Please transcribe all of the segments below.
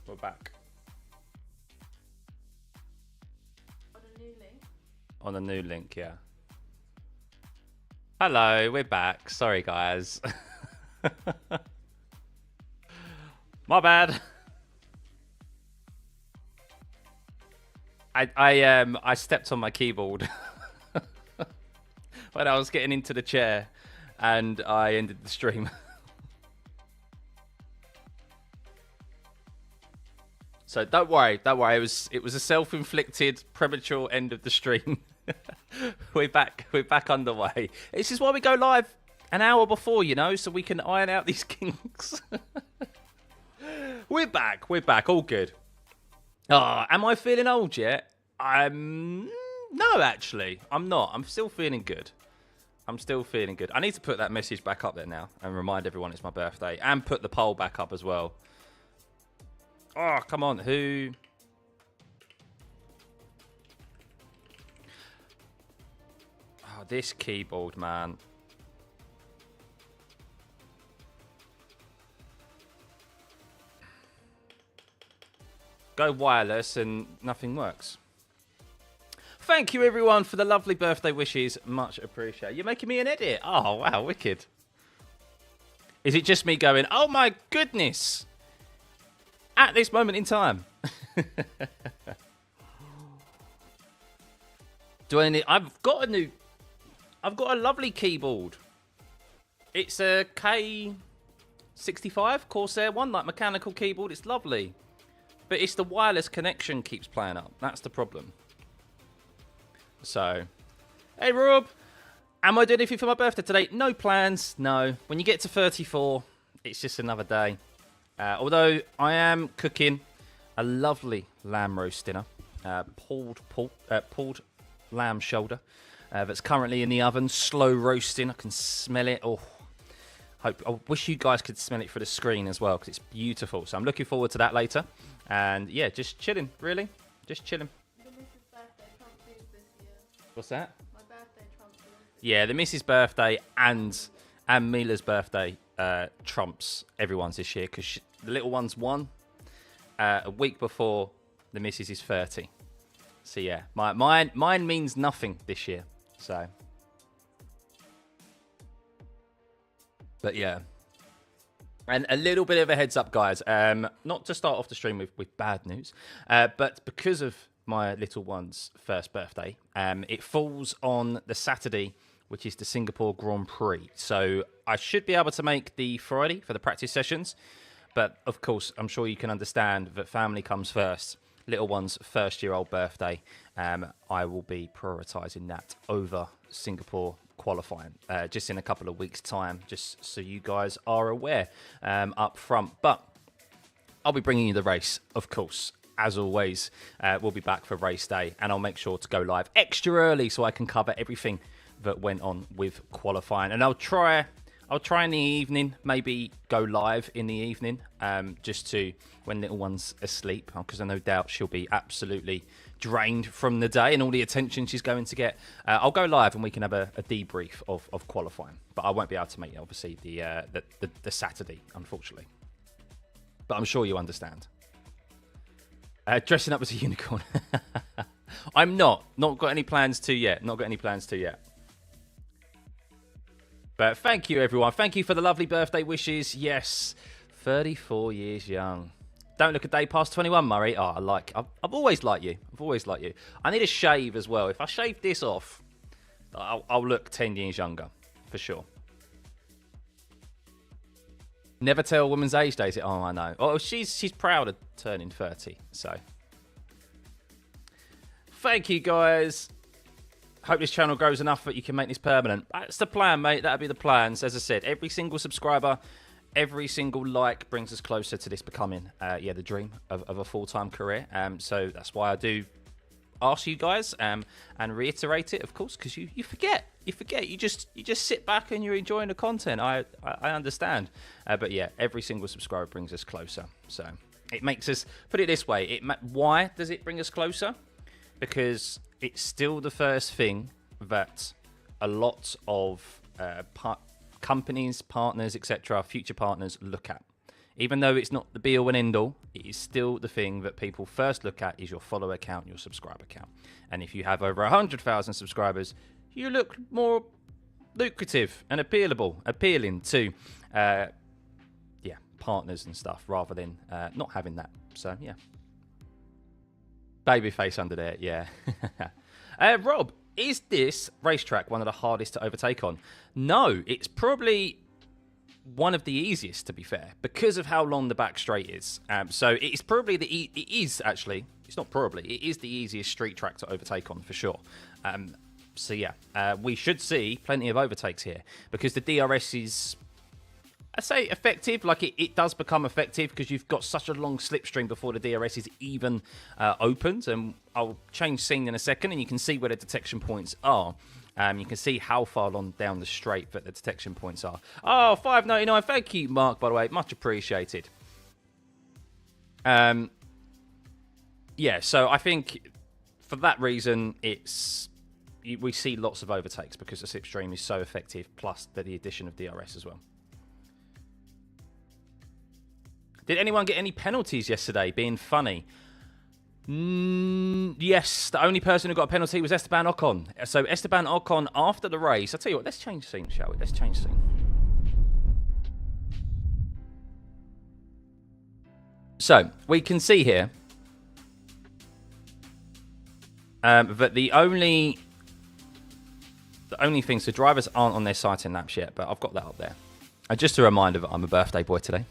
We're back. On a new link? On a new link, yeah. Hello, we're back. Sorry, guys. My bad. I stepped on my keyboard when I was getting into the chair, and I ended the stream. So don't worry. It was a self-inflicted premature end of the stream. We're back underway. This is why we go live an hour before, you know, so we can iron out these kinks. We're back, all good. Oh, am I feeling old yet? No, actually, I'm not. I'm still feeling good. I need to put that message back up there now and remind everyone it's my birthday, and put the poll back up as well. Oh, come on, who? Oh, this keyboard, man. Go wireless and nothing works. Thank you, everyone, for the lovely birthday wishes. Much appreciated. You're making me an edit. Oh, wow, wicked. Is it just me going, oh, my goodness, at this moment in time? Do I need... I've got a lovely keyboard. It's a K65 Corsair one, like mechanical keyboard. It's lovely. But it's the wireless connection keeps playing up. That's the problem. So, hey Rob, am I doing anything for my birthday today? No plans, no. When you get to 34, it's just another day. Although I am cooking a lovely lamb roast dinner, pulled lamb shoulder, that's currently in the oven, slow roasting. I can smell it. Oh, I wish you guys could smell it through the screen as well, because it's beautiful. So I'm looking forward to that later. And yeah, just chilling, really, just chilling. What's that? My birthday trumps yours. Yeah, the missus' birthday and Mila's birthday trumps everyone's this year, because the little one's 1 a week before the missus is 30. So yeah, mine means nothing this year. So, but yeah, and a little bit of a heads up, guys. Not to start off the stream with bad news, but because of my little one's first birthday, it falls on the Saturday, which is the Singapore Grand Prix. So I should be able to make the Friday for the practice sessions, but of course I'm sure you can understand that family comes first. Little one's first-year-old birthday, I will be prioritising that over Singapore qualifying just in a couple of weeks' time, just so you guys are aware up front. But I'll be bringing you the race, of course. As always, we'll be back for race day, and I'll make sure to go live extra early so I can cover everything that went on with qualifying. And I'll try in the evening, maybe go live in the evening, just to when little one's asleep, because I no doubt she'll be absolutely drained from the day and all the attention she's going to get. I'll go live and we can have a debrief of qualifying, but I won't be able to make obviously the Saturday, unfortunately. But I'm sure you understand. Dressing up as a unicorn. I'm not got any plans to yet. But thank you, everyone. Thank you for the lovely birthday wishes. Yes, 34 years young. Don't look a day past 21, Murray. Oh, I've always liked you. I need a shave as well. If I shave this off, I'll look 10 years younger, for sure. Never tell a woman's age, Daisy. Oh, I know. Oh, she's proud of turning 30, so. Thank you, guys. Hope this channel grows enough that you can make this permanent. That's the plan, mate. That'll be the plans. As I said, every single subscriber, every single like brings us closer to this becoming, the dream of a full-time career. So that's why I do ask you guys and reiterate it, of course, because you forget. You just sit back and you're enjoying the content. I understand. But yeah, every single subscriber brings us closer. So it makes us, put it this way, why does it bring us closer? Because it's still the first thing that a lot of companies, partners, etc., future partners look at. Even though it's not the be-all and end-all, it is still the thing that people first look at is your follower count, your subscriber count. And if you have over 100,000 subscribers, you look more lucrative and appealing to partners and stuff, rather than not having that. So, yeah. Babyface under there, yeah. Rob, is this racetrack one of the hardest to overtake on? No, it's probably one of the easiest, to be fair, because of how long the back straight is. So it's probably it is the easiest street track to overtake on, for sure. So yeah, we should see plenty of overtakes here, because the DRS is, I say effective, like it does become effective because you've got such a long slipstream before the DRS is even opened. And I'll change scene in a second and you can see where the detection points are. You can see how far along down the straight that the detection points are. Oh, $5.99. Thank you, Mark, by the way. Much appreciated. Yeah, so I think for that reason, we see lots of overtakes because the slipstream is so effective, plus the addition of DRS as well. Did anyone get any penalties yesterday being funny? Yes, the only person who got a penalty was Esteban Ocon. So Esteban Ocon, after the race, I'll tell you what, let's change scene, shall we? Let's change scene. So, we can see here that the only things, the drivers aren't on their sighting laps yet, but I've got that up there. And just a reminder that I'm a birthday boy today.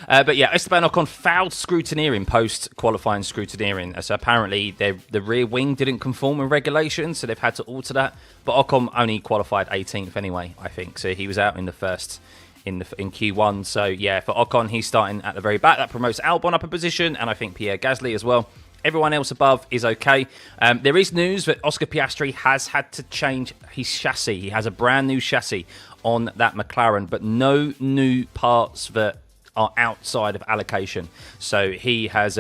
But yeah, Esteban Ocon fouled scrutineering, post-qualifying scrutineering. So apparently the rear wing didn't conform with regulations, so they've had to alter that. But Ocon only qualified 18th anyway, I think. So he was out in the first in Q1. So yeah, for Ocon, he's starting at the very back. That promotes Albon up a position, and I think Pierre Gasly as well. Everyone else above is okay. There is news that Oscar Piastri has had to change his chassis. He has a brand new chassis on that McLaren, but no new parts that are outside of allocation. So he has,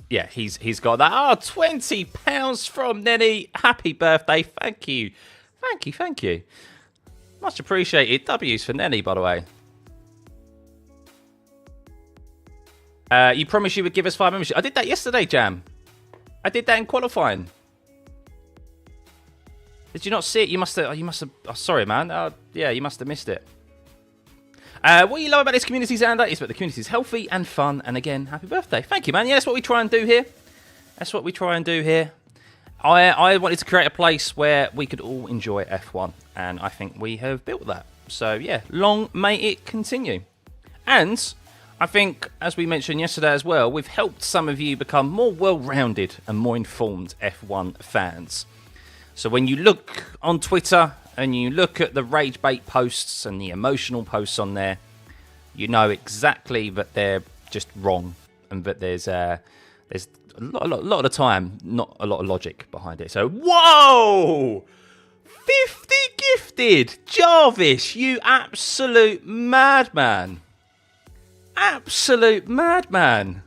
he's got that. Oh, £20 from Nenny. Happy birthday. Thank you. Thank you. Much apprecited. W's for Nenny, by the way. You promised you would give us 5 membership. I did that yesterday, Jam. I did that in qualifying. Did you not see it? You must have. Oh, sorry, man. Yeah, you must have missed it. What you love about this community, Xander, is that the community is healthy and fun. And again, happy birthday. Thank you, man. Yeah, that's what we try and do here. I wanted to create a place where we could all enjoy F1. And I think we have built that. So, yeah, long may it continue. And I think, as we mentioned yesterday as well, we've helped some of you become more well-rounded and more informed F1 fans. So when you look on Twitter and you look at the rage bait posts and the emotional posts on there, you know exactly that they're just wrong, and that there's a lot of the time not a lot of logic behind it. So, whoa! 50 gifted! Jarvis, you absolute madman. Absolute madman.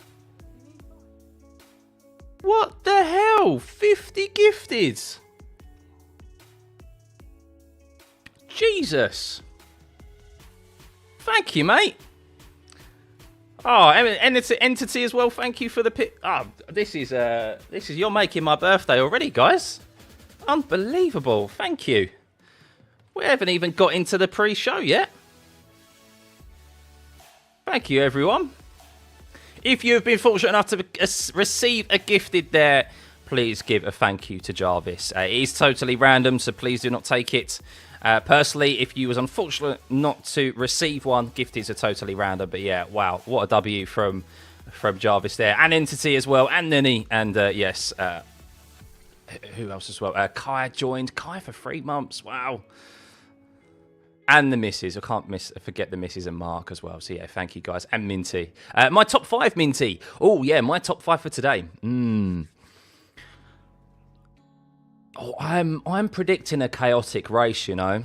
What the hell? 50 gifted. Jesus. Thank you, mate. Oh, Entity as well. Thank you for the pick. Oh, this is you're making my birthday already, guys. Unbelievable. Thank you. We haven't even got into the pre-show yet. Thank you, everyone. If you've been fortunate enough to receive a gifted there, please give a thank you to Jarvis. It is totally random, so please do not take it personally. If you was unfortunate not to receive one, gifteds are totally random. But yeah, wow, what a W from Jarvis there. And Entity as well, and Nini, and yes, who else as well? Kai joined. Kai for 3 months. Wow. And the misses. I can't forget the misses and Mark as well. So yeah, thank you guys. And Minty. My top 5, Minty. Oh yeah, my top 5 for today. Oh, I'm predicting a chaotic race, you know.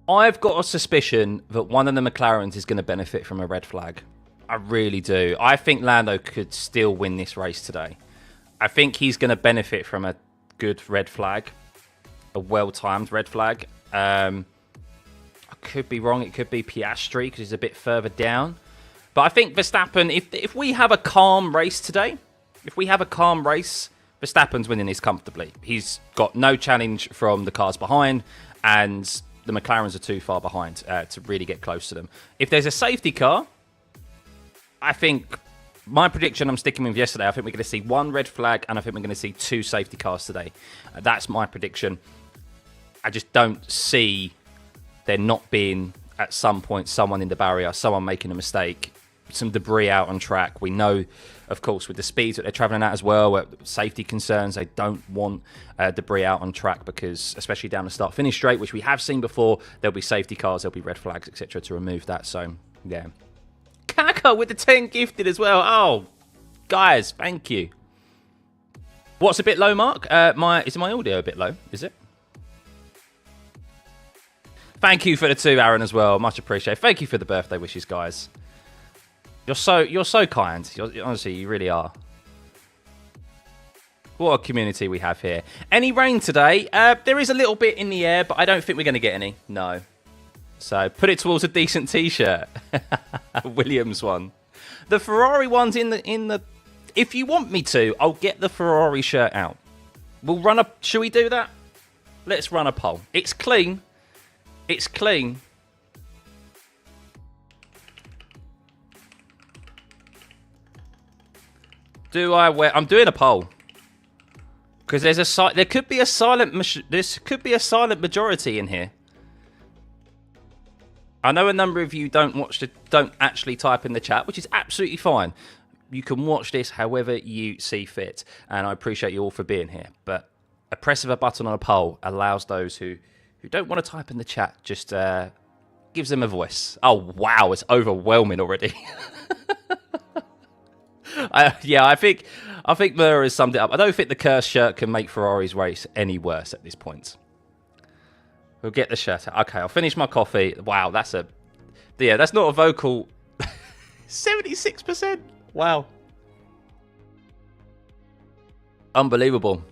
I've got a suspicion that one of the McLarens is going to benefit from a red flag. I really do. I think Lando could still win this race today. I think he's going to benefit from a good red flag. A well-timed red flag. I could be wrong. It could be Piastri because he's a bit further down. But I think Verstappen, if we have a calm race today, Verstappen's winning this comfortably. He's got no challenge from the cars behind, and the McLarens are too far behind to really get close to them. If there's a safety car, I think my prediction I'm sticking with yesterday, I think we're going to see 1 red flag, and I think we're going to see 2 safety cars today. That's my prediction. I just don't see there not being, at some point, someone in the barrier, someone making a mistake, some debris out on track. We know, of course, with the speeds that they're travelling at as well, safety concerns, they don't want debris out on track because, especially down the start-finish straight, which we have seen before, there'll be safety cars, there'll be red flags, etc. to remove that. So, yeah. Kaka with the 10 gifted as well. Oh, guys, thank you. What's a bit low, Mark? Is my audio a bit low? Is it? Thank you for the 2, Aaron, as well. Much appreciated. Thank you for the birthday wishes, guys. You're so kind. Honestly, you really are. What a community we have here. Any rain today? There is a little bit in the air, but I don't think we're going to get any. No. So put it towards a decent T-shirt. Williams one. The Ferrari one's in the. If you want me to, I'll get the Ferrari shirt out. We'll run a. Should we do that? Let's run a poll. It's clean. It's clean. Do I wear? I'm doing a poll because there could be a silent majority in here. I know a number of you don't actually type in the chat, which is absolutely fine. You can watch this however you see fit, and I appreciate you all for being here. But a press of a button on a poll allows those who don't want to type in the chat, just gives them a voice. Oh wow, it's overwhelming already. I think Mura has summed it up. I don't think the cursed shirt can make Ferrari's race any worse at this point. We'll get the shirt out. Okay, I'll finish my coffee. Wow, that's not a vocal. 76%. Wow. Unbelievable.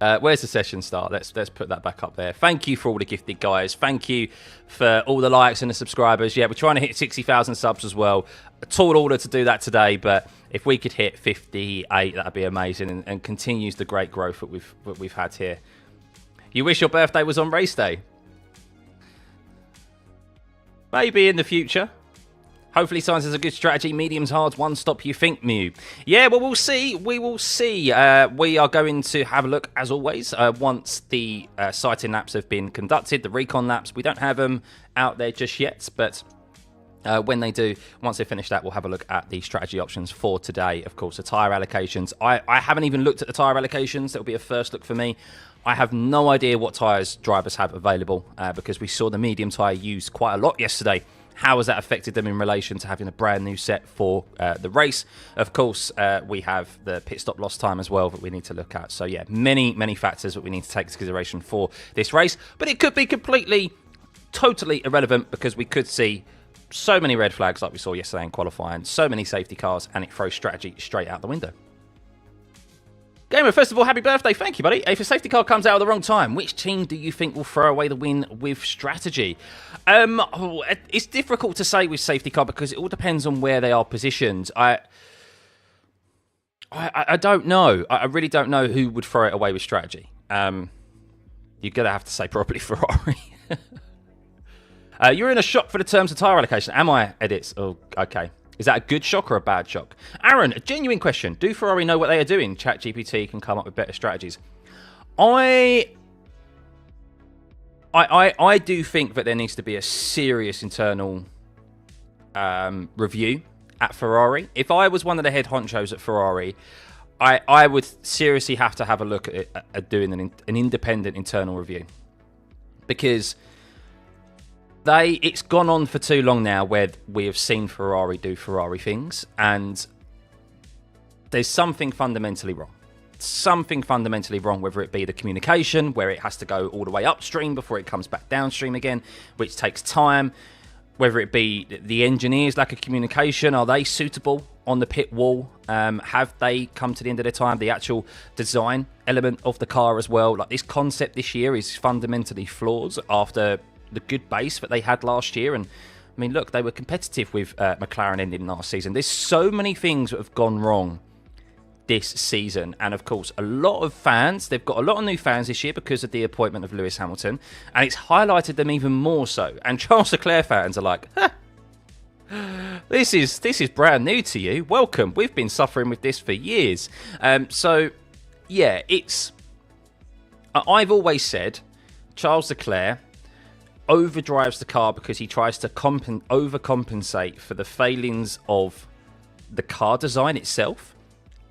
Where's the session start? Let's put that back up there. Thank you for all the gifted, guys. Thank you for all the likes and the subscribers. Yeah, we're trying to hit 60,000 subs as well. A tall order to do that today, but if we could hit 58, that'd be amazing, and continues the great growth that we've had here. You wish your birthday was on race day? Maybe in the future. Hopefully Science is a good strategy. Mediums, hards, one stop, you think, Mew? Yeah, well, we'll see. We will see. We are going to have a look, as always, once the sighting laps have been conducted, the recon laps. We don't have them out there just yet, but when they do, once they finish that, we'll have a look at the strategy options for today. Of course, the tyre allocations. I haven't even looked at the tyre allocations. That'll be a first look for me. I have no idea what tyres drivers have available because we saw the medium tyre used quite a lot yesterday. How has that affected them in relation to having a brand new set for the race? Of course, we have the pit stop loss time as well that we need to look at. So, yeah, many factors that we need to take into consideration for this race. But it could be totally irrelevant because we could see so many red flags like we saw yesterday in qualifying, so many safety cars, and it throws strategy straight out the window. Gamer, first of all, happy birthday. Thank you, buddy. If a safety car comes out at the wrong time, which team do you think will throw away the win with strategy? It's difficult to say with safety car because it all depends on where they are positioned. I don't know. I really don't know who would throw it away with strategy. You're going to have to say probably Ferrari. You're in a shock for the terms of tyre allocation. Am I, Edits? Oh, okay. Is that a good shock or a bad shock? Aaron, a genuine question. Do Ferrari know what they are doing? ChatGPT can come up with better strategies. I do think that there needs to be a serious internal review at Ferrari. If I was one of the head honchos at Ferrari, I would seriously have to have a look at doing an independent internal review. Because it's gone on for too long now where we have seen Ferrari do Ferrari things, and there's something fundamentally wrong. Something fundamentally wrong, whether it be the communication, where it has to go all the way upstream before it comes back downstream again, which takes time. Whether it be the engineers' lack of communication, are they suitable on the pit wall? Have they come to the end of their time? The actual design element of the car as well. Like, this concept this year is fundamentally flawed after the good base that they had last year. And I mean, look, they were competitive with McLaren ending last season. There's so many things that have gone wrong this season, and of course a lot of fans, they've got a lot of new fans this year because of the appointment of Lewis Hamilton, and it's highlighted them even more so. And Charles Leclerc fans are like, this is brand new to you, welcome, we've been suffering with this for years. So yeah, I've always said Charles Leclerc overdrives the car because he tries to overcompensate for the failings of the car design itself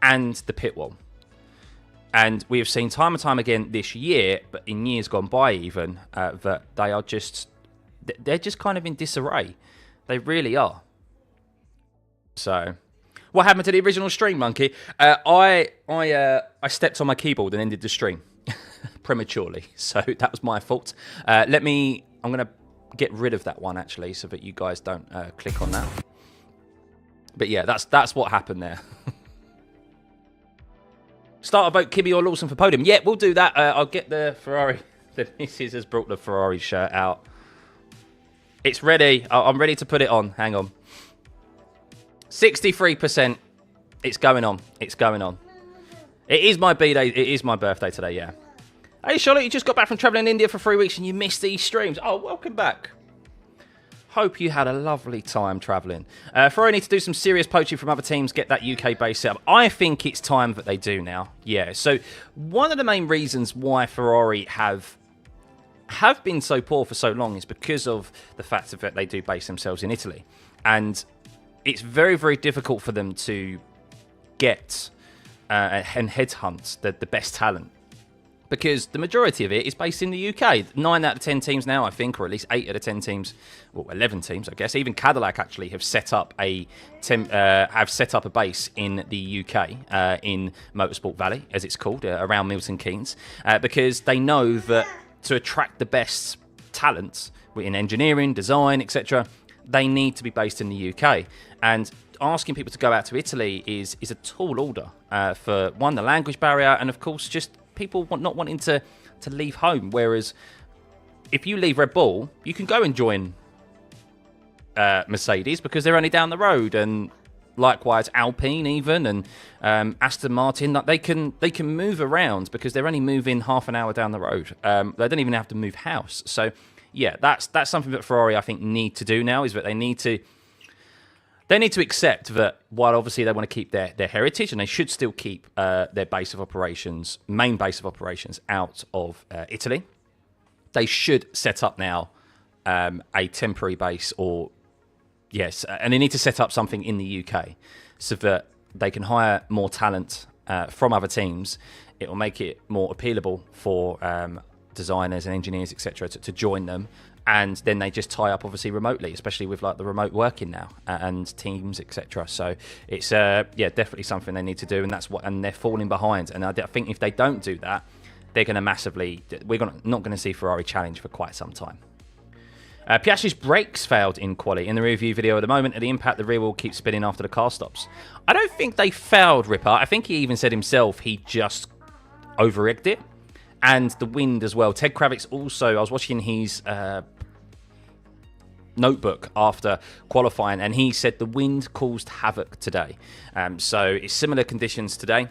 and the pit wall. And we have seen time and time again this year, but in years gone by even, that they're just kind of in disarray. They really are. So, what happened to the original stream, Monkey? I stepped on my keyboard and ended the stream prematurely, so that was my fault. I'm going to get rid of that one actually, so that you guys don't click on that. But yeah, that's what happened there. Start a vote, Kimmy or Lawson for podium. Yeah, we'll do that. I'll get the Ferrari. The missus has brought the Ferrari shirt out. It's ready. I'm ready to put it on. Hang on. 63%. It's going on. It's going on. It is my B-day. It is my birthday today, yeah. Hey, Charlotte, you just got back from travelling in India for 3 weeks and you missed these streams. Oh, welcome back. Hope you had a lovely time travelling. Ferrari need to do some serious poaching from other teams, get that UK base set up. I think it's time that they do now. Yeah, so one of the main reasons why Ferrari have been so poor for so long is because of the fact that they do base themselves in Italy. And it's very, very difficult for them to get and headhunt the best talent, because the majority of it is based in the UK. 9 out of 10 teams now, I think, or at least 8 out of 10 teams, well, 11 teams, I guess. Even Cadillac actually have set up a base in the UK, in Motorsport Valley, as it's called, around Milton Keynes, because they know that to attract the best talent in engineering, design, etc., they need to be based in the UK. And asking people to go out to Italy is a tall order for, one, the language barrier, and of course just people not wanting to leave home. Whereas if you leave Red Bull, you can go and join Mercedes because they're only down the road, and likewise Alpine even, and Aston Martin. They can move around because they're only moving half an hour down the road. They don't even have to move house. So yeah, that's something that Ferrari, I think, need to do now, is that they need to accept that while obviously they want to keep their heritage, and they should still keep their main base of operations out of Italy, they should set up now a temporary base, and they need to set up something in the UK so that they can hire more talent from other teams. It will make it more appealable for designers and engineers, etc., to join them. And then they just tie up, obviously, remotely, especially with like the remote working now and teams, etc. So it's definitely something they need to do, and they're falling behind. And I think if they don't do that, they're going to not going to see Ferrari challenge for quite some time. Piastri's brakes failed in quali. In the review video at the moment, at the impact, the rear wheel keeps spinning after the car stops. I don't think they failed, Ripper. I think he even said himself he just over-rigged it. And the wind as well. Ted Kravitz also, I was watching his notebook after qualifying, and he said the wind caused havoc today. So it's similar conditions today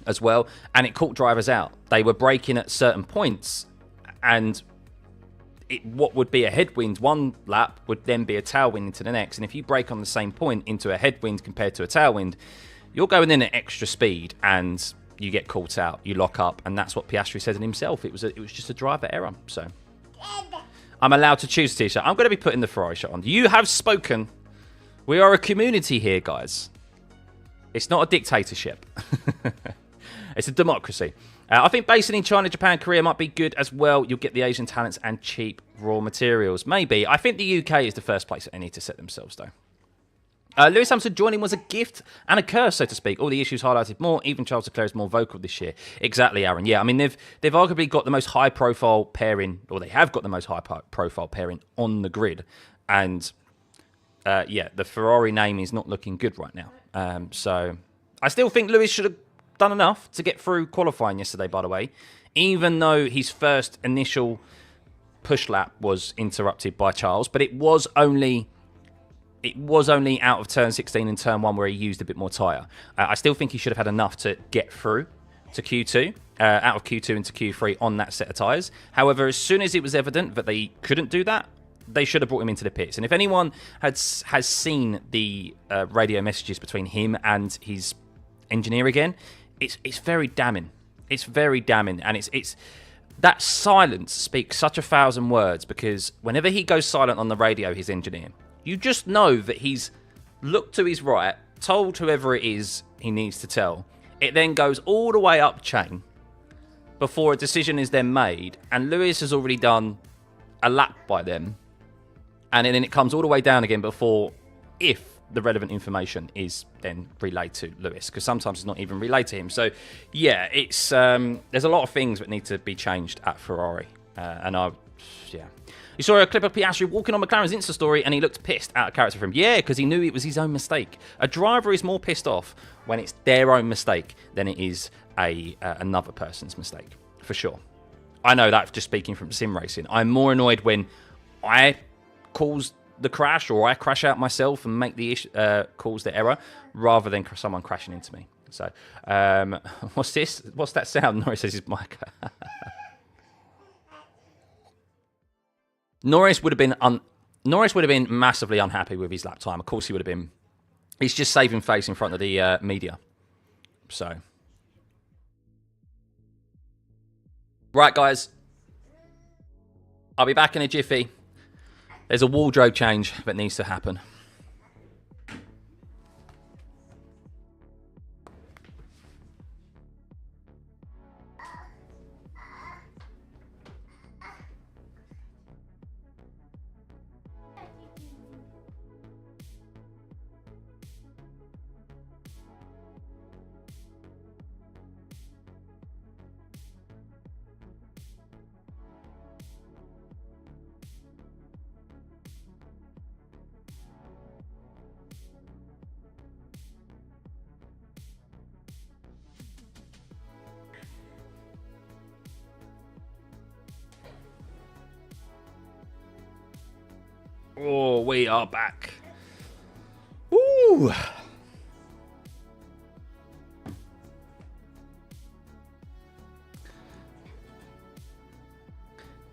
as well, and it caught drivers out. They were braking at certain points, and what would be a headwind one lap would then be a tailwind into the next. And if you brake on the same point into a headwind compared to a tailwind, you're going in at extra speed, and you get caught out, you lock up, and that's what Piastri said in himself. It was just a driver error. So I'm allowed to choose a t-shirt. I'm going to be putting the Ferrari shirt on. You have spoken. We are a community here, guys. It's not a dictatorship. It's a democracy. I think basing in China, Japan, Korea might be good as well. You'll get the Asian talents and cheap raw materials. Maybe. I think the UK is the first place that they need to set themselves, though. Lewis Hamilton joining was a gift and a curse, so to speak. All the issues highlighted more. Even Charles Leclerc is more vocal this year. Exactly, Aaron. Yeah, I mean, they've arguably got the most high-profile pairing, or they have got the most high-profile pairing on the grid. And, the Ferrari name is not looking good right now. So I still think Lewis should have done enough to get through qualifying yesterday, by the way. Even though his first initial push lap was interrupted by Charles, but it was only out of turn 16 and turn 1 where he used a bit more tyre. I still think he should have had enough to get through to Q2, out of Q2 into Q3 on that set of tyres. However, as soon as it was evident that they couldn't do that, they should have brought him into the pits. And if anyone has seen the radio messages between him and his engineer again, it's very damning. It's very damning, and it's that silence speaks such 1,000 words, because whenever he goes silent on the radio, his engineer, you just know that he's looked to his right, told whoever it is he needs to tell. It then goes all the way up chain before a decision is then made, and Lewis has already done a lap by them, and then it comes all the way down again before, if the relevant information is then relayed to Lewis, because sometimes it's not even relayed to him. So yeah, it's there's a lot of things that need to be changed at Ferrari, yeah. You saw a clip of Piastri walking on McLaren's Insta story, and he looked pissed, out of character for him. Yeah, because he knew it was his own mistake. A driver is more pissed off when it's their own mistake than it is another person's mistake, for sure. I know that just speaking from sim racing. I'm more annoyed when I cause the crash, or I crash out myself and make the cause the error, rather than someone crashing into me. So, what's this? What's that sound? Norris says his mic. Norris would have been massively unhappy with his lap time. Of course he would have been. He's just saving face in front of the media. So, right, guys, I'll be back in a jiffy. There's a wardrobe change that needs to happen. Oh, we are back. Woo!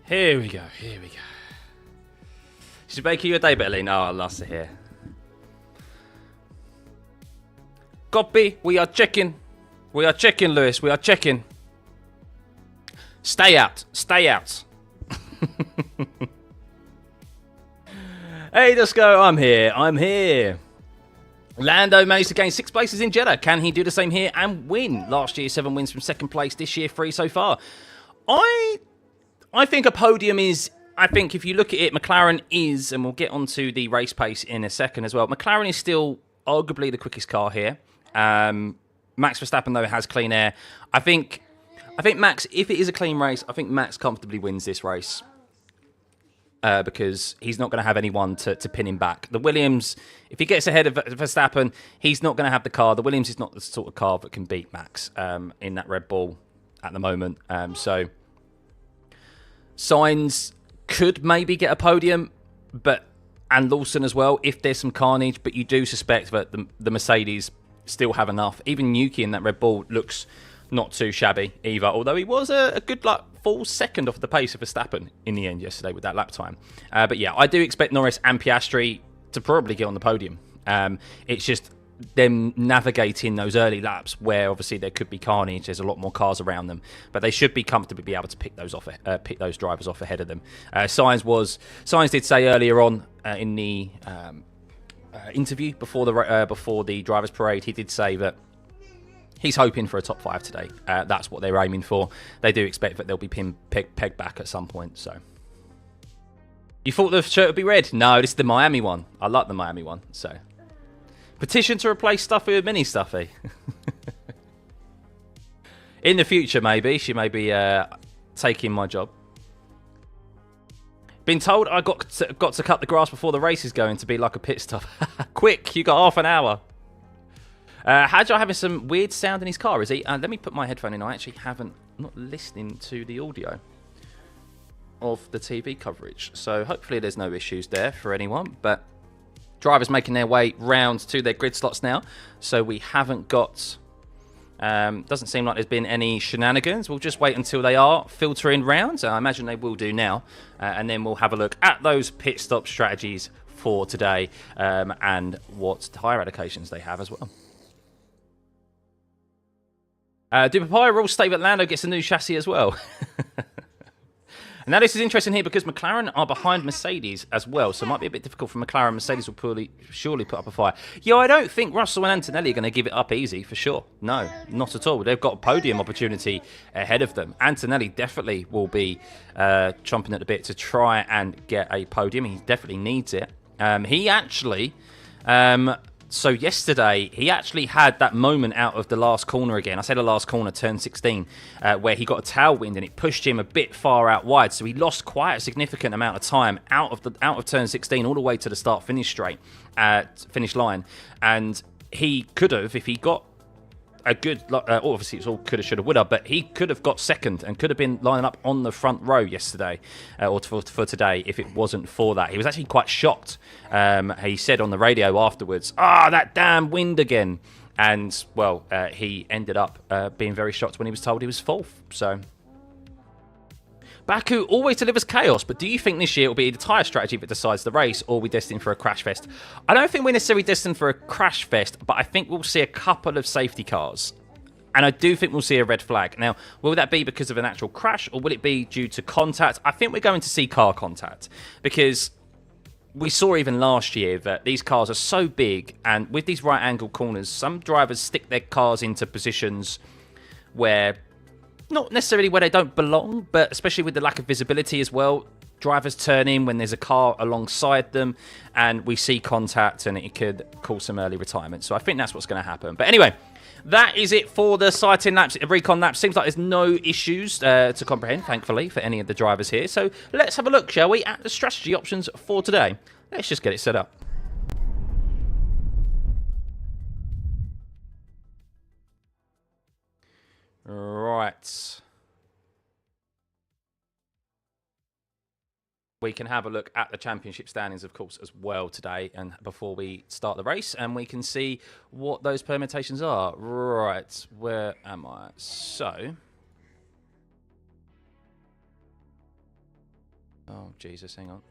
Here we go, here we go. Should make you a day better, Lee? No, I'll last to hear. Copy, we are checking. We are checking, Lewis, we are checking. Stay out, stay out. Hey, Disco, I'm here, I'm here. Lando managed to gain 6 places in Jeddah. Can he do the same here and win? Last year, 7 wins from 2nd place. This year, 3 so far. I think a podium is... I think if you look at it, McLaren is, and we'll get onto the race pace in a second as well, McLaren is still arguably the quickest car here. Max Verstappen, though, has clean air. I think Max, if it is a clean race, I think Max comfortably wins this race. Because he's not going to have anyone to pin him back. The Williams, if he gets ahead of Verstappen, he's not going to have the car. The Williams is not the sort of car that can beat Max in that Red Bull at the moment. So Sainz could maybe get a podium, and Lawson as well, if there's some carnage. But you do suspect that the Mercedes still have enough. Even Yuki in that Red Bull looks not too shabby either, although he was a good full second off the pace of Verstappen in the end yesterday with that lap time. But yeah, I do expect Norris and Piastri to probably get on the podium. It's just them navigating those early laps where obviously there could be carnage. There's a lot more cars around them, but they should be comfortably be able to pick those drivers off ahead of them. Sainz did say earlier on in the interview before the drivers' parade, he did say that he's hoping for a top 5 today. That's what they're aiming for. They do expect that they'll be pegged back at some point. So, you thought the shirt would be red? No, this is the Miami one. I like the Miami one. So, petition to replace Stuffeyy with mini Stuffeyy. In the future, maybe she may be taking my job. Been told I got to cut the grass before the race is going to be like a pit stop. Quick, you got half an hour. Hadjar having some weird sound in his car, is he? Let me put my headphone in. I actually not listening to the audio. of the TV coverage. So hopefully there's no issues there for anyone. But drivers making their way round to their grid slots now. So we haven't got... doesn't seem like there's been any shenanigans. We'll just wait until they are filtering round. I imagine they will do now. And then we'll have a look at those pit stop strategies for today and what tyre allocations they have as well. Do Papaya rules state that Lando gets a new chassis as well? And now this is interesting here because McLaren are behind Mercedes as well, so it might be a bit difficult for McLaren. Mercedes will surely put up a fight. Yeah, I don't think Russell and Antonelli are going to give it up easy, for sure. No, not at all. They've got a podium opportunity ahead of them. Antonelli definitely will be chomping at the bit to try and get a podium. He definitely needs it. He actually... So yesterday, he actually had that moment out of the last corner again. I say the last corner, turn 16, where he got a tailwind and it pushed him a bit far out wide. So he lost quite a significant amount of time out of turn 16 all the way to the finish line. And he could have, if he got a good, obviously it's all coulda, shoulda, woulda, but he could have got second and could have been lining up on the front row yesterday, or for today, if it wasn't for that. He was actually quite shocked. He said on the radio afterwards, that damn wind again. And, well, he ended up being very shocked when he was told he was fourth. So, Baku always delivers chaos, but do you think this year it will be the tyre strategy that decides the race, or are we destined for a crash fest? I don't think we're necessarily destined for a crash fest, but I think we'll see a couple of safety cars. And I do think we'll see a red flag. Now, will that be because of an actual crash, or will it be due to contact? I think we're going to see car contact, because we saw even last year that these cars are so big, and with these right angle corners, some drivers stick their cars into positions where... not necessarily where they don't belong, but especially with the lack of visibility as well. Drivers turn in when there's a car alongside them, and we see contact, and it could cause some early retirement. So I think that's what's going to happen. But anyway, that is it for the sighting laps, recon laps. Seems like there's no issues to comprehend, thankfully, for any of the drivers here. So let's have a look, shall we, at the strategy options for today. Let's just get it set up. Right. We can have a look at the championship standings, of course, as well today, and before we start the race, and we can see what those permutations are. Right, where am I? So, oh Jesus, hang on.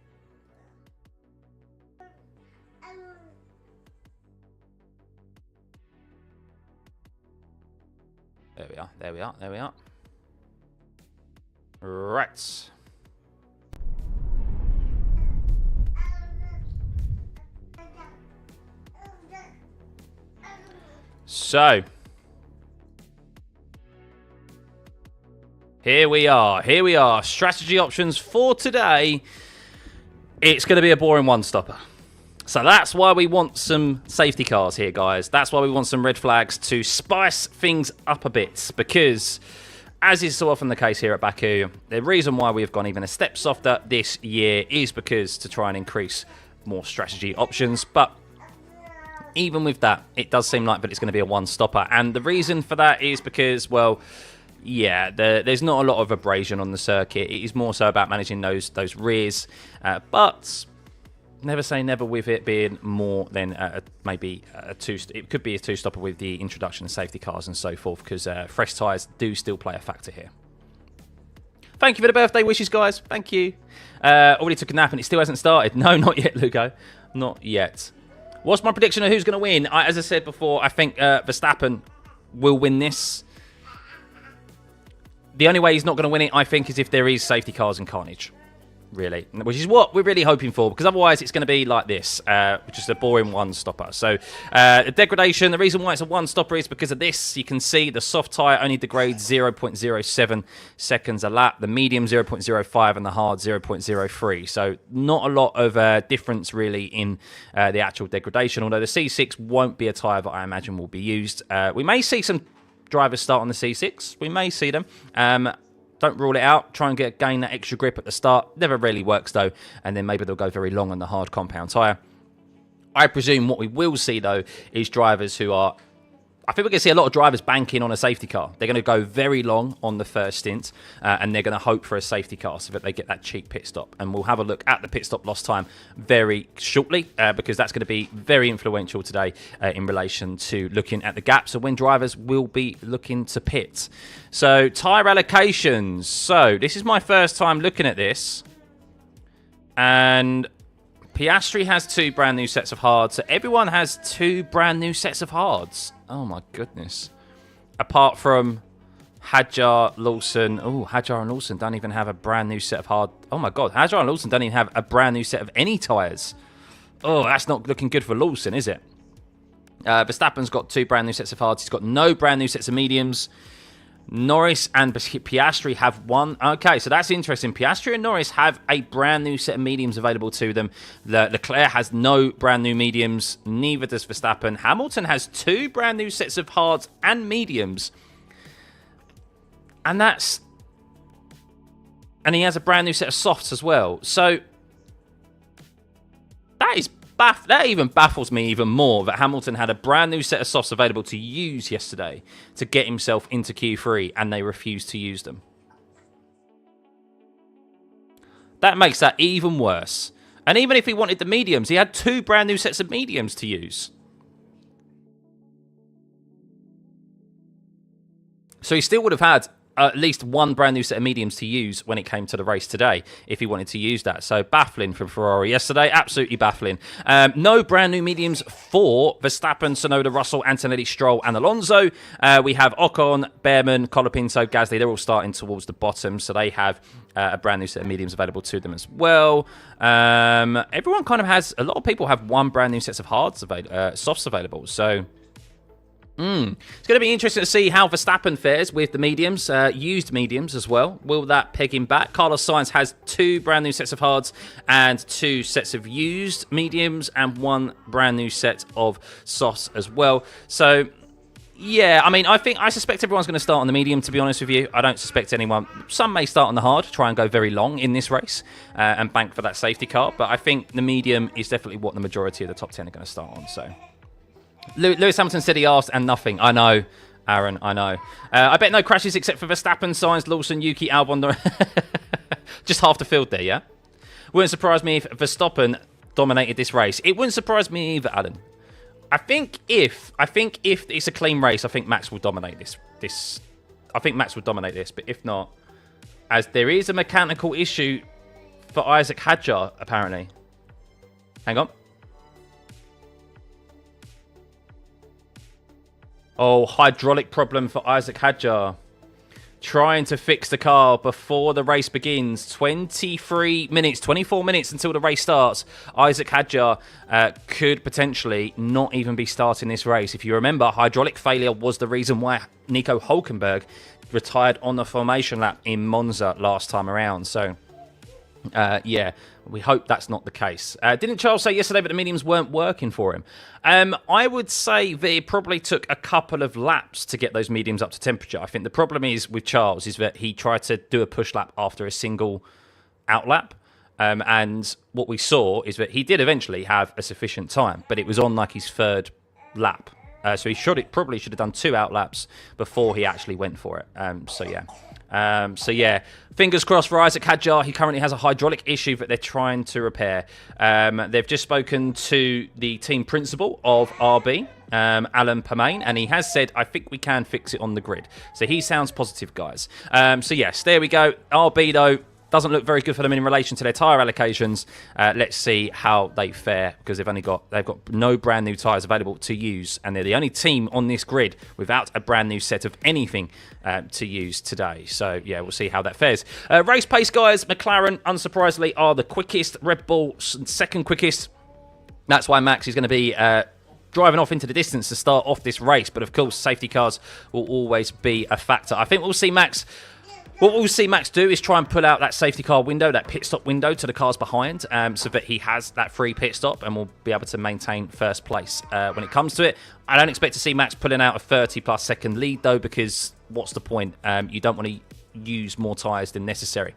There we are, there we are, there we are. Right. So, here we are, strategy options for today. It's going to be a boring one-stopper. So that's why we want some safety cars here, guys. That's why we want some red flags to spice things up a bit. Because, as is so often the case here at Baku, the reason why we've gone even a step softer this year is because to try and increase more strategy options. But even with that, it does seem like that it's going to be a one-stopper. And the reason for that is because, well, yeah, there's not a lot of abrasion on the circuit. It is more so about managing those rears. But never say never with it being more than maybe a two. It could be a two-stopper with the introduction of safety cars and so forth, because fresh tyres do still play a factor here. Thank you for the birthday wishes, guys. Thank you. Already took a nap and it still hasn't started. No, not yet, Lugo. Not yet. What's my prediction of who's going to win? As I said before, I think Verstappen will win this. The only way he's not going to win it, I think, is if there is safety cars and carnage. Really. Which is what we're really hoping for, because otherwise it's going to be like this, which is a boring one-stopper. So, the degradation, the reason why it's a one-stopper is because of this. You can see the soft tyre only degrades 0.07 seconds a lap, the medium 0.05, and the hard 0.03. So, not a lot of difference, really, in the actual degradation, although the C6 won't be a tyre that I imagine will be used. We may see some drivers start on the C6. We may see them. Don't rule it out. Try and gain that extra grip at the start. Never really works, though. And then maybe they'll go very long on the hard compound tyre. I presume what we will see, though, is drivers who are I think we're going to see a lot of drivers banking on a safety car. They're going to go very long on the first stint, and they're going to hope for a safety car so that they get that cheap pit stop. And we'll have a look at the pit stop loss time very shortly, because that's going to be very influential today in relation to looking at the gaps of when drivers will be looking to pit. So, tyre allocations. So, this is my first time looking at this. And Piastri has 2 brand new sets of hards. So, everyone has 2 brand new sets of hards. Oh my goodness. Apart from Hadjar, Lawson. Oh, Hadjar and Lawson don't even have a brand new set of hard. Oh my god, Hadjar and Lawson don't even have a brand new set of any tyres. Oh, that's not looking good for Lawson, is it? Verstappen's got 2 brand new sets of hards. He's got no brand new sets of mediums. Norris and Piastri have 1. Okay, so that's interesting. Piastri and Norris have a brand new set of mediums available to them. Leclerc has no brand new mediums. Neither does Verstappen. Hamilton has 2 brand new sets of hards and mediums. And he has a brand new set of softs as well. So that even baffles me even more that Hamilton had a brand new set of softs available to use yesterday to get himself into Q3 and they refused to use them. That makes that even worse. And even if he wanted the mediums, he had 2 brand new sets of mediums to use. So he still would have had at least 1 brand new set of mediums to use when it came to the race today, if he wanted to use that. So baffling from Ferrari yesterday, absolutely baffling. No brand new mediums for Verstappen, Tsunoda, Russell, Antonelli, Stroll, and Alonso. We have Ocon, Behrman, Colapinto, Gasly. They're all starting towards the bottom, so they have a brand new set of mediums available to them as well. Everyone kind of has, a lot of people have 1 brand new sets of hards softs available. So it's going to be interesting to see how Verstappen fares with the mediums, used mediums as well. Will that peg him back? Carlos Sainz has 2 brand new sets of hards and 2 sets of used mediums and 1 brand new set of softs as well. So, yeah, I mean, I suspect everyone's going to start on the medium, to be honest with you. I don't suspect anyone. Some may start on the hard, try and go very long in this race and bank for that safety car. But I think the medium is definitely what the majority of the top 10 are going to start on, so... Lewis Hamilton said he asked and nothing. I know, Aaron, I know. I bet no crashes except for Verstappen, Sainz, Lawson, Yuki, Albon. Just half the field there, yeah? Wouldn't surprise me if Verstappen dominated this race. It wouldn't surprise me either, Alan. I think if it's a clean race, I think Max will dominate this. I think Max will dominate this, but if not, as there is a mechanical issue for Isaac Hadjar, apparently. Hang on. Oh, hydraulic problem for Isaac Hadjar. Trying to fix the car before the race begins. 24 minutes until the race starts. Isaac Hadjar could potentially not even be starting this race. If you remember, hydraulic failure was the reason why Nico Hülkenberg retired on the formation lap in Monza last time around. So, yeah, we hope that's not the case. Didn't Charles say yesterday that the mediums weren't working for him? I would say that it probably took a couple of laps to get those mediums up to temperature. I think the problem is with Charles is that he tried to do a push lap after a single out lap. And what we saw is that he did eventually have a sufficient time, but it was on like his 3rd lap. So he probably should have done 2 out laps before he actually went for it. So yeah, fingers crossed for Isaac Hadjar. He currently has a hydraulic issue that they're trying to repair. They've just spoken to the team principal of RB, Alan Permain, and he has said, I think we can fix it on the grid. So he sounds positive, guys. So yes, there we go. RB, though, doesn't look very good for them in relation to their tyre allocations. Let's see how they fare, because they've got no brand new tyres available to use, and they're the only team on this grid without a brand new set of anything to use today. So yeah, we'll see how that fares. Race pace, guys. McLaren, unsurprisingly, are the quickest. Red Bull, 2nd quickest. That's why Max is going to be driving off into the distance to start off this race. But of course, safety cars will always be a factor. I think we'll see Max. What we'll see Max do is try and pull out that safety car window, that pit stop window to the cars behind, so that he has that free pit stop and will be able to maintain 1st place when it comes to it. I don't expect to see Max pulling out a 30-plus second lead, though, because what's the point? You don't want to use more tyres than necessary.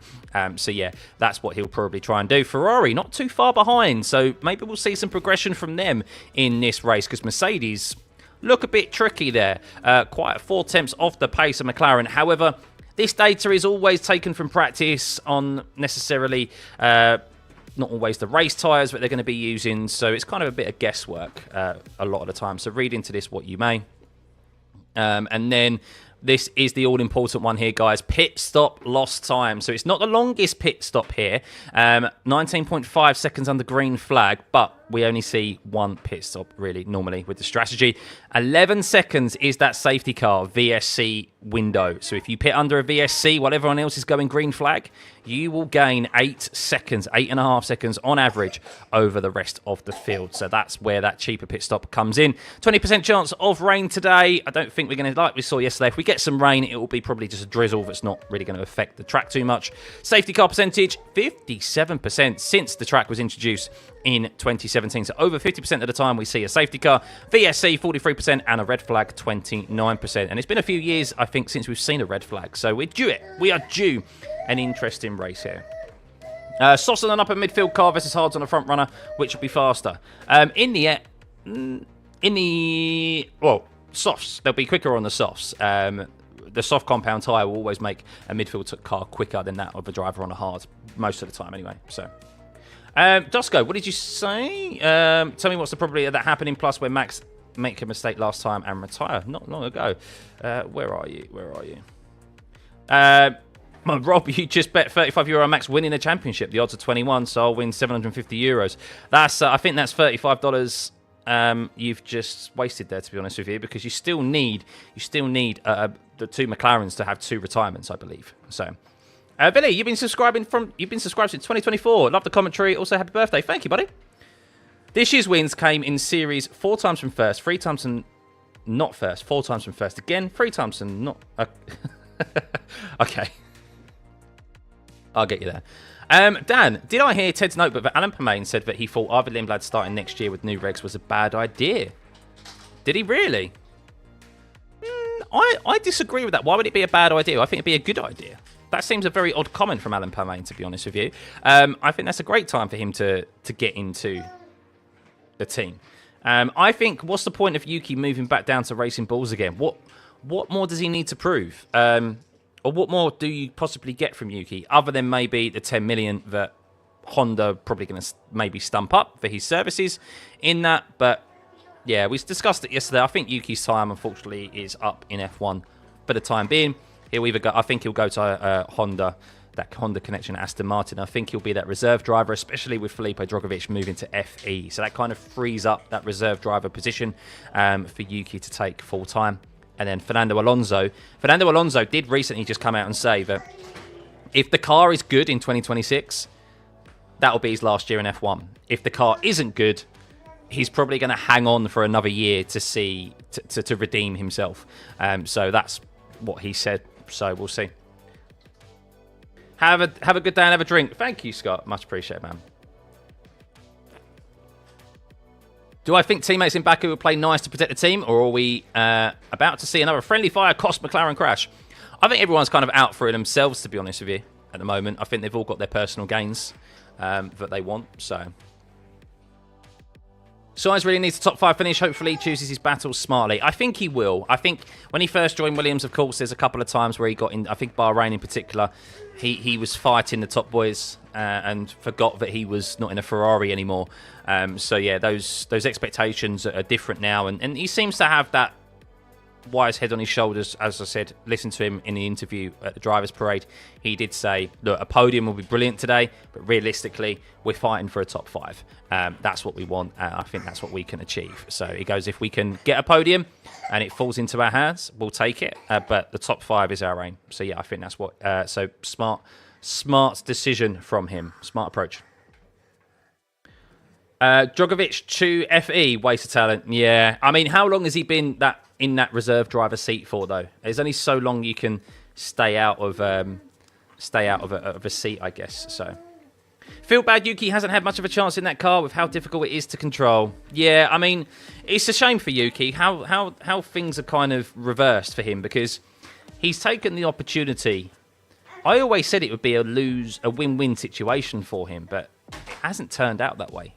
So, yeah, that's what he'll probably try and do. Ferrari, not too far behind, so maybe we'll see some progression from them in this race, because Mercedes... look a bit tricky there. Quite 4/10 off the pace of McLaren. However, this data is always taken from practice on necessarily not always the race tyres that they're going to be using. So it's kind of a bit of guesswork a lot of the time. So read into this what you may. And then this is the all-important one here, guys. Pit stop lost time. So it's not the longest pit stop here. 19.5 seconds under green flag, but we only see one pit stop, really, normally, with the strategy. 11 seconds is that safety car VSC window. So if you pit under a VSC while everyone else is going green flag, you will gain 8 seconds, 8.5 seconds on average over the rest of the field. So that's where that cheaper pit stop comes in. 20% chance of rain today. I don't think we're going to, like we saw yesterday, if we get some rain, it will be probably just a drizzle that's not really going to affect the track too much. Safety car percentage, 57% since the track was introduced in 2017. So over 50% of the time we see a safety car. VSC 43% and a red flag 29%. And it's been a few years, I think, since we've seen a red flag. So we're due it. We are due an interesting race here. Softs on an upper midfield car versus hards on a front runner, which will be faster. Well, softs, they'll be quicker on the softs. The soft compound tyre will always make a midfield car quicker than that of a driver on a hard, most of the time anyway. So, Dusko, what did you say? Tell me what's the probability of that happening, plus where Max make a mistake last time and retire not long ago. Where are you? Rob, you just bet €35 on Max winning a championship. The odds are 21, so I'll win €750. That's I think that's $35 you've just wasted there, to be honest with you, because you still need the two McLarens to have 2 retirements, I believe. So, Billy, you've been subscribed since 2024. Love the commentary. Also, happy birthday. Thank you, buddy. This year's wins came in series 4 times from first, 3 times from not first, 4 times from first again, 3 times from not. Okay. I'll get you there. Dan, did I hear Ted's notebook that Alan Permain said that he thought Arvid Lindblad starting next year with new regs was a bad idea? Did he really? I disagree with that. Why would it be a bad idea? I think it'd be a good idea. That seems a very odd comment from Alan Permain, to be honest with you. I think that's a great time for him to get into the team. I think, what's the point of Yuki moving back down to racing bulls again? What more does he need to prove? Or what more do you possibly get from Yuki, other than maybe the 10 million that Honda probably going to maybe stump up for his services in that? But yeah, we discussed it yesterday. I think Yuki's time, unfortunately, is up in F1 for the time being. He'll either go, I think he'll go to Honda, that Honda connection at Aston Martin. I think he'll be that reserve driver, especially with Felipe Drogovic moving to FE. So that kind of frees up that reserve driver position for Yuki to take full time. And then Fernando Alonso did recently just come out and say that if the car is good in 2026, that'll be his last year in F1. If the car isn't good, he's probably going to hang on for another year to redeem himself. So that's what he said. So we'll see. Have a good day and have a drink. Thank you, Scott. Much appreciated, man. Do I think teammates in Baku will play nice to protect the team, or are we about to see another friendly fire cost McLaren crash? I think everyone's kind of out for it themselves, to be honest with you, at the moment. I think they've all got their personal gains that they want, so. Sainz really needs a top 5 finish. Hopefully he chooses his battles smartly. I think he will. I think when he first joined Williams, of course, there's a couple of times where he got in, I think Bahrain in particular, he was fighting the top boys and forgot that he was not in a Ferrari anymore. So yeah, those expectations are different now. And he seems to have that wise head on his shoulders. As I said, listen to him in the interview at the Drivers' Parade. He did say, look, a podium will be brilliant today, but realistically, we're fighting for a top 5. That's what we want. I think that's what we can achieve. So he goes, if we can get a podium and it falls into our hands, we'll take it. But the top 5 is our aim. So yeah, I think that's what. So smart decision from him. Smart approach. Drogovic to FE, waste of talent. Yeah, I mean, how long has he been in that reserve driver seat for, though? There's only so long you can stay out of a seat, I guess. So, feel bad Yuki hasn't had much of a chance in that car with how difficult it is to control. Yeah, I mean, it's a shame for Yuki how things are kind of reversed for him, because he's taken the opportunity. I always said it would be a win-win situation for him, but it hasn't turned out that way.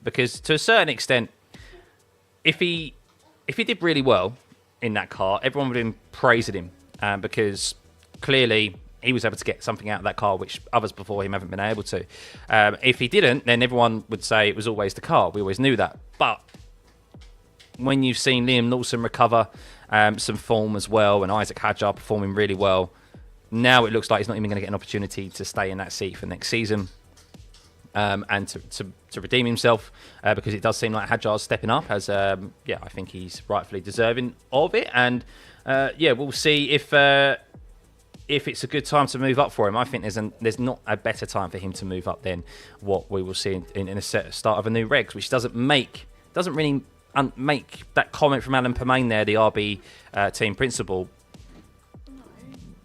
Because to a certain extent, if he if he did really well in that car, everyone would have been praising him because clearly he was able to get something out of that car which others before him haven't been able to. If he didn't, then everyone would say it was always the car. We always knew that. But when you've seen Liam Lawson recover some form as well, and Isaac Hadjar performing really well, now it looks like he's not even going to get an opportunity to stay in that seat for next season and to redeem himself because it does seem like Hadjar's stepping up as, I think he's rightfully deserving of it. And, we'll see if it's a good time to move up for him. I think there's not a better time for him to move up than what we will see in a start of a new regs, which doesn't really make that comment from Alan Permain there, the RB team principal.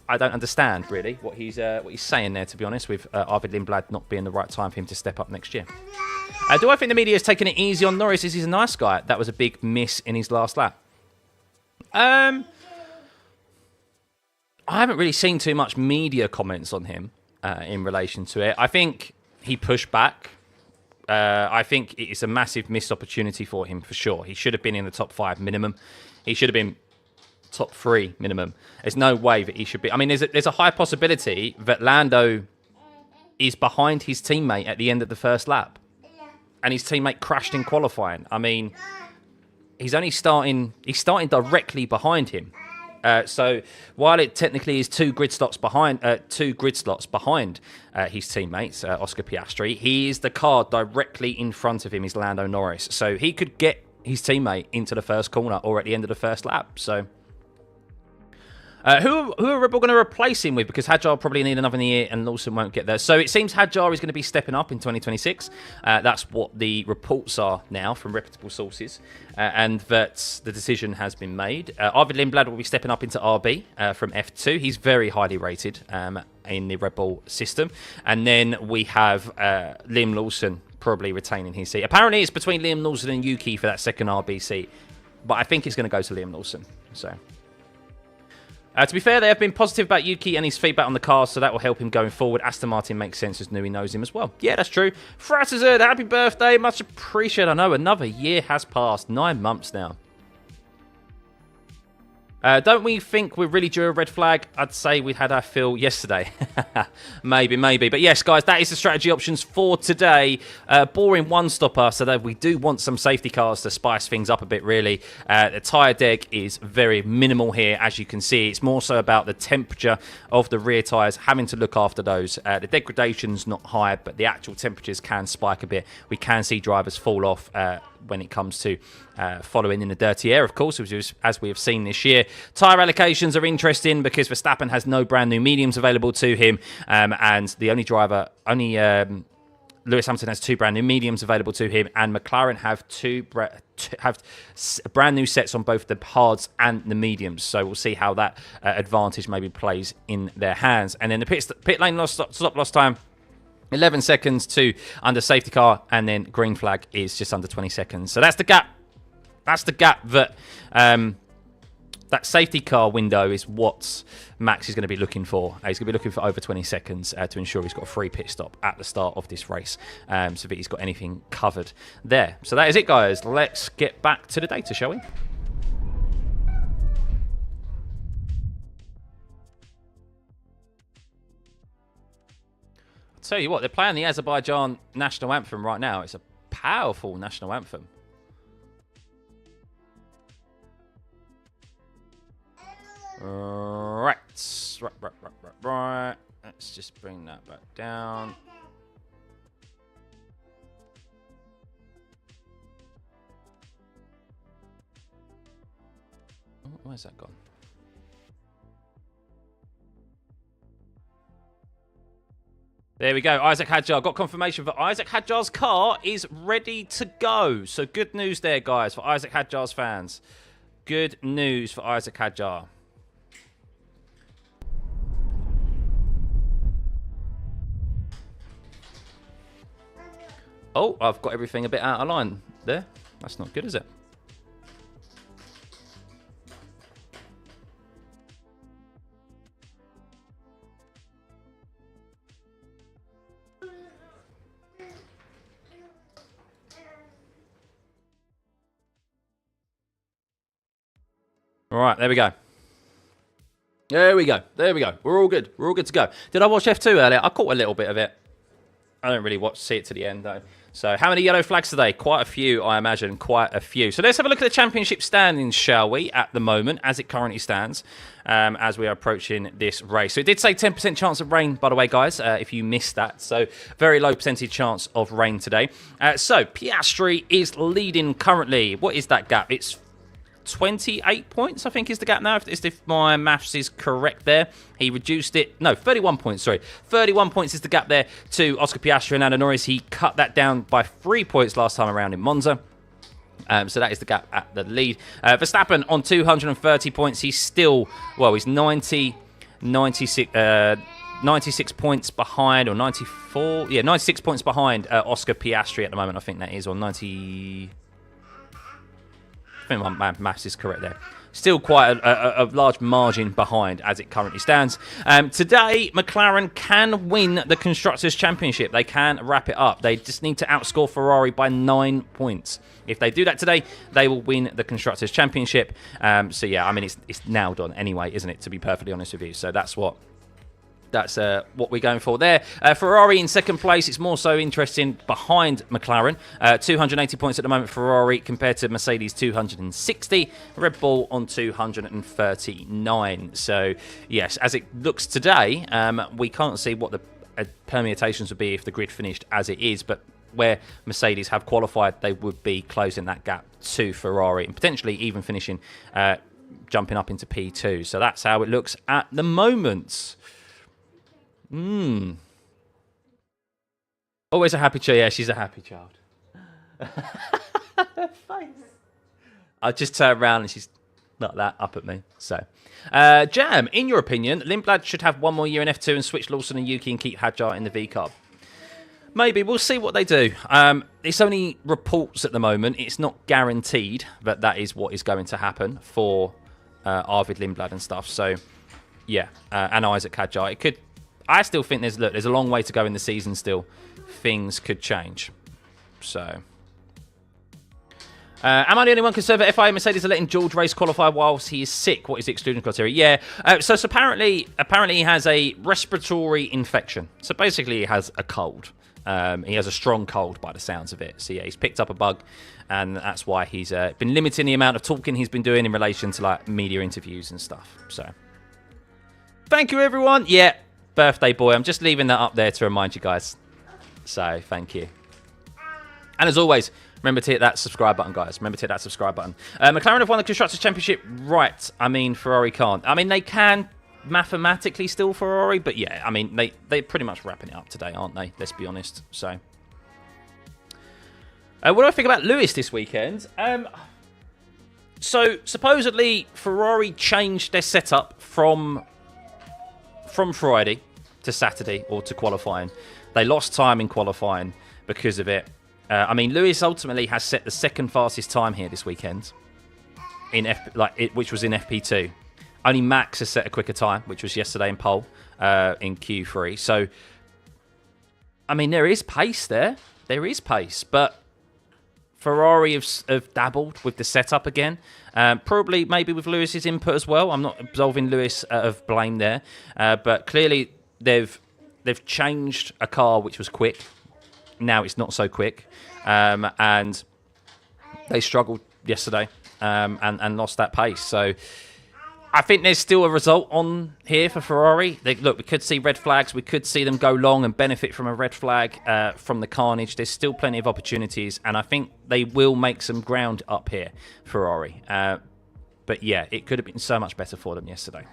I don't understand really what he's saying there, to be honest, with Arvid Lindblad not being the right time for him to step up next year. Do I think the media is taking it easy on Norris? Is he a nice guy? That was a big miss in his last lap. I haven't really seen too much media comments on him in relation to it. I think he pushed back. I think it's a massive missed opportunity for him, for sure. He should have been in the top 5 minimum. He should have been top 3 minimum. There's no way that he should be. I mean, there's a high possibility that Lando is behind his teammate at the end of the first lap. And his teammate crashed in qualifying. I mean, he's starting directly behind him. So while it technically is two grid slots behind his teammates, Oscar Piastri, he is the car directly in front of him is Lando Norris. So he could get his teammate into the first corner or at the end of the first lap. So who are Red Bull going to replace him with? Because Hadjar will probably need another year and Lawson won't get there. So it seems Hadjar is going to be stepping up in 2026. That's what the reports are now from reputable sources. And that the decision has been made. Arvid Lindblad will be stepping up into RB from F2. He's very highly rated in the Red Bull system. And then we have Liam Lawson probably retaining his seat. Apparently it's between Liam Lawson and Yuki for that second RB seat. But I think it's going to go to Liam Lawson. So... to be fair, they have been positive about Yuki and his feedback on the car, so that will help him going forward. Aston Martin makes sense as Nui knows him as well. Yeah, that's true. Fratazerd, happy birthday. Much appreciated. I know another year has passed. 9 months now. Don't we think we're really due a red flag? I'd say we had our fill yesterday. maybe. But yes, guys, that is the strategy options for today. Boring one-stopper, so that we do want some safety cars to spice things up a bit, really. The tyre deg is very minimal here, as you can see. It's more so about the temperature of the rear tyres, having to look after those. The degradation's not high, but the actual temperatures can spike a bit. We can see drivers fall off when it comes to following in the dirty air, of course, as we have seen this year. Tyre allocations are interesting because Verstappen has no brand new mediums available to him, and the Lewis Hamilton has 2 brand new mediums available to him, and McLaren have have brand new sets on both the hards and the mediums. So we'll see how that advantage maybe plays in their hands. And then the pit lane stop loss time, 11 seconds to under safety car, and then green flag is just under 20 seconds. So that's the gap. That's the gap that that safety car window is what Max is going to be looking for. He's going to be looking for over 20 seconds to ensure he's got a free pit stop at the start of this race, so that he's got anything covered there. So that is it, guys. Let's get back to the data, shall we? Tell you what, they're playing the Azerbaijan national anthem right now. It's a powerful national anthem. Right. Let's just bring that back down. Oh, where's that gone? There we go. Isaac Hadjar. Got confirmation that Isaac Hadjar's car is ready to go. So good news there, guys, for Isaac Hadjar's fans. Good news for Isaac Hadjar. Oh, I've got everything a bit out of line there. That's not good, is it? All right, there we go. There we go. There we go. We're all good. We're all good to go. Did I watch F2 earlier? I caught a little bit of it. I don't really see it to the end, though. So how many yellow flags today? Quite a few, I imagine. Quite a few. So let's have a look at the championship standings, shall we, at the moment, as it currently stands, as we are approaching this race. So it did say 10% chance of rain, by the way, guys, if you missed that. So very low percentage chance of rain today. So Piastri is leading currently. What is that gap? It's 28 points, I think, is the gap now, if my maths is correct there. He reduced it. No, 31 points, sorry. 31 points is the gap there to Oscar Piastri and Lando Norris. He cut that down by 3 points last time around in Monza. So that is the gap at the lead. Verstappen on 230 points. He's still, well, he's 96 points behind, or 94. Yeah, 96 points behind Oscar Piastri at the moment, I think that is, or 90... I think my maths is correct there. Still quite a large margin behind as it currently stands. Today, McLaren can win the Constructors' Championship. They can wrap it up. They just need to outscore Ferrari by 9 points. If they do that today, they will win the Constructors' Championship. So, yeah, I mean, it's now done anyway, isn't it, to be perfectly honest with you? So that's what we're going for there. Ferrari in second place. It's more so interesting behind McLaren. 280 points at the moment, Ferrari, compared to Mercedes 260. Red Bull on 239. So, yes, as it looks today, we can't see what the permutations would be if the grid finished as it is, but where Mercedes have qualified, they would be closing that gap to Ferrari and potentially even finishing, jumping up into P2. So that's how it looks at the moment. Always a happy child. Yeah, she's a happy child. I just turn around and she's not that up at me. So, Jam, in your opinion, Lindblad should have one more year in F2 and switch Lawson and Yuki and keep Hadjar in the V Carb. Maybe. We'll see what they do. It's only reports at the moment. It's not guaranteed that that is what is going to happen for Arvid Lindblad and stuff. So, yeah, and Isaac Hadjar. It could. I still think there's a long way to go in the season still. Things could change. So, am I the only one concerned that FIA Mercedes are letting George race qualify whilst he is sick? What is the exclusion criteria? Yeah, so apparently he has a respiratory infection. So basically he has a cold. He has a strong cold by the sounds of it. So yeah, he's picked up a bug, and that's why he's been limiting the amount of talking he's been doing in relation to like media interviews and stuff. So, thank you everyone. Yeah. Birthday boy. I'm just leaving that up there to remind you guys. So, thank you. And as always, remember to hit that subscribe button, guys. Remember to hit that subscribe button. McLaren have won the Constructors' Championship. Right. I mean, Ferrari can't. I mean, they can mathematically still Ferrari, but yeah, I mean, they're pretty much wrapping it up today, aren't they? Let's be honest. So, what do I think about Lewis this weekend? So, supposedly, Ferrari changed their setup from Friday to Saturday, or to qualifying. They lost time in qualifying because of it. I mean, Lewis ultimately has set the second fastest time here this weekend, which was in FP2. Only Max has set a quicker time, which was yesterday in pole in Q3. So, I mean, there is pace there. There is pace, but Ferrari have dabbled with the setup again. Probably maybe with Lewis's input as well. I'm not absolving Lewis of blame there. But clearly they've changed a car which was quick. Now it's not so quick. And they struggled yesterday and lost that pace. So I think there's still a result on here for Ferrari. Look, we could see red flags. We could see them go long and benefit from a red flag from the carnage. There's still plenty of opportunities, and I think they will make some ground up here, Ferrari. But yeah, it could have been so much better for them yesterday.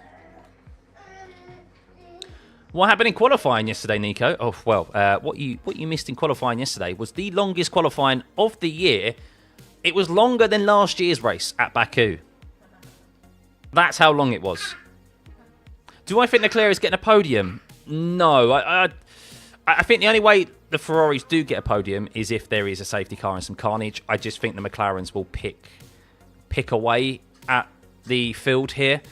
What happened in qualifying yesterday, Nico? Oh, well, what you missed in qualifying yesterday was the longest qualifying of the year. It was longer than last year's race at Baku. That's how long it was. Do I think Leclerc is getting a podium? No. I think the only way the Ferraris do get a podium is if there is a safety car and some carnage. I just think the McLarens will pick away at the field here.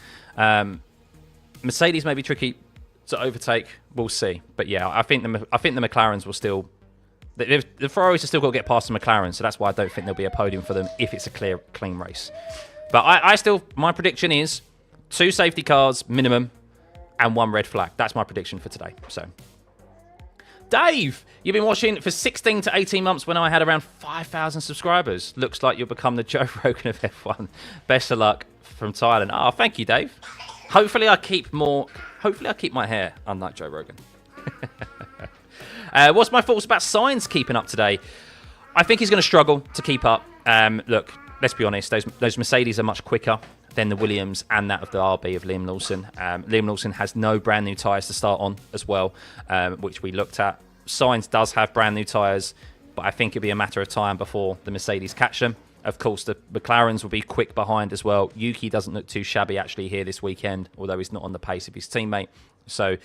Mercedes may be tricky to overtake. We'll see. But yeah, I think the McLarens will still... The Ferraris have still got to get past the McLaren, so that's why I don't think there'll be a podium for them if it's a clean race. But I still, my prediction is 2 safety cars minimum and 1 red flag. That's my prediction for today. So, Dave, you've been watching for 16 to 18 months when I had around 5,000 subscribers. Looks like you'll become the Joe Rogan of F1. Best of luck from Thailand. Oh, thank you, Dave. Hopefully I keep my hair, unlike Joe Rogan. What's my thoughts about Sainz keeping up today? I think he's going to struggle to keep up. Look, let's be honest. Those Mercedes are much quicker than the Williams and that of the RB of Liam Lawson. Liam Lawson has no brand new tyres to start on as well, which we looked at. Sainz does have brand new tyres, but I think it'll be a matter of time before the Mercedes catch them. Of course, the McLarens will be quick behind as well. Yuki doesn't look too shabby actually here this weekend, although he's not on the pace of his teammate. So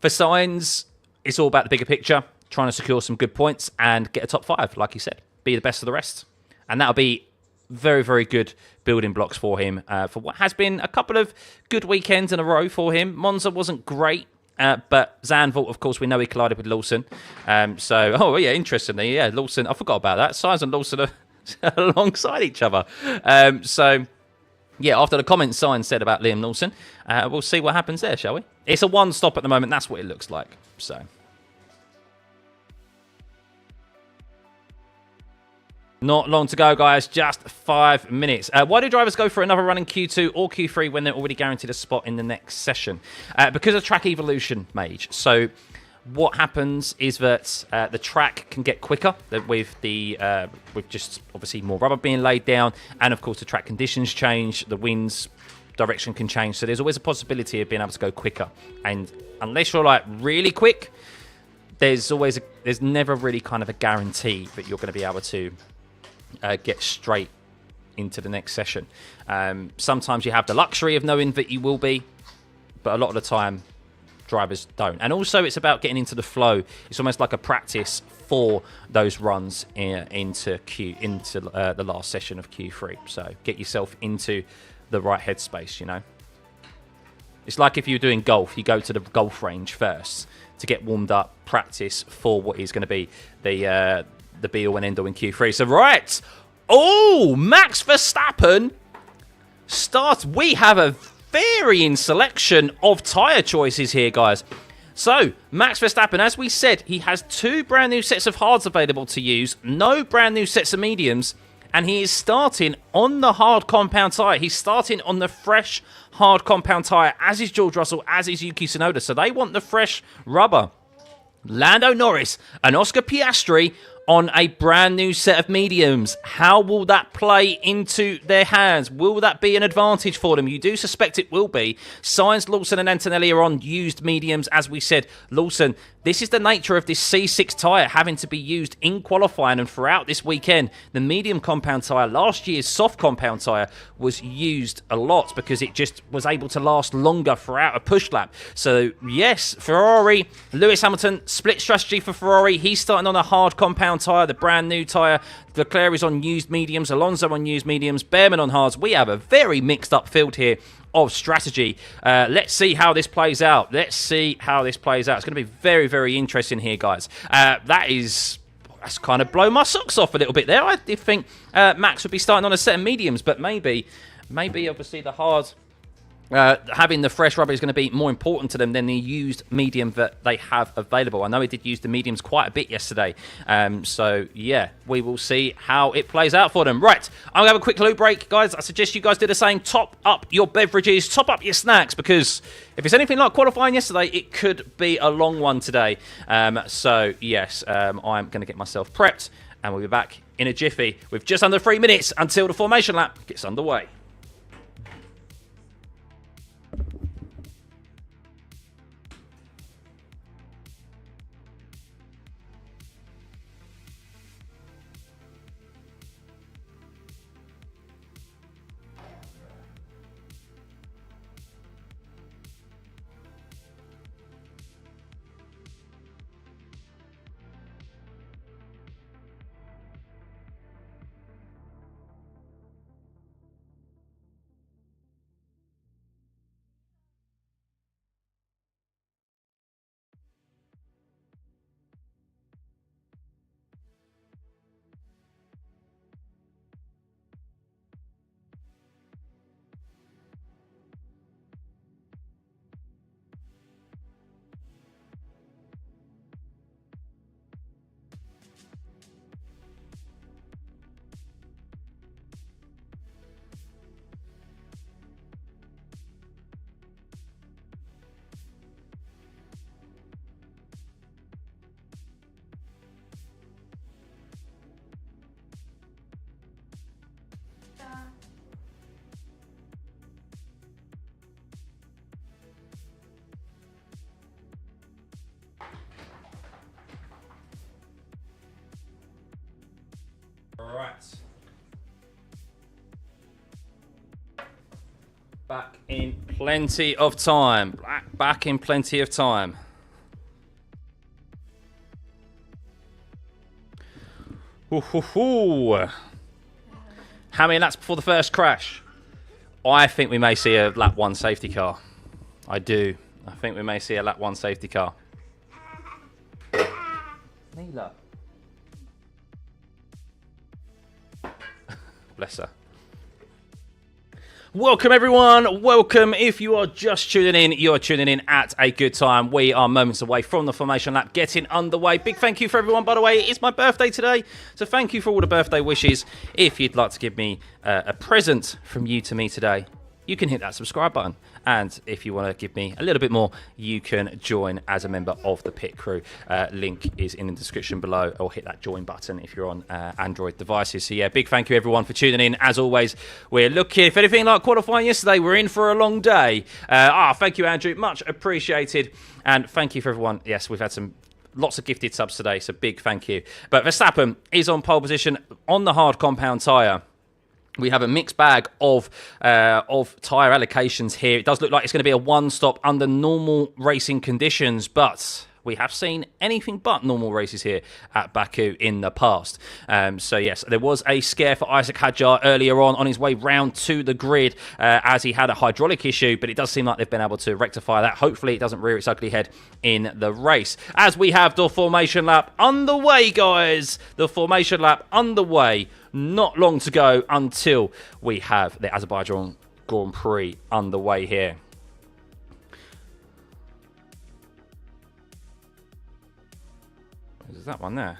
for Sainz, it's all about the bigger picture, trying to secure some good points and get a top 5, like he said. Be the best of the rest. And that'll be very, very good building blocks for him for what has been a couple of good weekends in a row for him. Monza wasn't great. But Zandvoort, of course, we know he collided with Lawson. Interestingly, yeah, Lawson, I forgot about that. Sainz and Lawson are alongside each other. After the comments Sainz said about Liam Lawson, we'll see what happens there, shall we? It's a 1 stop at the moment. That's what it looks like. So, not long to go, guys. Just 5 minutes. Why do drivers go for another run in Q2 or Q3 when they're already guaranteed a spot in the next session? Because of track evolution, Mage. So what happens is that the track can get quicker with just obviously more rubber being laid down, and of course the track conditions change, the wind's direction can change, so there's always a possibility of being able to go quicker. And unless you're like really quick, there's never really kind of a guarantee that you're going to be able to get straight into the next session. Sometimes you have the luxury of knowing that you will be, but a lot of the time drivers don't. And also it's about getting into the flow. It's almost like a practice for those runs into the last session of Q3. So get yourself into the right headspace, you know. It's like if you're doing golf, you go to the golf range first to get warmed up, practice for what is going to be the be-all and end-all in Q3. So, right. Oh, Max Verstappen starts. We have a varying selection of tyre choices here, guys. So, Max Verstappen, as we said, he has 2 brand new sets of hards available to use, no brand new sets of mediums, and he is starting on the hard compound tyre. He's starting on the fresh hard compound tyre, as is George Russell, as is Yuki Tsunoda. So they want the fresh rubber. Lando Norris and Oscar Piastri on a brand new set of mediums. How will that play into their hands? Will that be an advantage for them? You do suspect it will be. Sainz, Lawson and Antonelli are on used mediums. As we said, Lawson, this is the nature of this C6 tyre having to be used in qualifying and throughout this weekend. The medium compound tyre, last year's soft compound tyre, was used a lot because it just was able to last longer throughout a push lap. So yes, Ferrari, Lewis Hamilton, split strategy for Ferrari. He's starting on a hard compound tyre, the brand new tyre. Leclerc is on used mediums, Alonso on used mediums, Behrman on hards. We have a very mixed up field here of strategy. Let's see how this plays out. It's going to be very, very interesting here, guys. That's kind of blown my socks off a little bit there. I did think Max would be starting on a set of mediums, but maybe obviously the hard, having the fresh rubber is going to be more important to them than the used medium that they have available. I know he did use the mediums quite a bit yesterday. So, yeah, we will see how it plays out for them. Right, I'm going to have a quick loo break, guys. I suggest you guys do the same. Top up your beverages, top up your snacks, because if it's anything like qualifying yesterday, it could be a long one today. So, yes, I'm going to get myself prepped, and we'll be back in a jiffy with just under 3 minutes until the formation lap gets underway. Back in plenty of time. Back in plenty of time. How many laps before the first crash? I think we may see a lap 1 safety car. I do. I think we may see a lap 1 safety car. Neela. Bless her. Welcome everyone, welcome. If you are just tuning in, you're tuning in at a good time. We are moments away from the formation lap getting underway. Big thank you for everyone, by the way. It's my birthday today, so thank you for all the birthday wishes. If you'd like to give me a present from you to me today, you can hit that subscribe button. And if you want to give me a little bit more, you can join as a member of the pit crew. Link is in the description below, or hit that join button if you're on Android devices. So yeah, big thank you everyone for tuning in. As always, we're looking, if anything like qualifying yesterday, we're in for a long day. Thank you, Andrew, much appreciated. And thank you for everyone. Yes, we've had lots of gifted subs today, so big thank you. But Verstappen is on pole position on the hard compound tyre. We have a mixed bag of tyre allocations here. It does look like it's going to be a one-stop under normal racing conditions, but we have seen anything but normal races here at Baku in the past. So yes, there was a scare for Isaac Hadjar earlier on his way round to the grid as he had a hydraulic issue, but it does seem like they've been able to rectify that. Hopefully it doesn't rear its ugly head in the race. As we have the formation lap underway, guys. The formation lap underway. Not long to go until we have the Azerbaijan Grand Prix underway here. There's that one there.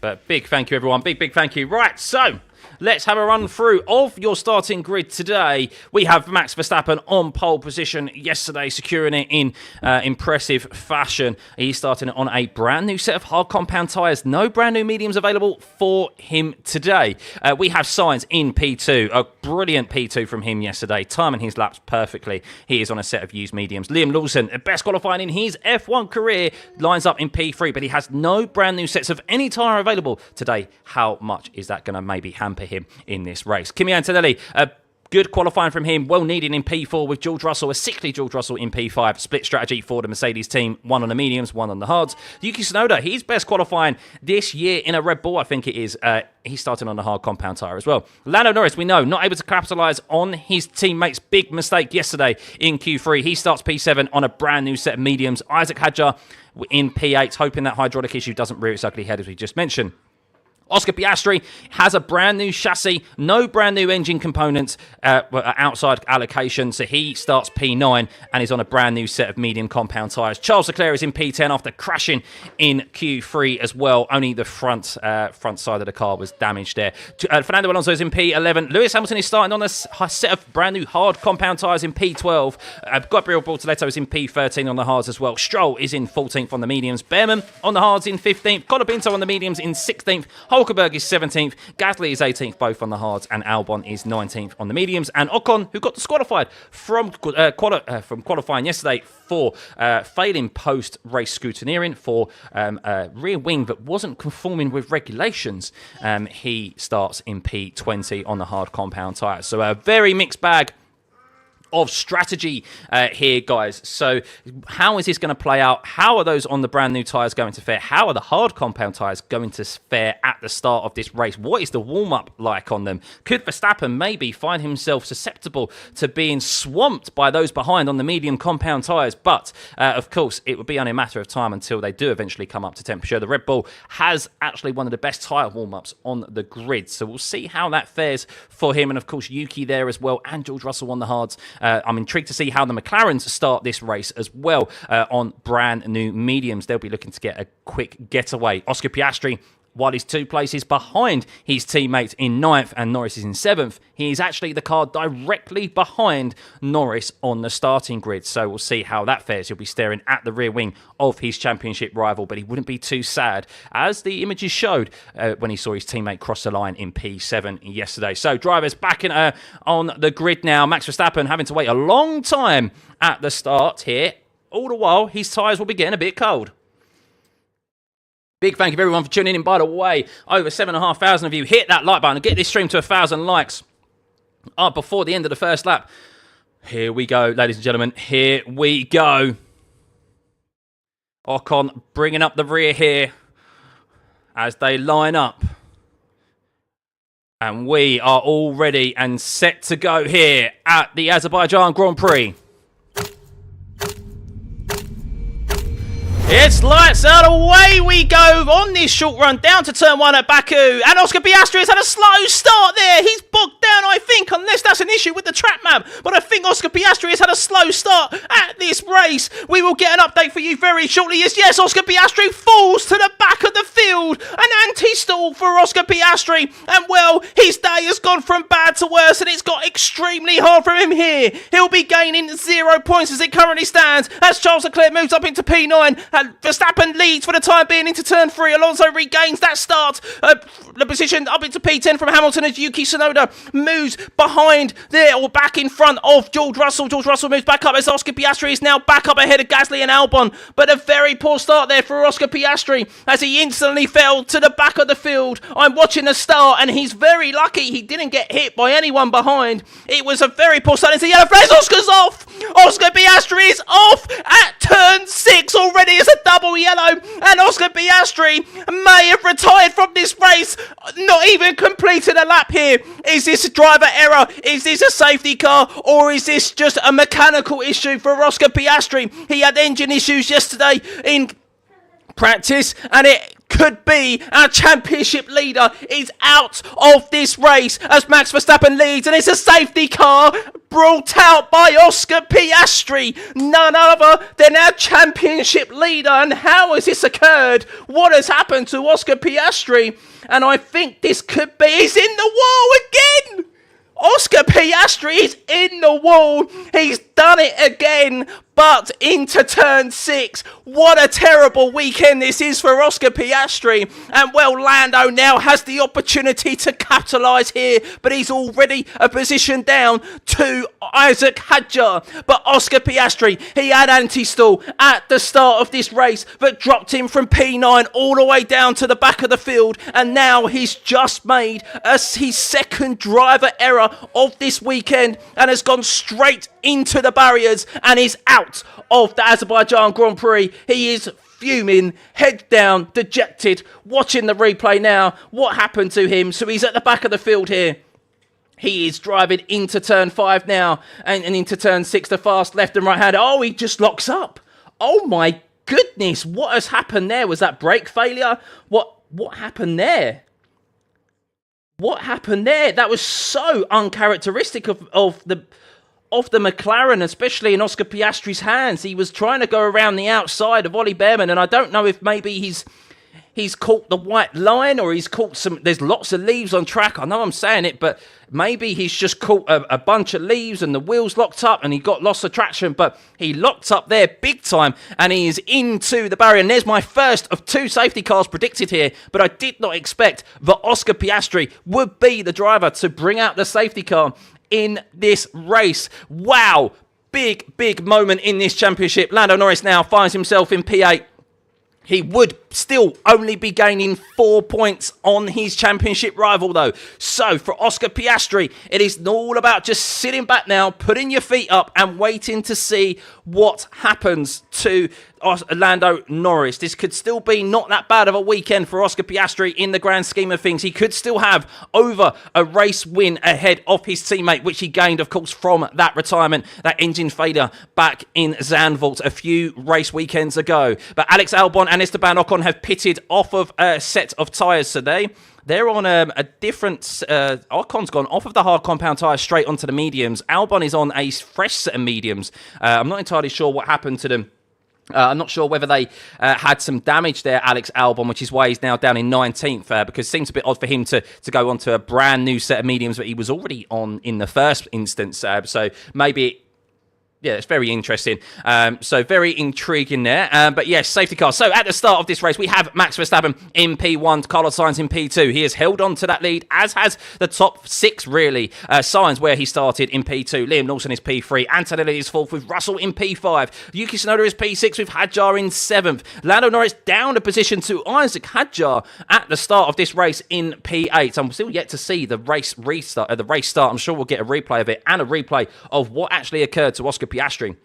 But big thank you, everyone. Big thank you. Right, so let's have a run through of your starting grid today. We have Max Verstappen on pole position yesterday, securing it in impressive fashion. He's starting it on a brand new set of hard compound tyres. No brand new mediums available for him today. We have Sainz in P2. A brilliant P2 from him yesterday, timing his laps perfectly. He is on a set of used mediums. Liam Lawson, best qualifying in his F1 career, lines up in P3, but he has no brand new sets of any tyre available today. How much is that going to maybe hamper him in this race? Kimi Antonelli, good qualifying from him, well needed in P4 with George Russell, a sickly George Russell in P5. Split strategy for the Mercedes team, one on the mediums, one on the hards. Yuki Tsunoda, he's best qualifying this year in a Red Bull, I think it is. He's starting on the hard compound tyre as well. Lando Norris, we know, not able to capitalise on his teammate's big mistake yesterday in Q3. He starts P7 on a brand new set of mediums. Isaac Hadjar in P8, hoping that hydraulic issue doesn't rear its ugly head, as we just mentioned. Oscar Piastri has a brand new chassis, no brand new engine components outside allocation, so he starts P9 and is on a brand new set of medium compound tyres. Charles Leclerc is in P10 after crashing in Q3 as well. Only the front side of the car was damaged there. Fernando Alonso is in P11. Lewis Hamilton is starting on a set of brand new hard compound tyres in P12. Gabriel Bortoleto is in P13 on the hards as well. Stroll is in 14th on the mediums. Behrman on the hards in 15th. Colapinto on the mediums in 16th. Hulkenberg is 17th, Gasly is 18th, both on the hards, and Albon is 19th on the mediums. And Ocon, who got disqualified from qualifying yesterday for failing post-race scrutineering for a rear wing that wasn't conforming with regulations, he starts in P20 on the hard compound tyres. So a very mixed bag of strategy here, guys. So how is this going to play out? How are those on the brand new tyres going to fare? How are the hard compound tyres going to fare at the start of this race? What is the warm-up like on them? Could Verstappen maybe find himself susceptible to being swamped by those behind on the medium compound tyres? But of course, it would be only a matter of time until they do eventually come up to temperature. The Red Bull has actually one of the best tyre warm-ups on the grid, so we'll see how that fares for him. And of course, Yuki there as well, and George Russell on the hards. I'm intrigued to see how the McLarens start this race as well on brand new mediums. They'll be looking to get a quick getaway. Oscar Piastri, while he's 2 places behind his teammate in 9th and Norris is in 7th, he is actually the car directly behind Norris on the starting grid. So we'll see how that fares. He'll be staring at the rear wing of his championship rival, but he wouldn't be too sad, as the images showed when he saw his teammate cross the line in P7 yesterday. So drivers back in, on the grid now. Max Verstappen having to wait a long time at the start here. All the while, his tyres will be getting a bit cold. Big thank you to everyone for tuning in, by the way. Over 7,500 of you. Hit that like button and get this stream to 1,000 likes before the end of the first lap. Here we go, ladies and gentlemen. Here we go. Ocon bringing up the rear here as they line up. And we are all ready and set to go here at the Azerbaijan Grand Prix. It's lights out, away we go on this short run down to turn 1 at Baku. And Oscar Piastri has had a slow start there. He's bogged down, I think, unless that's an issue with the track map. But I think Oscar Piastri has had a slow start at this race. We will get an update for you very shortly. Yes, Oscar Piastri falls to the back of the field. An anti-stall for Oscar Piastri. And, well, his day has gone from bad to worse, and it's got extremely hard for him here. He'll be gaining 0 points as it currently stands, as Charles Leclerc moves up into P9. And Verstappen leads for the time being into turn 3. Alonso regains that start. The position up into P10 from Hamilton as Yuki Tsunoda moves behind there, or back in front of George Russell. George Russell moves back up as Oscar Piastri is now back up ahead of Gasly and Albon. But a very poor start there for Oscar Piastri as he instantly fell to the back of the field. I'm watching the start and he's very lucky he didn't get hit by anyone behind. It was a very poor start into yellow flags. Oscar's off. Oscar Piastri is off at turn 6 already. It's a double yellow, and Oscar Piastri may have retired from this race, not even completed a lap here. Is this a driver error? Is this a safety car? Or is this just a mechanical issue for Oscar Piastri? He had engine issues yesterday in practice, and it could be our championship leader is out of this race as Max Verstappen leads, and it's a safety car brought out by Oscar Piastri, none other than our championship leader. And how has this occurred? What has happened to Oscar Piastri? And I think this could be, he's in the wall again. Oscar Piastri is in the wall. He's done it again, but into turn 6. What a terrible weekend this is for Oscar Piastri. And, well, Lando now has the opportunity to capitalise here, but he's already a position down to Isaac Hadjar. But Oscar Piastri, he had anti-stall at the start of this race, but dropped him from P9 all the way down to the back of the field. And now he's just made his second driver error of this weekend and has gone straight into the barriers and is out of the Azerbaijan Grand Prix. He is fuming, head down, dejected, watching the replay now. What happened to him? So he's at the back of the field here. He is driving into turn 5 now and into turn 6, the fast left and right hand. Oh, he just locks up. Oh my goodness, what has happened there? Was that brake failure? What happened there? What happened there? That was so uncharacteristic of the McLaren, especially in Oscar Piastri's hands. He was trying to go around the outside of Ollie Behrman, and I don't know if maybe he's caught the white line or he's caught some... There's lots of leaves on track. I know I'm saying it, but maybe he's just caught a bunch of leaves and the wheels locked up and he got lost of traction, but he locked up there big time and he is into the barrier. And there's my first of 2 safety cars predicted here, but I did not expect that Oscar Piastri would be the driver to bring out the safety car in this race. Wow, big moment in this championship. Lando Norris now finds himself in P8. He would still only be gaining 4 points on his championship rival, though. So, for Oscar Piastri, it is all about just sitting back now, putting your feet up and waiting to see what happens to Lando Norris. This could still be not that bad of a weekend for Oscar Piastri in the grand scheme of things. He could still have over a race win ahead of his teammate, which he gained, of course, from that retirement, that engine failure back in Zandvoort a few race weekends ago. But Alex Albon and Esteban Ocon have pitted off of a set of tyres today. They're on a different... Ocon's gone off of the hard compound tyres straight onto the mediums. Albon is on a fresh set of mediums. I'm not entirely sure what happened to them. I'm not sure whether they had some damage there, Alex Albon, which is why he's now down in 19th, because it seems a bit odd for him to go onto a brand new set of mediums that he was already on in the first instance. So maybe Yeah, it's very interesting. So very intriguing there. But yes, safety car. So at the start of this race, we have Max Verstappen in P1, Carlos Sainz in P2. He has held on to that lead, as has the top 6, really. Sainz, where he started in P2. Liam Lawson is P3. Antonelli is 4th with Russell in P5. Yuki Tsunoda is P6 with Hadjar in 7th. Lando Norris down a position to Isaac Hadjar at the start of this race in P8. I'm still yet to see the race restart, the race start. I'm sure we'll get a replay of it and a replay of what actually occurred to Oscar Piastri.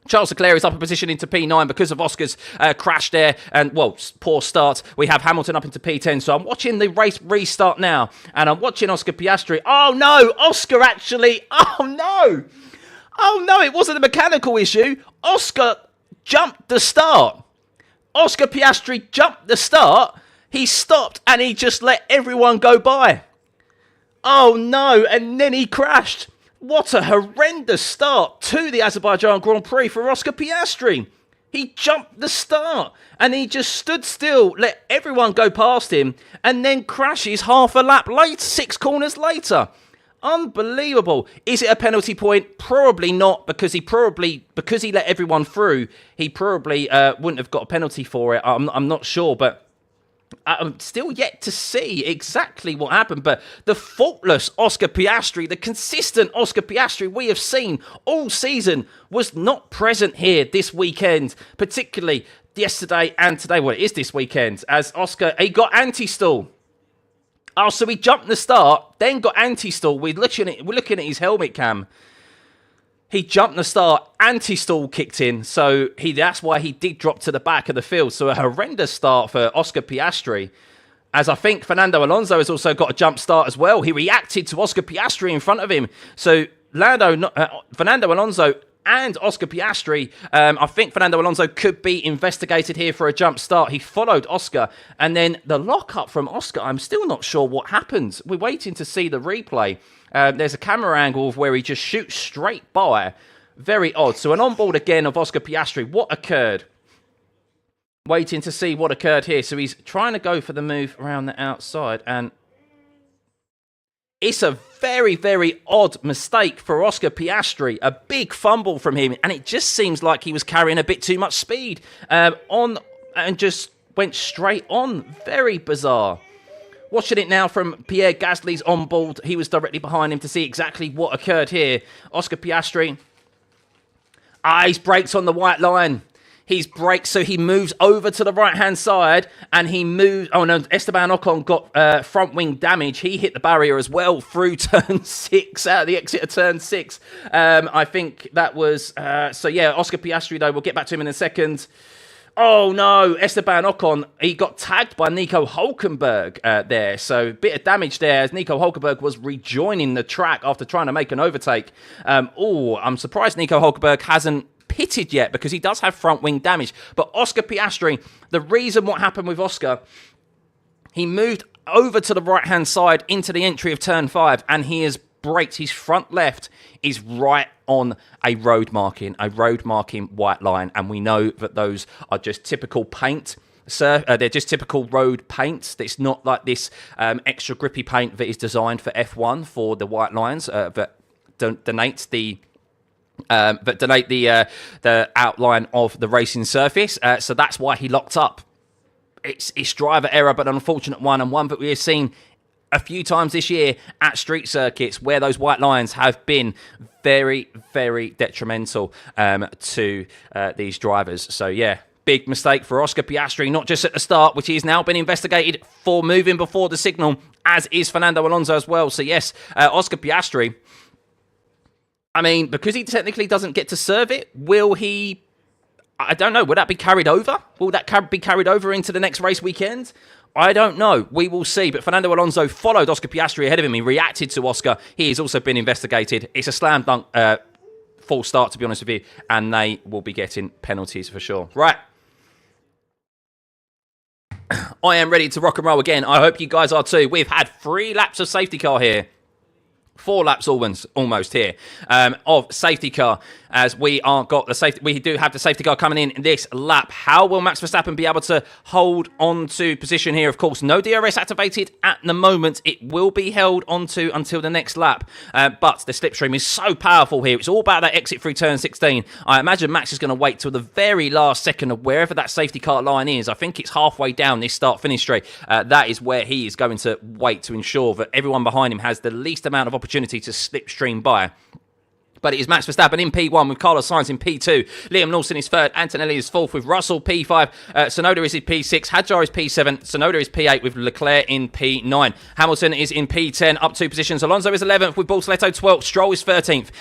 Charles Leclerc is up a position into P9 because of Oscar's crash there and, well, poor start. We have Hamilton up into P10. So I'm watching the race restart now and I'm watching Oscar Piastri. Oh, no, Oscar actually. Oh, no. Oh, no, it wasn't a mechanical issue. Oscar jumped the start. Oscar Piastri jumped the start. He stopped and he just let everyone go by. Oh, no, and then he crashed. What a horrendous start to the Azerbaijan Grand Prix for Oscar Piastri. He jumped the start and he just stood still, let everyone go past him, and then crashes half a lap later, 6 corners later. Unbelievable. Is it a penalty point? Probably not, because he let everyone through, he probably wouldn't have got a penalty for it. I'm not sure, but I'm still yet to see exactly what happened, but the faultless Oscar Piastri, the consistent Oscar Piastri we have seen all season, was not present here this weekend, particularly yesterday and today. Well, it is this weekend, as Oscar, he got anti-stall. Oh, so he jumped the start, then got anti-stall. We're looking at his helmet cam. He jumped the start, anti-stall kicked in, so that's why he did drop to the back of the field. So a horrendous start for Oscar Piastri, as I think Fernando Alonso has also got a jump start as well. He reacted to Oscar Piastri in front of him. So Fernando Alonso and Oscar Piastri, I think Fernando Alonso could be investigated here for a jump start. He followed Oscar, and then the lock-up from Oscar, I'm still not sure what happened. We're waiting to see the replay. There's a camera angle of where he just shoots straight by. Very odd. So an onboard again of Oscar Piastri. What occurred? Waiting to see what occurred here. So he's trying to go for the move around the outside, and it's a very, very odd mistake for Oscar Piastri. A big fumble from him, and it just seems like he was carrying a bit too much speed on and just went straight on. Very bizarre. Watching it now from Pierre Gasly's onboard. He was directly behind him to see exactly what occurred here. Oscar Piastri. His brakes on the white line. He's brakes, so he moves over to the right-hand side, and he moves... Oh, no, Esteban Ocon got front wing damage. He hit the barrier as well through turn 6, out of the exit of turn 6. I think that was... so, yeah, Oscar Piastri, though, we'll get back to him in a second. Oh, no, Esteban Ocon, he got tagged by Nico Hulkenberg there. So, bit of damage there as Nico Hulkenberg was rejoining the track after trying to make an overtake. I'm surprised Nico Hulkenberg hasn't pitted yet, because he does have front wing damage. But Oscar Piastri, the reason what happened with Oscar, he moved over to the right-hand side into the entry of turn 5, and he has braked. His front left is right on a road marking white line, and we know that those are just typical paint. They're just typical road paints. It's not like this extra grippy paint that is designed for F1 for the white lines that donates the outline of the racing surface. So that's why he locked up. It's driver error, but an unfortunate one, and one that we have seen a few times this year at street circuits, where those white lines have been very, very detrimental to these drivers. So yeah, big mistake for Oscar Piastri, not just at the start, which he's now been investigated for moving before the signal, as is Fernando Alonso as well. So yes, Oscar Piastri, I mean, because he technically doesn't get to serve it, will he... I don't know. Would that be carried over? Will that be carried over into the next race weekend? I don't know. We will see. But Fernando Alonso followed Oscar Piastri ahead of him. He reacted to Oscar. He has also been investigated. It's a slam dunk false start, to be honest with you. And they will be getting penalties for sure. Right. I am ready to rock and roll again. I hope you guys are too. We've had 3 laps of safety car here. 4 laps almost here of safety car, as we do have the safety car coming in this lap. How will Max Verstappen be able to hold on to position here? Of course, no DRS activated at the moment. It will be held onto until the next lap, but the slipstream is so powerful here. It's all about that exit through turn 16. I imagine Max is going to wait till the very last second of wherever that safety car line is. I think it's halfway down this start-finish straight. That is where he is going to wait to ensure that everyone behind him has the least amount of opportunity to slipstream by. But it is Max Verstappen in P1 with Carlos Sainz in P2. Liam Lawson is third. Antonelli is fourth with Russell P5. Tsunoda is in P6. Hadjar is P7. Tsunoda is P8 with Leclerc in P9. Hamilton is in P10, up 2 positions. Alonso is 11th with Bortoleto 12th. Stroll is 13th.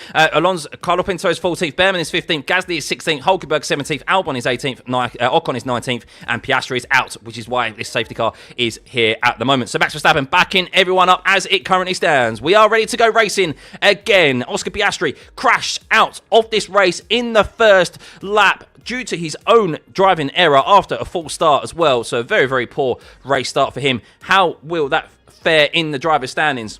Carlo Pinto is 14th. Behrman is 15th. Gasly is 16th. Hulkenberg 17th. Albon is 18th. Ocon is 19th. And Piastri is out, which is why this safety car is here at the moment. So Max Verstappen backing everyone up as it currently stands. We are ready to go racing again. Oscar Piastri crashed out of this race in the first lap due to his own driving error after a false start as well. So a very, very poor race start for him. How will that fare in the driver's standings?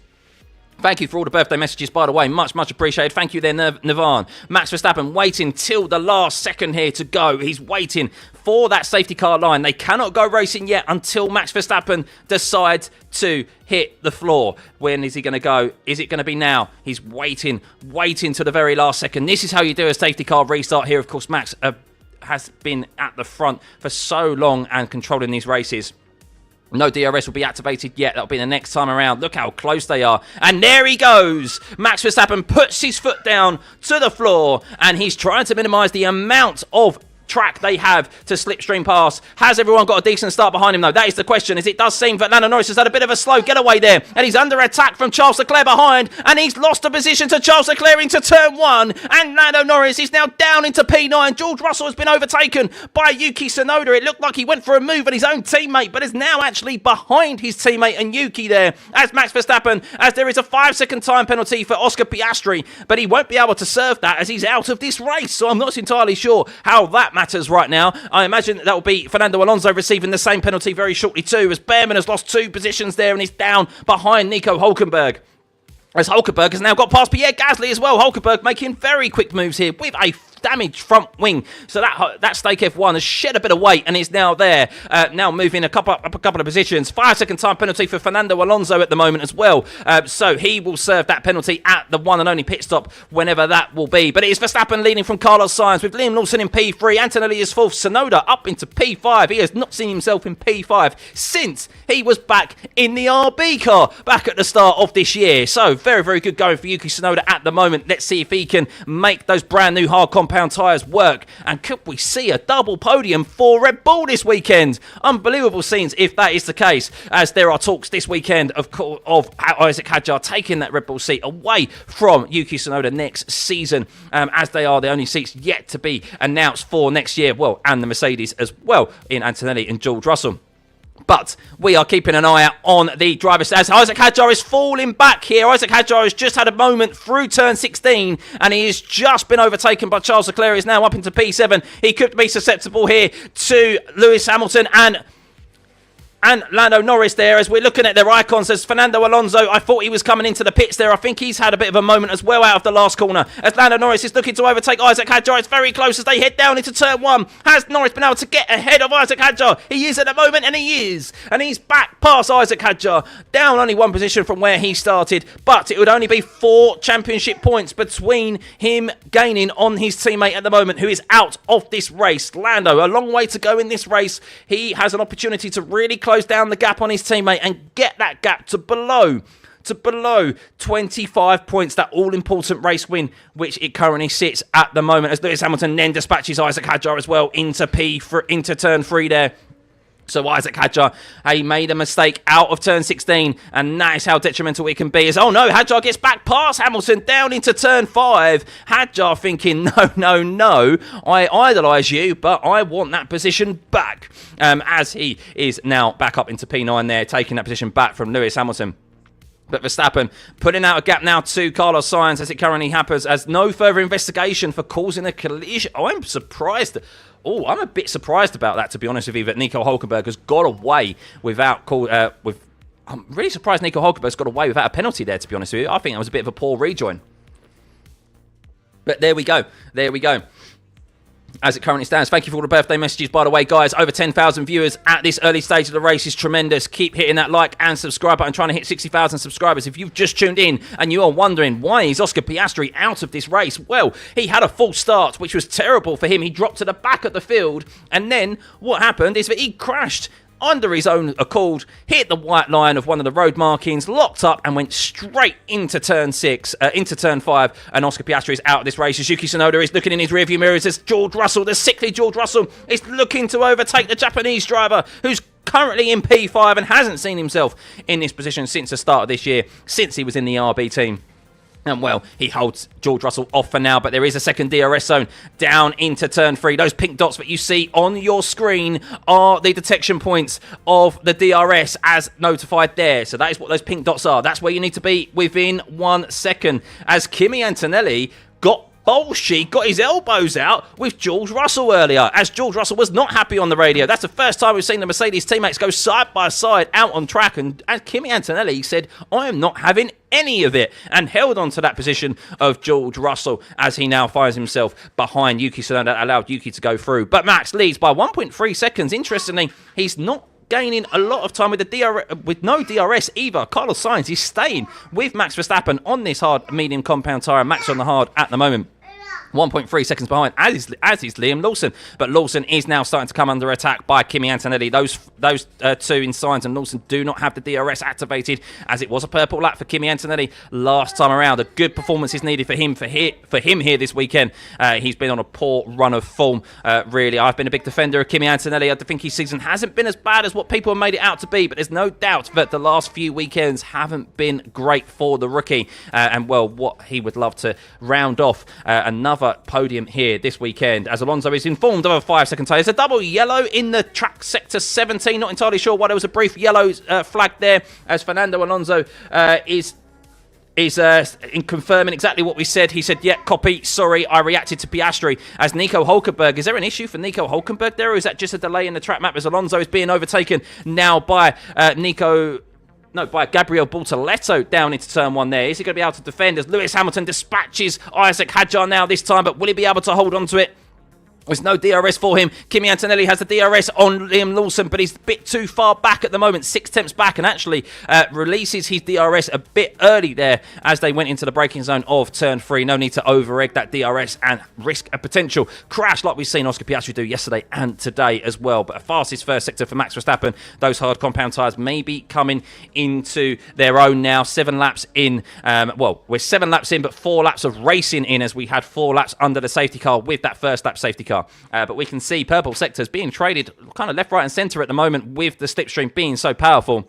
Thank you for all the birthday messages, by the way. Much, much appreciated. Thank you there, Navan. Max Verstappen waiting till the last second here to go. He's waiting for that safety car line. They cannot go racing yet until Max Verstappen decides to hit the floor. When is he going to go? Is it going to be now? He's waiting to the very last second. This is how you do a safety car restart here. Of course, Max has been at the front for so long and controlling these races. No DRS will be activated yet. That'll be the next time around. Look how close they are. And there he goes. Max Verstappen puts his foot down to the floor, and he's trying to minimise the amount of track they have to slipstream past. Has everyone got a decent start behind him though? That is the question, as it does seem that Lando Norris has had a bit of a slow getaway there, and he's under attack from Charles Leclerc behind, and he's lost a position to Charles Leclerc into turn 1, and Lando Norris is now down into P9. George Russell has been overtaken by Yuki Tsunoda. It looked like he went for a move at his own teammate, but is now actually behind his teammate and Yuki there, as Max Verstappen, as there is a 5-second time penalty for Oscar Piastri, but he won't be able to serve that as he's out of this race. So I'm not entirely sure how that matters right now. I imagine that will be Fernando Alonso receiving the same penalty very shortly too, as Behrman has lost 2 positions there and is down behind Nico Hulkenberg. As Hulkenberg has now got past Pierre Gasly as well. Hulkenberg making very quick moves here with a damaged front wing. So that stake F1 has shed a bit of weight and is now there. Now moving up a couple of positions. 5-second time penalty for Fernando Alonso at the moment as well. So he will serve that penalty at the one and only pit stop whenever that will be. But it is Verstappen leading from Carlos Sainz with Liam Lawson in P3. Antonelli is 4th. Tsunoda up into P5. He has not seen himself in P5 since he was back in the RB car back at the start of this year. So very, very good going for Yuki Tsunoda at the moment. Let's see if he can make those brand new hard compound tyres work. And could we see a double podium for Red Bull this weekend? Unbelievable scenes if that is the case, as there are talks this weekend of Isaac Hadjar taking that Red Bull seat away from Yuki Tsunoda next season, as they are the only seats yet to be announced for next year. Well, and the Mercedes as well in Antonelli and George Russell. But we are keeping an eye out on the drivers as Isaac Hadjar is falling back here. Isaac Hadjar has just had a moment through turn 16 and he has just been overtaken by Charles Leclerc. He is now up into P7. He could be susceptible here to Lewis Hamilton and Lando Norris there, as we're looking at their icons. As Fernando Alonso, I thought he was coming into the pits there. I think he's had a bit of a moment as well out of the last corner, as Lando Norris is looking to overtake Isaac Hadjar. It's very close as they head down into turn 1. Has Norris been able to get ahead of Isaac Hadjar? He is at the moment, and he is. And he's back past Isaac Hadjar, down only 1 position from where he started. But it would only be 4 championship points between him gaining on his teammate at the moment, who is out of this race. Lando, a long way to go in this race. He has an opportunity to really close down the gap on his teammate and get that gap to below 25 points, that all-important race win, which it currently sits at the moment, as Lewis Hamilton then dispatches Isaac Hadjar as well into turn 3 there. So Isaac Hadjar, he made a mistake out of turn 16, and that is how detrimental it can be. As, oh no, Hadjar gets back past Hamilton down into turn 5. Hadjar thinking, no, I idolise you, but I want that position back. As he is now back up into P9 there, taking that position back from Lewis Hamilton. But Verstappen putting out a gap now to Carlos Sainz as it currently happens, as no further investigation for causing a collision. Oh, I'm surprised. Oh, I'm a bit surprised about that, to be honest with you, that Nico Hulkenberg has got away without I'm really surprised Nico Hulkenberg's got away without a penalty there, to be honest with you. I think that was a bit of a poor rejoin. But there we go. There we go. As it currently stands. Thank you for all the birthday messages, by the way, guys. Over 10,000 viewers at this early stage of the race is tremendous. Keep hitting that like and subscribe button, trying to hit 60,000 subscribers. If you've just tuned in and you are wondering why is Oscar Piastri out of this race, well, he had a false start, which was terrible for him. He dropped to the back of the field, and then what happened is that he crashed under his own accord, hit the white line of one of the road markings, locked up, and went straight into turn 5. And Oscar Piastri is out of this race as Yuki Tsunoda is looking in his rearview mirrors as George Russell, the sickly George Russell, is looking to overtake the Japanese driver who's currently in P5 and hasn't seen himself in this position since the start of this year, since he was in the RB team. And, well, he holds George Russell off for now, but there is a second DRS zone down into turn 3. Those pink dots that you see on your screen are the detection points of the DRS as notified there. So that is what those pink dots are. That's where you need to be within 1 second. As Kimi Antonelli got his elbows out with George Russell earlier, as George Russell was not happy on the radio. That's the first time we've seen the Mercedes teammates go side by side out on track, and Kimi Antonelli said, I am not having any of it, and held on to that position of George Russell as he now finds himself behind Yuki Tsunoda. That allowed Yuki to go through, but Max leads by 1.3 seconds. Interestingly, he's not gaining a lot of time with no DRS either. Carlos Sainz is staying with Max Verstappen on this hard medium compound tyre. Max on the hard at the moment. 1.3 seconds behind, as is Liam Lawson. But Lawson is now starting to come under attack by Kimi Antonelli. Those two in Sainz and Lawson do not have the DRS activated, as it was a purple lap for Kimi Antonelli last time around. A good performance is needed for him here this weekend. He's been on a poor run of form, really. I've been a big defender of Kimi Antonelli. I think his season hasn't been as bad as what people have made it out to be, but there's no doubt that the last few weekends haven't been great for the rookie. And, well, what he would love to round off another podium here this weekend, as Alonso is informed of a 5-second tyre. There's a double yellow in the track sector 17. Not entirely sure why there was a brief yellow flag there, as Fernando Alonso is in confirming exactly what we said. He said, yeah, copy, sorry, I reacted to Piastri. As Nico Hulkenberg, is there an issue for Nico Hulkenberg there, or is that just a delay in the track map as Alonso is being overtaken now by by Gabriel Bortoleto down into turn 1 there? Is he going to be able to defend as Lewis Hamilton dispatches Isaac Hadjar now this time, but will he be able to hold on to it? There's no DRS for him. Kimi Antonelli has the DRS on Liam Lawson, but he's a bit too far back at the moment, 6 tenths back, and actually releases his DRS a bit early there as they went into the braking zone of turn 3. No need to over-egg that DRS and risk a potential crash like we've seen Oscar Piastri do yesterday and today as well. But a fastest first sector for Max Verstappen. Those hard compound tyres may be coming into their own now. 7 laps in. We're 7 laps in, but 4 laps of racing in, as we had 4 laps under the safety car with that first lap safety car. But we can see purple sectors being traded kind of left, right and centre at the moment, with the slipstream being so powerful.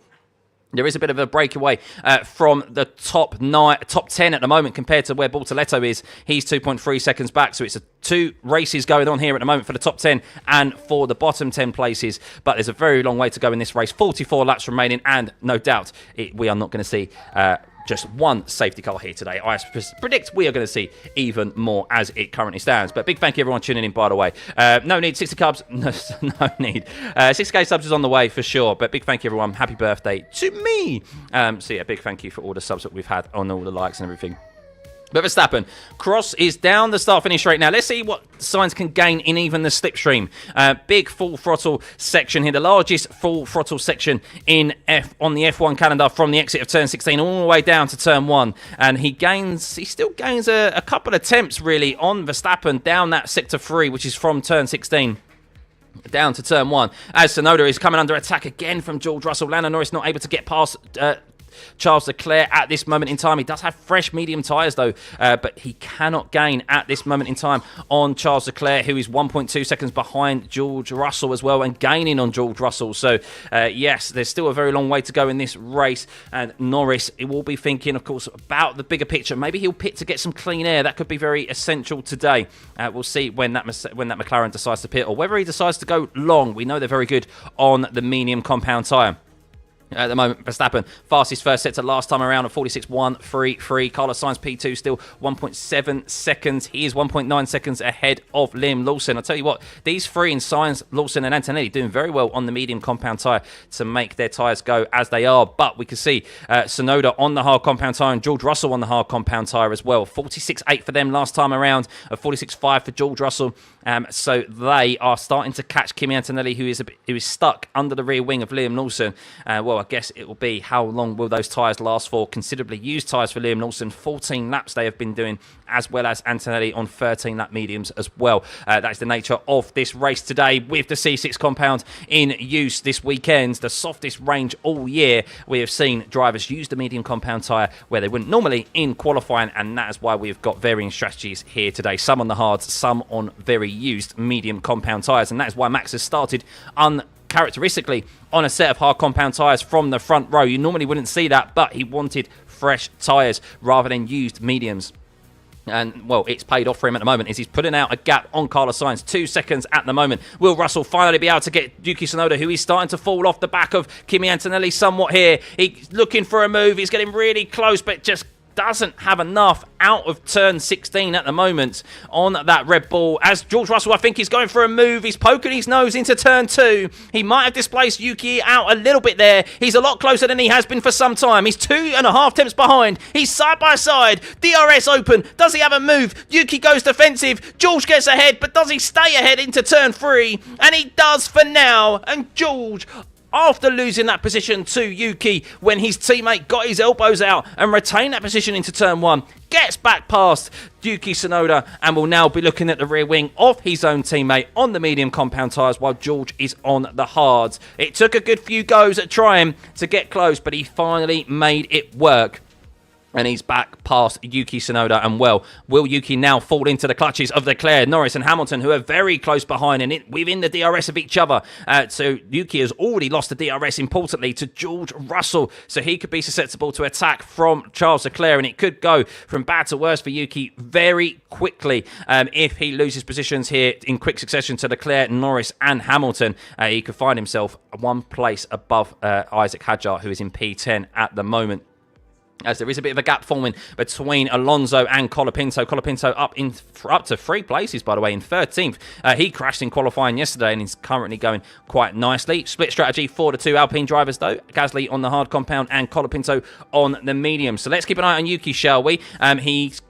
There is a bit of a breakaway from the top 10 at the moment compared to where Bortoleto is. He's 2.3 seconds back, so it's 2 races going on here at the moment for the top 10 and for the bottom 10 places. But there's a very long way to go in this race. 44 laps remaining, and no doubt we are not going to see just 1 safety car here today. I predict we are going to see even more as it currently stands. But big thank you everyone tuning in, by the way. No need, 60 cubs, no need. 6K subs is on the way for sure, but big thank you everyone. Happy birthday to me. So yeah, big thank you for all the subs that we've had on all the likes and everything. But Verstappen, Cross is down the start-finish straight now. Let's see what Sainz can gain in even the slipstream. Big full throttle section here, the largest full throttle section on the F1 calendar, from the exit of turn 16 all the way down to turn 1. And he still gains a couple of attempts really on Verstappen down that sector 3, which is from turn 16. Down to turn 1, as Tsunoda is coming under attack again from George Russell. Lando Norris not able to get past Charles Leclerc at this moment in time. He does have fresh medium tyres though, but he cannot gain at this moment in time on Charles Leclerc, who is 1.2 seconds behind George Russell as well, and gaining on George Russell. So yes, there's still a very long way to go in this race, and Norris will be thinking, of course, about the bigger picture. Maybe he'll pit to get some clean air. That could be very essential today. We'll see when that McLaren decides to pit, or whether he decides to go long. We know they're very good on the medium compound tyre. At the moment, Verstappen, fastest first sector last time around at 46.133. Carlos Sainz P2 still 1.7 seconds. He is 1.9 seconds ahead of Liam Lawson. I'll tell you what, these three in Sainz, Lawson and Antonelli doing very well on the medium compound tyre to make their tyres go as they are. But we can see Tsunoda on the hard compound tyre and George Russell on the hard compound tyre as well. 46.8 for them last time around, 46.5 for George Russell. So they are starting to catch Kimi Antonelli, who is stuck under the rear wing of Liam Lawson. Well, I guess it will be how long will those tyres last for. Considerably used tyres for Liam Lawson. 14 laps they have been doing, as well as Antonelli on 13 lap mediums as well. That is the nature of this race today with the C6 compound in use this weekend. The softest range all year. We have seen drivers use the medium compound tyre where they wouldn't normally in qualifying, and that is why we've got varying strategies here today. Some on the hards, some on very used medium compound tyres, and that is why Max has started uncharacteristically on a set of hard compound tyres from the front row. You normally wouldn't see that, but he wanted fresh tyres rather than used mediums. And, well, it's paid off for him at the moment as he's putting out a gap on Carlos Sainz. 2 seconds at the moment. Will Russell finally be able to get Yuki Tsunoda, who is starting to fall off the back of Kimi Antonelli somewhat here. He's looking for a move. He's getting really close, but just doesn't have enough out of turn 16 at the moment on that Red Bull. As George Russell, I think he's going for a move. He's poking his nose into turn 2. He might have displaced Yuki out a little bit there. He's a lot closer than he has been for some time. He's 2.5 tenths behind. He's side by side. DRS open. Does he have a move? Yuki goes defensive. George gets ahead, but does he stay ahead into turn 3? And he does for now. And George, after losing that position to Yuki when his teammate got his elbows out and retained that position into turn 1, gets back past Yuki Tsunoda and will now be looking at the rear wing of his own teammate on the medium compound tyres while George is on the hards. It took a good few goes at trying to get close, but he finally made it work. And he's back past Yuki Tsunoda. And, well, will Yuki now fall into the clutches of Leclerc, Norris and Hamilton, who are very close behind and within the DRS of each other? So Yuki has already lost the DRS, importantly, to George Russell. So he could be susceptible to attack from Charles Leclerc. And it could go from bad to worse for Yuki very quickly if he loses positions here in quick succession to Leclerc, Norris and Hamilton. He could find himself one place above Isaac Hadjar, who is in P10 at the moment. As there is a bit of a gap forming between Alonso and Colapinto. Colapinto up to 3 places, by the way, in 13th. He crashed in qualifying yesterday and is currently going quite nicely. Split strategy for the 2 Alpine drivers, though. Gasly on the hard compound and Colapinto on the medium. So let's keep an eye on Yuki, shall we? He's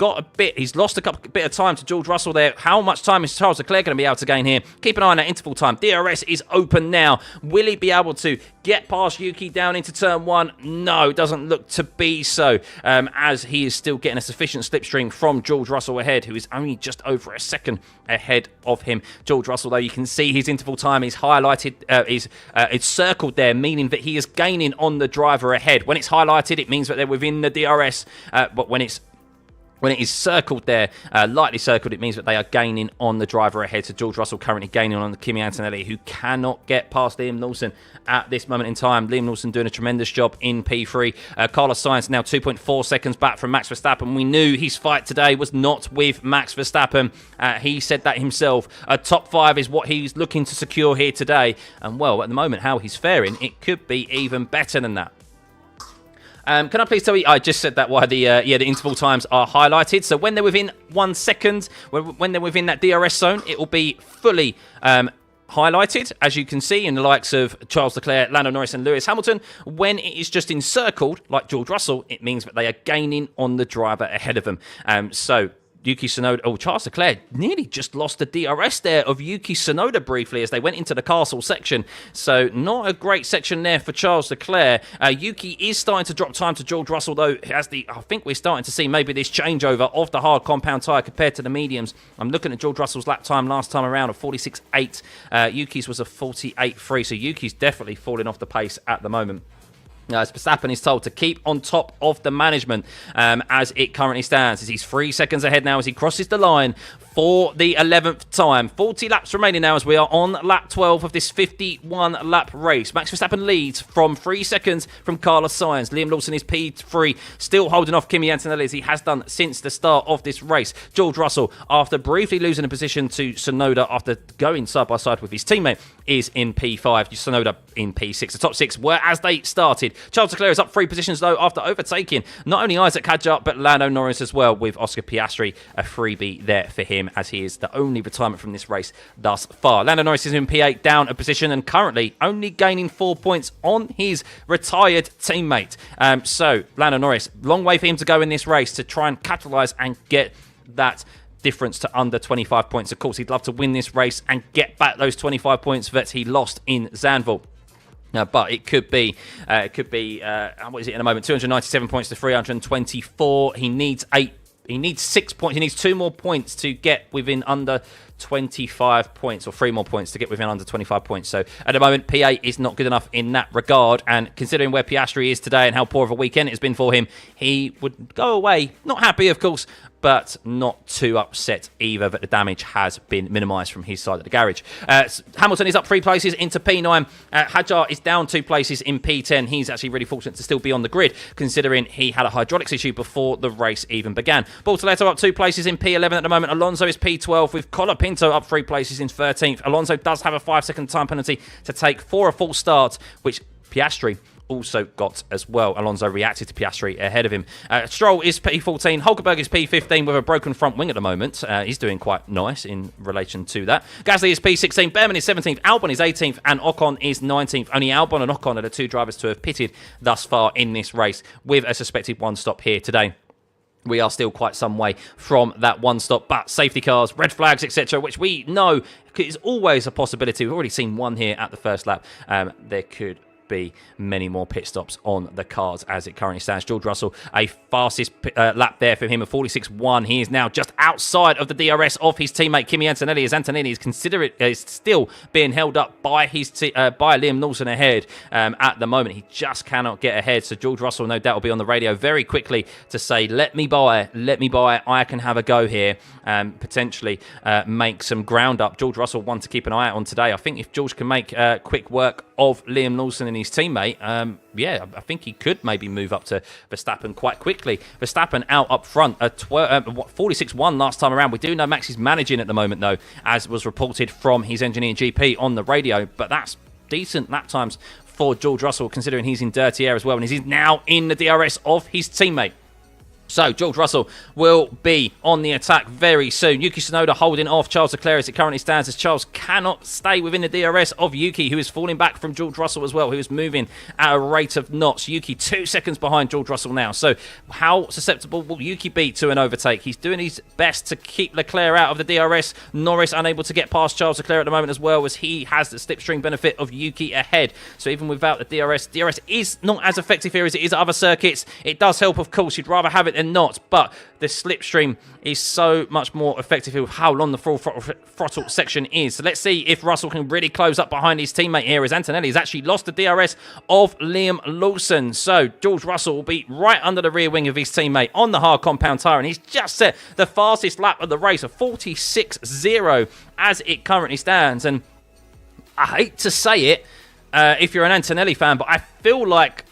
lost a bit of time to George Russell there. How much time is Charles Leclerc going to be able to gain here? Keep an eye on that interval time. DRS is open now. Will he be able to get past Yuki down into turn 1? No, it doesn't look to be so. As he is still getting a sufficient slipstream from George Russell ahead, who is only just over a second ahead of him. George Russell, though, you can see his interval time is highlighted, it's circled there, meaning that he is gaining on the driver ahead. When it's highlighted, it means that they're within the DRS, but when it is circled there, lightly circled, it means that they are gaining on the driver ahead. So George Russell currently gaining on Kimi Antonelli, who cannot get past Liam Lawson at this moment in time. Liam Lawson doing a tremendous job in P3. Carlos Sainz now 2.4 seconds back from Max Verstappen. We knew his fight today was not with Max Verstappen. He said that himself. A top 5 is what he's looking to secure here today. And, well, at the moment, how he's faring, it could be even better than that. Can I please tell you, I just said that why the interval times are highlighted. So when they're within 1 second, when they're within that DRS zone, it will be fully highlighted, as you can see in the likes of Charles Leclerc, Lando Norris and Lewis Hamilton. When it is just encircled, like George Russell, it means that they are gaining on the driver ahead of them. So Yuki Tsunoda, Charles Leclerc nearly just lost the DRS there of Yuki Tsunoda briefly as they went into the castle section. So not a great section there for Charles Leclerc. Yuki is starting to drop time to George Russell, though. I think we're starting to see maybe this changeover of the hard compound tyre compared to the mediums. I'm looking at George Russell's lap time last time around of 46.8. Yuki's was a 48.3, so Yuki's definitely falling off the pace at the moment. As Verstappen is told to keep on top of the management as it currently stands. As he's 3 seconds ahead now as he crosses the line for the 11th time. 40 laps remaining now as we are on lap 12 of this 51 lap race. Max Verstappen leads from 3 seconds from Carlos Sainz. Liam Lawson is P3, still holding off Kimi Antonelli as he has done since the start of this race. George Russell, after briefly losing a position to Tsunoda after going side by side with his teammate, is in P5. Tsunoda in P6. The top 6 were as they started. Charles Leclerc is up 3 positions though after overtaking not only Isaac Hadjar but Lando Norris as well, with Oscar Piastri a freebie there for him as he is the only retirement from this race thus far. Lando Norris is in P8, down a position and currently only gaining 4 points on his retired teammate. So Lando Norris, long way for him to go in this race to try and capitalise and get that difference to under 25 points. Of course, he'd love to win this race and get back those 25 points that he lost in Zandvoort. But it could be, what is it in a moment? 297 points to 324. He needs 6 points. He needs 2 more points to get within under 25 points, or 3 more points to get within under 25 points. So at the moment, P8 is not good enough in that regard. And considering where Piastri is today and how poor of a weekend it's been for him, he would go away, not happy, of course, but not too upset either that the damage has been minimised from his side of the garage. Hamilton is up 3 places into P9. Hadjar is down 2 places in P10. He's actually really fortunate to still be on the grid, considering he had a hydraulics issue before the race even began. Bortoletto up 2 places in P11 at the moment. Alonso is P12 with Colapinto up 3 places in 13th. Alonso does have a 5-second time penalty to take for a false start, which Piastri also got as well. Alonso reacted to Piastri ahead of him. Stroll is P14. Hulkenberg is P15 with a broken front wing at the moment. He's doing quite nice in relation to that. Gasly is P16. Behrman is 17th. Albon is 18th. And Ocon is 19th. Only Albon and Ocon are the 2 drivers to have pitted thus far in this race, with a suspected 1 stop here today. We are still quite some way from that 1 stop, but safety cars, red flags, etc., which we know is always a possibility. We've already seen 1 here at the first lap. There could be many more pit stops on the cars as it currently stands. George Russell, a fastest lap there for him, a 46.1. He is now just outside of the DRS of his teammate Kimi Antonelli, as Antonelli is still being held up by his by Liam Lawson ahead at the moment. He just cannot get ahead, so George Russell no doubt will be on the radio very quickly to say, let me by, I can have a go here, potentially make some ground up. George Russell, one to keep an eye out on today. I think if George can make quick work of Liam Lawson and his teammate, I think he could maybe move up to Verstappen quite quickly. Verstappen out up front, 46.1 last time around. We do know Max is managing at the moment, though, as was reported from his engineer GP on the radio, but that's decent lap times for George Russell, considering he's in dirty air as well, and he's now in the DRS of his teammate. So George Russell will be on the attack very soon. Yuki Tsunoda holding off Charles Leclerc as it currently stands, as Charles cannot stay within the DRS of Yuki, who is falling back from George Russell as well, who is moving at a rate of knots. Yuki 2 seconds behind George Russell now. So how susceptible will Yuki be to an overtake? He's doing his best to keep Leclerc out of the DRS. Norris unable to get past Charles Leclerc at the moment as well, as he has the slipstream benefit of Yuki ahead. So even without the DRS is not as effective here as it is at other circuits. It does help, of course. You'd rather have it than not, but the slipstream is so much more effective with how long the full throttle section is. So let's see if Russell can really close up behind his teammate here, as Antonelli has actually lost the DRS of Liam Lawson. So George Russell will be right under the rear wing of his teammate on the hard compound tyre, and he's just set the fastest lap of the race, a 46.0 as it currently stands. And I hate to say it if you're an Antonelli fan, but I feel like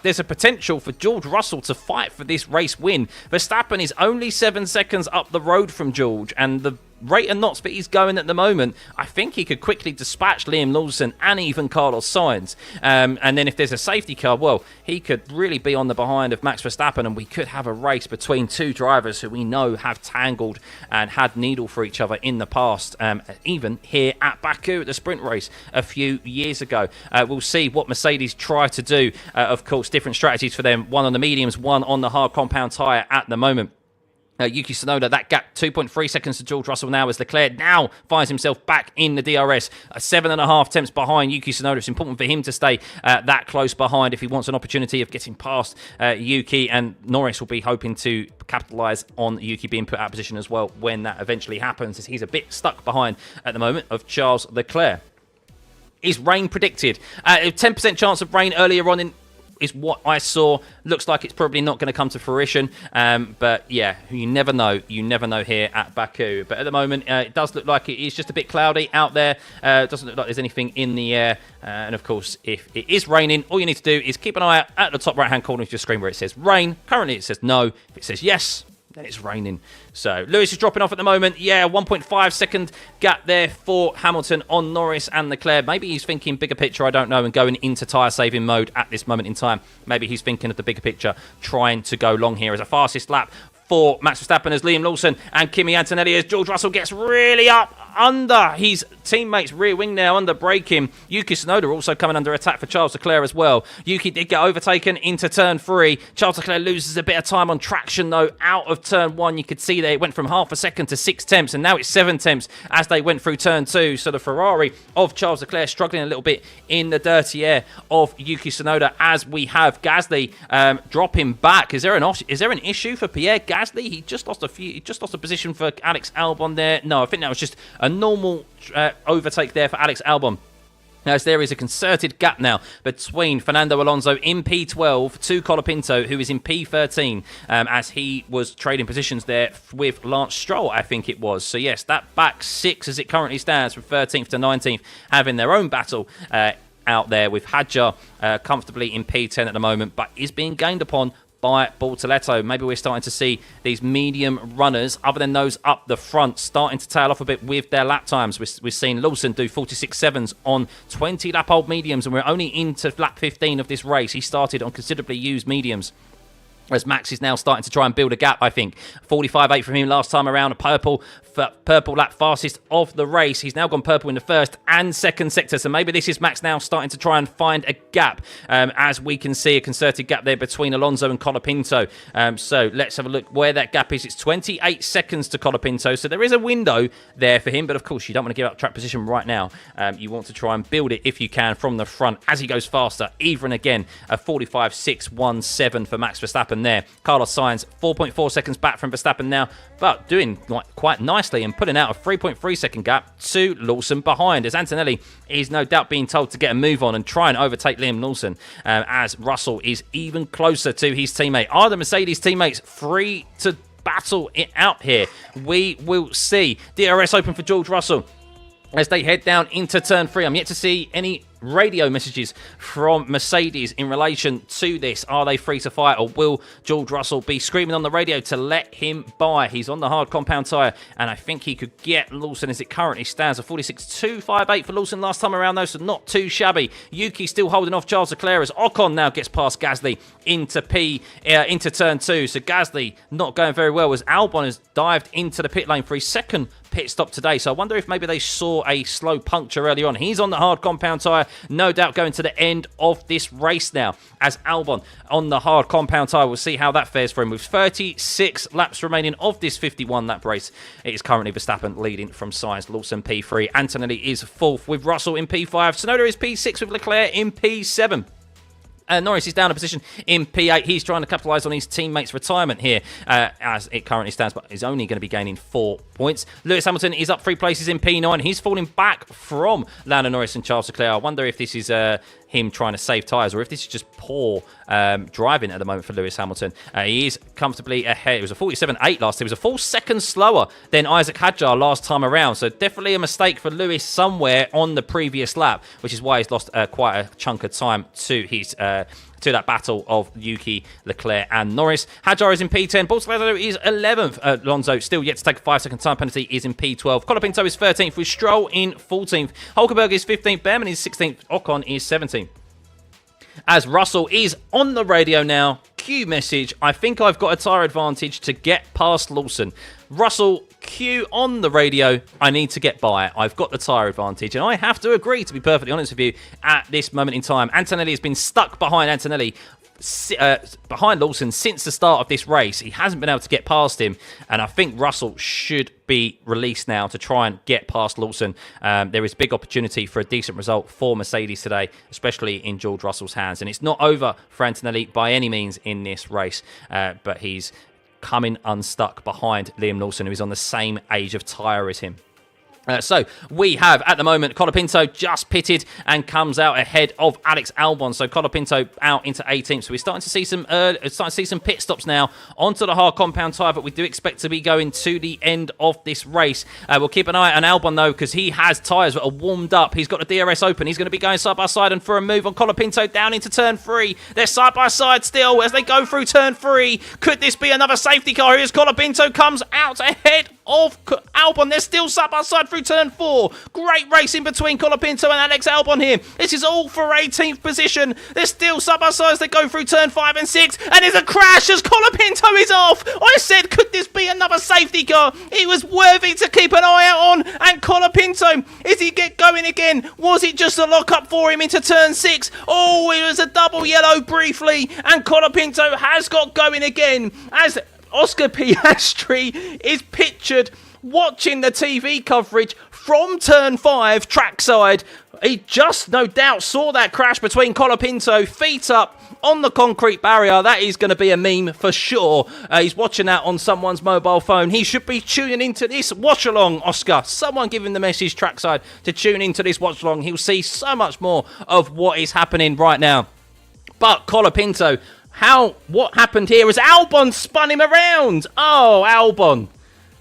there's a potential for George Russell to fight for this race win. Verstappen is only 7 seconds up the road from George, and the rate of knots that he's going at the moment, I think he could quickly dispatch Liam Lawson and even Carlos Sainz. And then if there's a safety car, well, he could really be on the behind of Max Verstappen, and we could have a race between 2 drivers who we know have tangled and had needle for each other in the past, even here at Baku at the sprint race a few years ago. We'll see what Mercedes try to do. Of course, different strategies for them, one on the mediums, one on the hard compound tyre at the moment. Yuki Tsunoda, that gap 2.3 seconds to George Russell now, as Leclerc now finds himself back in the DRS. 7.5 tenths behind Yuki Tsunoda. It's important for him to stay that close behind if he wants an opportunity of getting past Yuki, and Norris will be hoping to capitalise on Yuki being put out of position as well when that eventually happens, as he's a bit stuck behind at the moment of Charles Leclerc. Is rain predicted? A 10% chance of rain earlier on is what I saw. Looks like it's probably not going to come to fruition. But yeah, you never know. You never know here at Baku. But at the moment, it does look like it is just a bit cloudy out there. It doesn't look like there's anything in the air. And of course, if it is raining, all you need to do is keep an eye out at the top right-hand corner of your screen where it says rain. Currently, it says no. If it says yes, then it's raining. So Lewis is dropping off at the moment. Yeah, 1.5 second gap there for Hamilton on Norris and Leclerc. Maybe he's thinking bigger picture, I don't know, and going into tyre saving mode at this moment in time. Maybe he's thinking of the bigger picture, trying to go long here as a fastest lap for Max Verstappen as Liam Lawson and Kimi Antonelli as George Russell gets really up under his teammate's rear wing now, under braking. Yuki Tsunoda also coming under attack for Charles Leclerc as well. Yuki did get overtaken into turn 3. Charles Leclerc loses a bit of time on traction though out of turn 1. You could see there it went from half a second to 6 tenths, and now it's 7 tenths as they went through turn 2. So the Ferrari of Charles Leclerc struggling a little bit in the dirty air of Yuki Tsunoda, as we have Gasly dropping back. Is there an issue for Pierre Gasly? He just lost a position for Alex Albon there. No, I think that was just a normal overtake there for Alex Albon, as there is a concerted gap now between Fernando Alonso in P12 to Colapinto, who is in P13, as he was trading positions there with Lance Stroll, I think it was. So yes, that back 6 as it currently stands from 13th to 19th having their own battle out there, with Hadjar comfortably in P10 at the moment, but is being gained upon by Bortoletto. Maybe we're starting to see these medium runners, other than those up the front, starting to tail off a bit with their lap times. We've seen Lawson do 46.7s on 20 lap old mediums, and we're only into lap 15 of this race. He started on considerably used mediums, as Max is now starting to try and build a gap, I think. 45.8 from him last time around, a purple lap fastest of the race. He's now gone purple in the first and second sector, so maybe this is Max now starting to try and find a gap, as we can see a concerted gap there between Alonso and Colapinto. So let's have a look where that gap is. It's 28 seconds to Colapinto, so there is a window there for him, but of course you don't want to give up track position right now. You want to try and build it if you can from the front as he goes faster. Even again, a 45.617 for Max Verstappen there. Carlos Sainz 4.4 seconds back from Verstappen now, but doing quite nicely and putting out a 3.3 second gap to Lawson behind, as Antonelli is no doubt being told to get a move on and try and overtake Liam Lawson, as Russell is even closer to his teammate. Are the Mercedes teammates free to battle it out here? We will see. DRS open for George Russell as they head down into turn 3. I'm yet to see any radio messages from Mercedes in relation to this. Are they free to fight, or will George Russell be screaming on the radio to let him by? He's on the hard compound tyre, and I think he could get Lawson as it currently stands. A 46.258 for Lawson last time around though, so not too shabby. Yuki still holding off Charles Leclerc as Ocon now gets past Gasly into turn 2. So Gasly not going very well as Albon has dived into the pit lane for his second pit stop today. So I wonder if maybe they saw a slow puncture early on. He's on the hard compound tyre, no doubt going to the end of this race now, as Albon on the hard compound tyre. We'll see how that fares for him. With 36 laps remaining of this 51 lap race, it is currently Verstappen leading from Sainz, Lawson P3, Antonelli is 4th with Russell in P5, Tsunoda is P6 with Leclerc in P7. Norris is down a position in P8. He's trying to capitalise on his teammate's retirement here, as it currently stands, but is only going to be gaining 4 points. Lewis Hamilton is up 3 places in P9. He's falling back from Lando Norris and Charles Leclerc. I wonder if this is him trying to save tyres, or if this is just poor driving at the moment for Lewis Hamilton. He is comfortably ahead. It was a 47.8 last. It was a full second slower than Isaac Hadjar last time around. So definitely a mistake for Lewis somewhere on the previous lap, which is why he's lost quite a chunk of time to his to that battle of Yuki, Leclerc and Norris. Hadjar is in P10. Bortoletto is 11th. Alonso still yet to take a 5-second time penalty, is in P12. Colapinto is 13th with Stroll in 14th. Hulkenberg is 15th. Behrman is 16th. Ocon is 17th. As Russell is on the radio now. Q message. I think I've got a tyre advantage to get past Lawson. Russell, Q on the radio. I need to get by. I've got the tyre advantage, and I have to agree, to be perfectly honest with you, at this moment in time. Antonelli has been stuck behind Lawson since the start of this race. He hasn't been able to get past him, and I think Russell should be released now to try and get past Lawson. There is big opportunity for a decent result for Mercedes today, especially in George Russell's hands, and it's not over for Antonelli by any means in this race, but he's coming unstuck behind Liam Lawson, who is on the same age of tyre as him. So we have, at the moment, Colapinto just pitted and comes out ahead of Alex Albon. So Colapinto out into 18th. So we're starting to see some pit stops now onto the hard compound tyre, but we do expect to be going to the end of this race. We'll keep an eye on Albon, though, because he has tyres that are warmed up. He's got the DRS open. He's going to be going side by side and for a move on Colapinto down into turn 3. They're side by side still as they go through turn 3. Could this be another safety car? Here's Colapinto comes out ahead of Albon. They're still side by side through turn 4. Great race in between Colapinto and Alex Albon here. This is all for 18th position. They're still side by side as they go through turn 5 and 6. And there's a crash as Colapinto is off. I said, could this be another safety car? It was worthy to keep an eye out on. And Colapinto, is he get going again? Was it just a lock up for him into turn 6? Oh, it was a double yellow briefly. And Colapinto has got going again as Oscar Piastri is pictured watching the TV coverage from turn 5 trackside. He just no doubt saw that crash between Colapinto, feet up on the concrete barrier. That is going to be a meme for sure. He's watching that on someone's mobile phone. He should be tuning into this watch-along, Oscar. Someone give him the message trackside to tune into this watch-along. He'll see so much more of what is happening right now. But Colapinto, what happened here is Albon spun him around. Oh, Albon.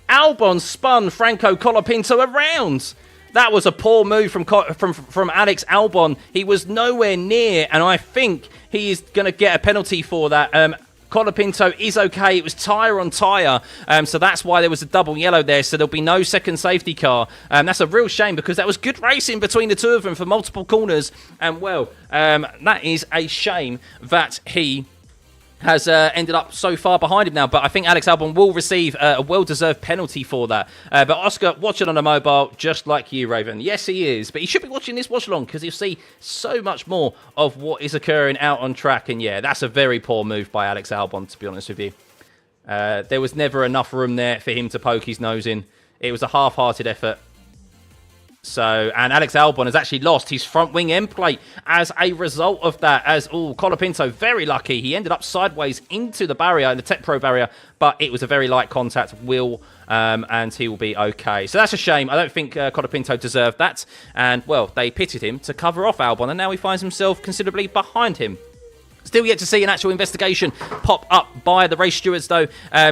Albon spun Franco Colapinto around. That was a poor move from Alex Albon. He was nowhere near, and I think he is going to get a penalty for that. Colapinto is okay. It was tyre on tyre, so that's why there was a double yellow there, so there'll be no second safety car. That's a real shame because that was good racing between the two of them for multiple corners, and well, that is a shame that he has ended up so far behind him now. But I think Alex Albon will receive a well-deserved penalty for that. But Oscar, watching on a mobile, just like you, Raven. Yes, he is. But he should be watching this watch-along because he'll see so much more of what is occurring out on track. And yeah, that's a very poor move by Alex Albon, to be honest with you. There was never enough room there for him to poke his nose in. It was a half-hearted effort. And Alex Albon has actually lost his front wing end plate as a result of that. Colapinto, very lucky. He ended up sideways into the barrier, the Tech Pro barrier, but it was a very light contact, and he will be okay. So that's a shame. I don't think Colapinto deserved that. And, well, they pitted him to cover off Albon, and now he finds himself considerably behind him. Still yet to see an actual investigation pop up by the race stewards, though.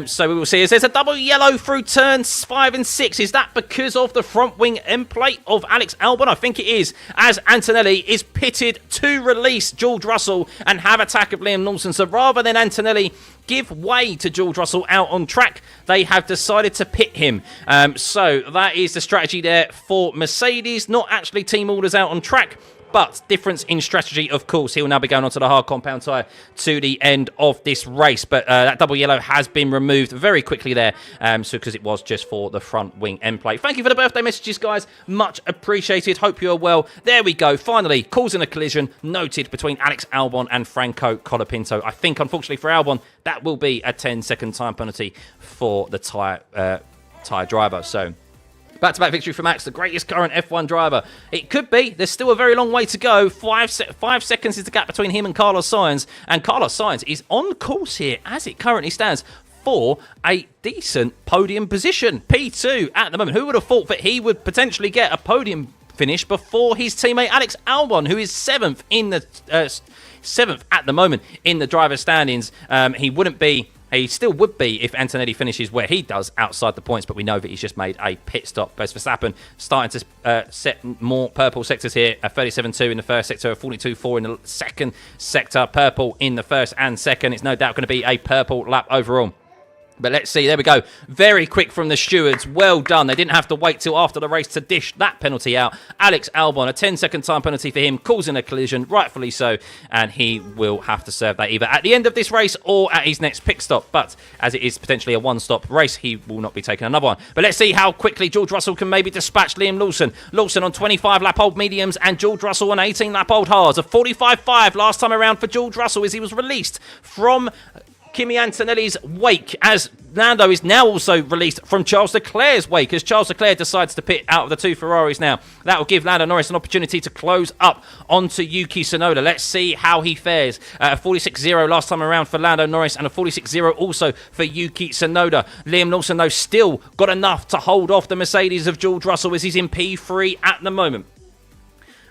So we will see as there's a double yellow through turns 5 and 6. Is that because of the front wing end plate of Alex Albon? I think it is, as Antonelli is pitted to release George Russell and have attack of Liam Lawson. So rather than Antonelli give way to George Russell out on track, they have decided to pit him. So that is the strategy there for Mercedes. Not actually team orders out on track, but difference in strategy, of course. He will now be going onto the hard compound tyre to the end of this race. But that double yellow has been removed very quickly there, because it was just for the front wing end plate. Thank you for the birthday messages, guys. Much appreciated. Hope you are well. There we go. Finally, causing a collision noted between Alex Albon and Franco Colapinto. I think, unfortunately for Albon, that will be a 10-second time penalty for the tyre driver. So back-to-back victory for Max, the greatest current F1 driver. It could be. There's still a very long way to go. 5 seconds is the gap between him and Carlos Sainz. And Carlos Sainz is on course here, as it currently stands, for a decent podium position. P2 at the moment. Who would have thought that he would potentially get a podium finish before his teammate Alex Albon, who is 7th in the 7th at the moment in the driver's standings. He still would be if Antonelli finishes where he does outside the points, but we know that he's just made a pit stop. Both Verstappen starting to set more purple sectors here. 37.2 in the first sector, 42.4 in the second sector. Purple in the first and second. It's no doubt going to be a purple lap overall. But let's see, there we go. Very quick from the stewards. Well done. They didn't have to wait till after the race to dish that penalty out. Alex Albon, a 10-second time penalty for him, causing a collision, rightfully so. And he will have to serve that either at the end of this race or at his next pit stop. But as it is potentially a one-stop race, he will not be taking another one. But let's see how quickly George Russell can maybe dispatch Liam Lawson. Lawson on 25-lap-old mediums and George Russell on 18-lap-old hards. A 45.5 last time around for George Russell as he was released from Kimi Antonelli's wake, as Lando is now also released from Charles Leclerc's wake, as Charles Leclerc decides to pit out of the two Ferraris now. That will give Lando Norris an opportunity to close up onto Yuki Tsunoda. Let's see how he fares. A 46-0 last time around for Lando Norris, and a 46-0 also for Yuki Tsunoda. Liam Lawson, though, still got enough to hold off the Mercedes of George Russell, as he's in P3 at the moment.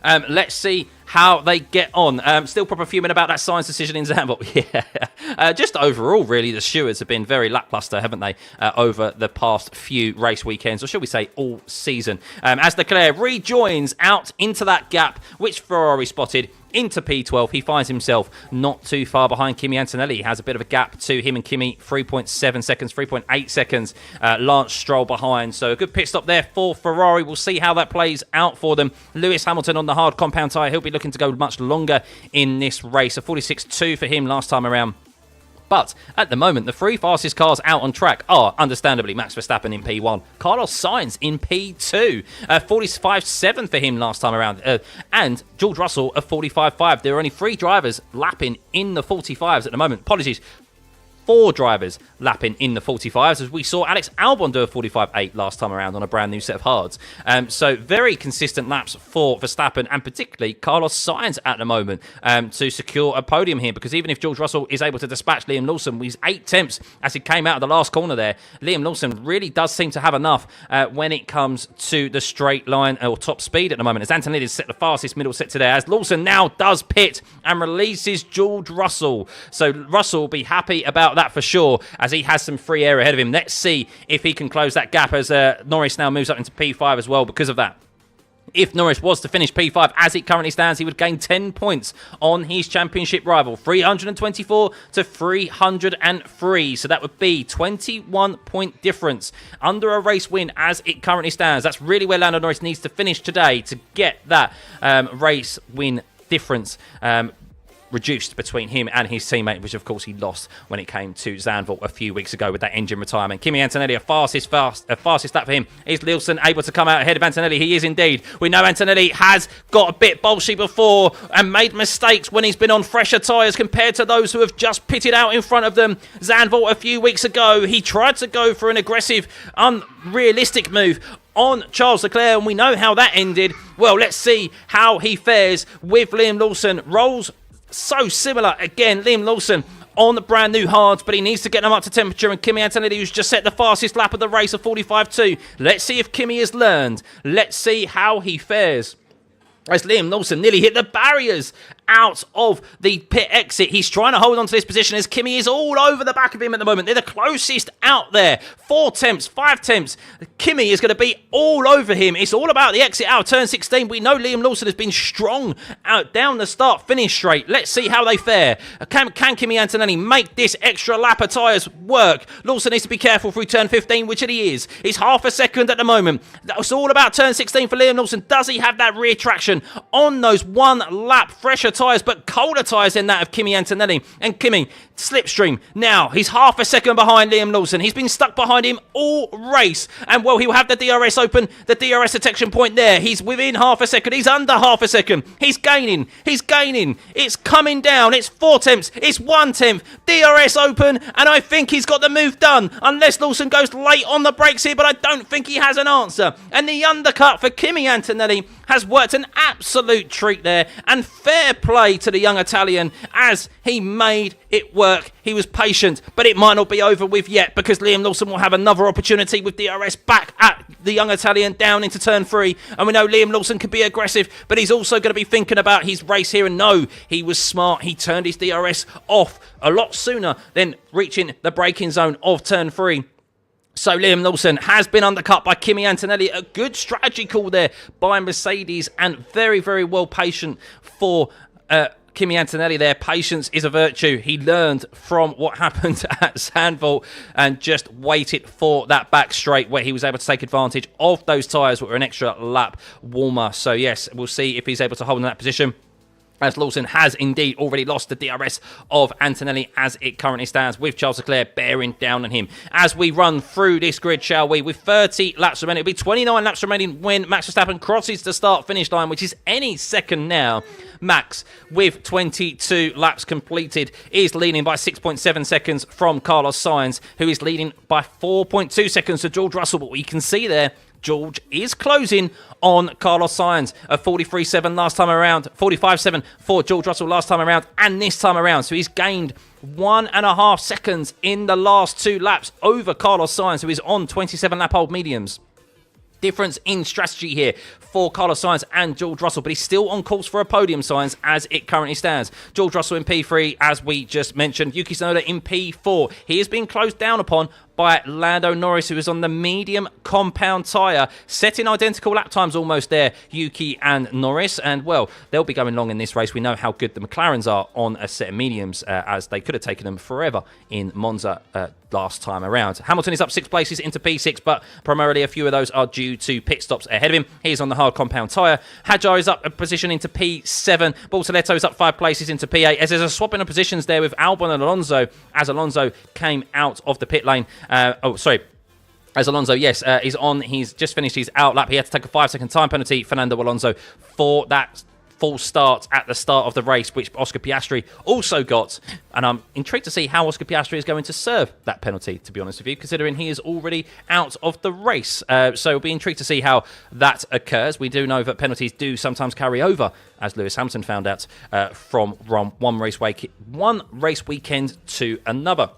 Let's see how they get on. Still proper fuming about that science decision in Zandvoort. Yeah. Just overall, really, the stewards have been very lackluster, haven't they, over the past few race weekends, or should we say all season. As Leclerc rejoins out into that gap, which Ferrari spotted, into P12, he finds himself not too far behind Kimi Antonelli. He has a bit of a gap to him and Kimi, 3.7 seconds, 3.8 seconds. Lance Stroll behind. So a good pit stop there for Ferrari. We'll see how that plays out for them. Lewis Hamilton on the hard compound tyre. He'll be looking to go much longer in this race. A 46.2 for him last time around. But at the moment, the three fastest cars out on track are, understandably, Max Verstappen in P1, Carlos Sainz in P2, 45.7 for him last time around, and George Russell a 45.5. There are only 3 drivers lapping in the 45s at the moment. Apologies. 4 drivers lapping in the 45s, as we saw Alex Albon do a 45.8 last time around on a brand new set of hards. So very consistent laps for Verstappen, and particularly Carlos Sainz at the moment, to secure a podium here, because even if George Russell is able to dispatch Liam Lawson, he's 8 tenths as he came out of the last corner there. Liam Lawson really does seem to have enough when it comes to the straight line or top speed at the moment, as Antonelli set the fastest middle sector there, as Lawson now does pit and releases George Russell. So Russell will be happy about that for sure, as he has some free air ahead of him. Let's see if he can close that gap, as Norris now moves up into P5 as well because of that. If Norris was to finish P5 as it currently stands, he would gain 10 points on his championship rival, 324 to 303. So that would be 21-point difference under a race win as it currently stands. That's really where Lando Norris needs to finish today to get that race win difference reduced between him and his teammate, which of course he lost when it came to Zandvoort a few weeks ago with that engine retirement. Kimi Antonelli, a fastest lap for him. Is Lawson able to come out ahead of Antonelli? He is indeed. We know Antonelli has got a bit bolshy before and made mistakes when he's been on fresher tyres compared to those who have just pitted out in front of them. Zandvoort a few weeks ago, he tried to go for an aggressive, unrealistic move on Charles Leclerc, and we know how that ended. Well, let's see how he fares with Liam Lawson. Rolls so similar again. Liam Lawson on the brand new hards, but he needs to get them up to temperature, and Kimi Antonelli, who's just set the fastest lap of the race of 45.2. Let's see if Kimi has learned. Let's see how he fares, as Liam Lawson nearly hit the barriers out of the pit exit. He's trying to hold on to this position, as Kimi is all over the back of him at the moment. They're the closest out there. 4 tenths, 5 tenths. Kimi is going to be all over him. It's all about the exit out of turn 16. We know Liam Lawson has been strong out down the start finish straight. Let's see how they fare. Can Kimi Antonelli make this extra lap of tyres work? Lawson needs to be careful through turn 15, which he is. He's half a second at the moment. That's all about turn 16 for Liam Lawson. Does he have that rear traction on those 1 lap fresher tyres, but colder tyres than that of Kimi Antonelli? And Kimi, slipstream. Now, he's half a second behind Liam Lawson. He's been stuck behind him all race. And, well, he'll have the DRS open, the DRS detection point there. He's within half a second. He's under half a second. He's gaining. He's gaining. It's coming down. It's 4 tenths. It's 1 tenth. DRS open, and I think he's got the move done, unless Lawson goes late on the brakes here, but I don't think he has an answer. And the undercut for Kimi Antonelli has worked an absolute treat there, and fair play to the young Italian as he made it work. He was patient, but it might not be over with yet, because Liam Lawson will have another opportunity with DRS back at the young Italian down into turn 3, and we know Liam Lawson can be aggressive, but he's also going to be thinking about his race here, and no, he was smart. He turned his DRS off a lot sooner than reaching the braking zone of turn 3. So Liam Lawson has been undercut by Kimi Antonelli. A good strategy call there by Mercedes, and very, very well patient for Kimi Antonelli there. Patience is a virtue. He learned from what happened at Zandvoort and just waited for that back straight, where he was able to take advantage of those tyres that were an extra lap warmer. So yes, we'll see if he's able to hold in that position. as Lawson has indeed already lost the DRS of Antonelli as it currently stands, with Charles Leclerc bearing down on him. As we run through this grid, shall we, with 30 laps remaining, it'll be 29 laps remaining when Max Verstappen crosses the start-finish line, which is any second now. Max, with 22 laps completed, is leading by 6.7 seconds from Carlos Sainz, who is leading by 4.2 seconds to George Russell. But we can see there, George is closing on Carlos Sainz. A 43.7 last time around, 45.7 for George Russell last time around, and this time around. So he's gained 1.5 seconds in the last 2 laps over Carlos Sainz, who is on 27 lap old mediums. Difference in strategy here for Carlos Sainz and George Russell, but he's still on course for a podium, Sainz, as it currently stands. George Russell in P3, as we just mentioned. Yuki Tsunoda in P4. He is being closed down upon by Lando Norris, who is on the medium compound tyre, setting identical lap times almost there, Yuki and Norris. And, well, they'll be going long in this race. We know how good the McLarens are on a set of mediums, as they could have taken them forever in Monza last time around. Hamilton is up 6 places into P6, but primarily a few of those are due to pit stops ahead of him. He's on the hard compound tyre. Hadjar is up a position into P7. Bortoletto is up 5 places into P8, as there's a swap in of positions there with Albon and Alonso, as Alonso came out of the pit lane. As Alonso, yes, he's just finished his out lap. He had to take a 5-second time penalty, Fernando Alonso, for that full start at the start of the race, which Oscar Piastri also got. And I'm intrigued to see how Oscar Piastri is going to serve that penalty, to be honest with you, considering he is already out of the race. So we'll be intrigued to see how that occurs. We do know that penalties do sometimes carry over, as Lewis Hamilton found out, from one race weekend to another.